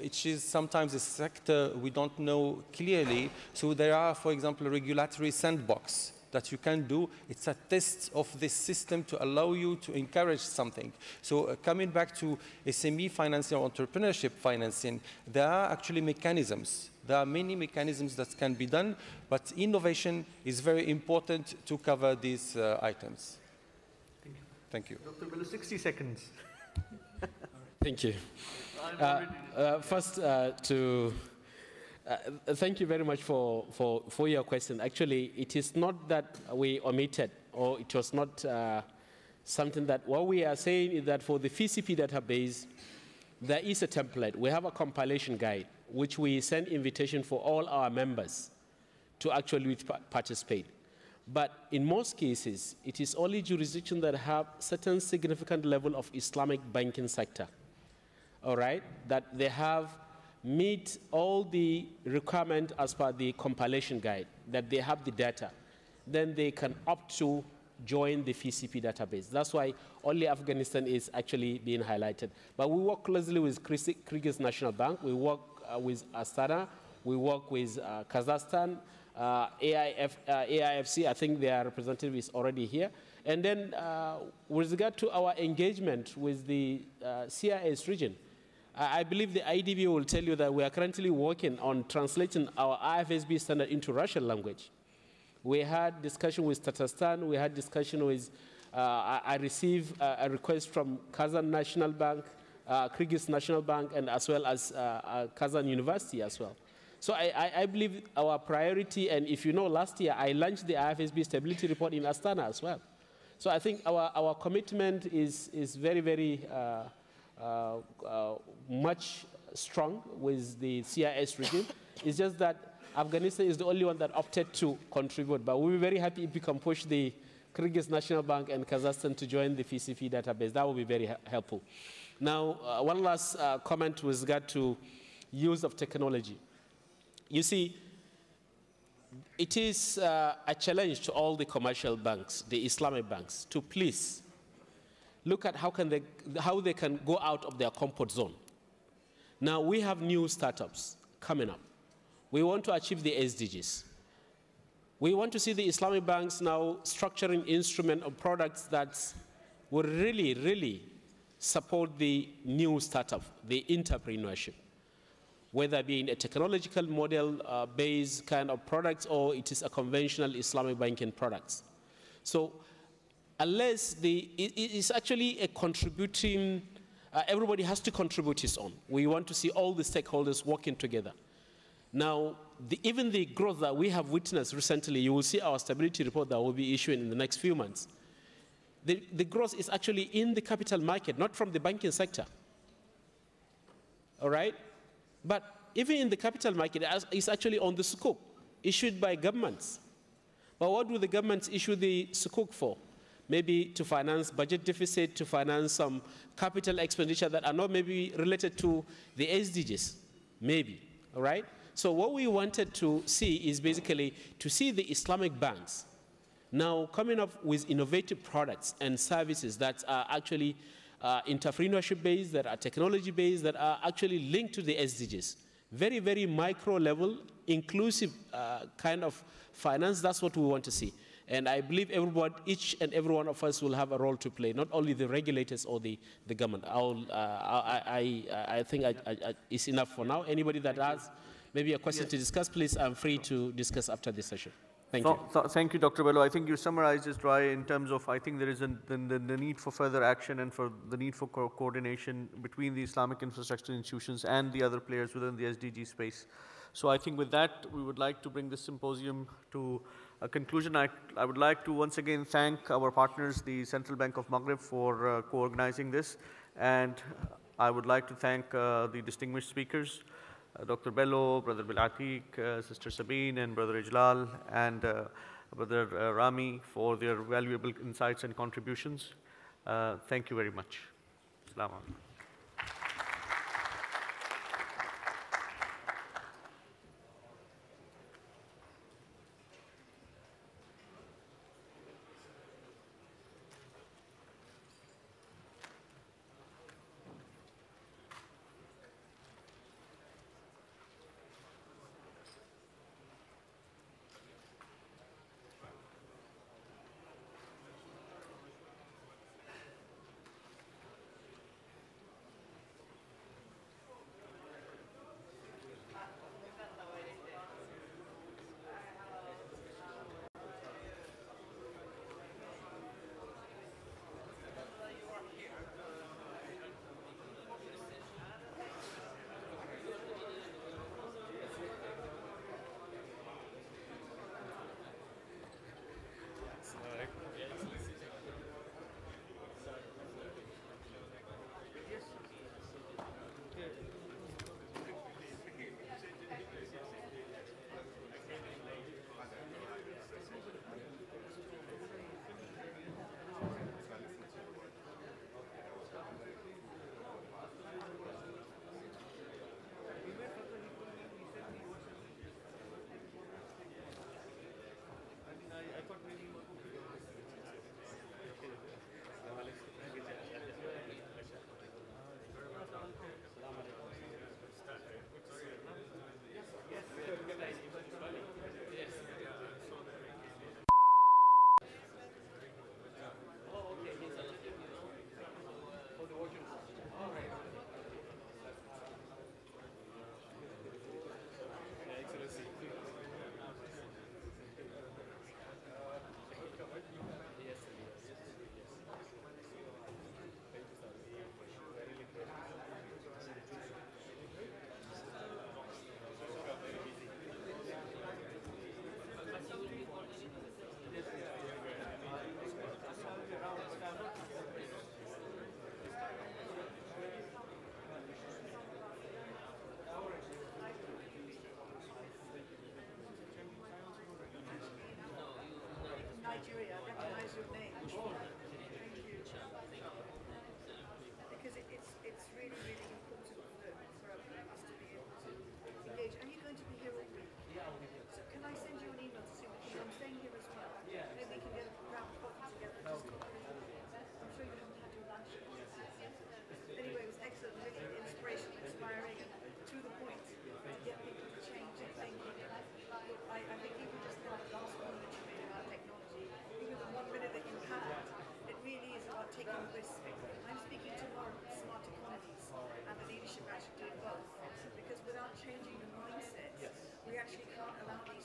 it is sometimes a sector we don't know clearly. So there are, for example, a regulatory sandbox that you can do. It's a test of this system to allow you to encourage something. So coming back to SME financing or entrepreneurship financing, there are actually mechanisms. There are many mechanisms that can be done, but innovation is very important to cover these items. Thank you. Dr. Bello, 60 seconds. Thank you. First, thank you very much for your question. Actually, it is not that we omitted or it was not something that what we are saying is that for the FCP database, there is a template. We have a compilation guide, which we send invitation for all our members to actually participate. But in most cases, it is only jurisdictions that have certain significant level of Islamic banking sector, all right, that they have meet all the requirements as per the compilation guide, that they have the data, then they can opt to join the FCP database. That's why only Afghanistan is actually being highlighted. But we work closely with Kyrgyz National Bank, we work with Astana, we work with Kazakhstan, AIFC, I think their representative is already here. And then with regard to our engagement with the CIS region, I believe the IDB will tell you that we are currently working on translating our IFSB standard into Russian language. We had discussion with Tatarstan, we had discussion with, I received a request from Kazan National Bank, Kyrgyz National Bank, and as well as Kazan University as well. So I believe our priority, and if you know, last year I launched the IFSB Stability Report in Astana as well. So I think our commitment is very, very much strong with the CIS regime. It's just that Afghanistan is the only one that opted to contribute, but we'll be very happy if we can push the Kyrgyz National Bank and Kazakhstan to join the FCP database. That will be very helpful. Now, one last comment with regard to use of technology. You see, it is a challenge to all the commercial banks, the Islamic banks, to please look at how they can go out of their comfort zone. Now, we have new startups coming up. We want to achieve the SDGs. We want to see the Islamic banks now structuring instrument of products that will really, really support the new startup, the entrepreneurship, whether it be in a technological model-based kind of products or it is a conventional Islamic banking products. So unless it's actually a contributing, everybody has to contribute his own. We want to see all the stakeholders working together. Now, even the growth that we have witnessed recently, you will see our stability report that will be issuing in the next few months. The growth is actually in the capital market, not from the banking sector. All right? But even in the capital market, it's actually on the Sukuk, issued by governments. But what do the governments issue the Sukuk for? Maybe to finance budget deficit, to finance some capital expenditure that are not maybe related to the SDGs, maybe, all right? So what we wanted to see is basically to see the Islamic banks now coming up with innovative products and services that are actually entrepreneurship-based, that are technology-based, that are actually linked to the SDGs. Very, very micro level, inclusive kind of finance, that's what we want to see. And I believe each and every one of us will have a role to play, not only the regulators or the government. I think it's enough for now. Anybody that has maybe a question to discuss, please, I'm free to discuss after this session. Thank you. Thank you, Dr. Bello. I think you summarized this right in terms of, I think there is the need for further action and for the need for coordination between the Islamic infrastructure institutions and the other players within the SDG space. So I think with that, we would like to bring this symposium to a conclusion. I would like to once again thank our partners, the Central Bank of Maghreb, for co-organizing this. And I would like to thank the distinguished speakers, Dr. Bello, Brother Bilatik, Sister Sabine, and Brother Ijlal, and Brother Rami for their valuable insights and contributions. Thank you very much. Assalamu alaikum. Nigeria, I recognize your name. Thank you. Because it's really, really important for us to be able to engage. And you're going to be here all week. So can I send you an email to see because I'm staying here as well. Maybe we can get a round of coffee together. I'm sure you haven't had your lunch. Anyway, it was excellent, really inspirational, inspiring, and to the point to get people to change their thinking. I think even just the last comment that you made about technology, even the 1 minute that you had, it really is about taking risk. I'm speaking tomorrow about smart economies and the leadership actually doing both. Because without changing the mindset, we actually can't allow the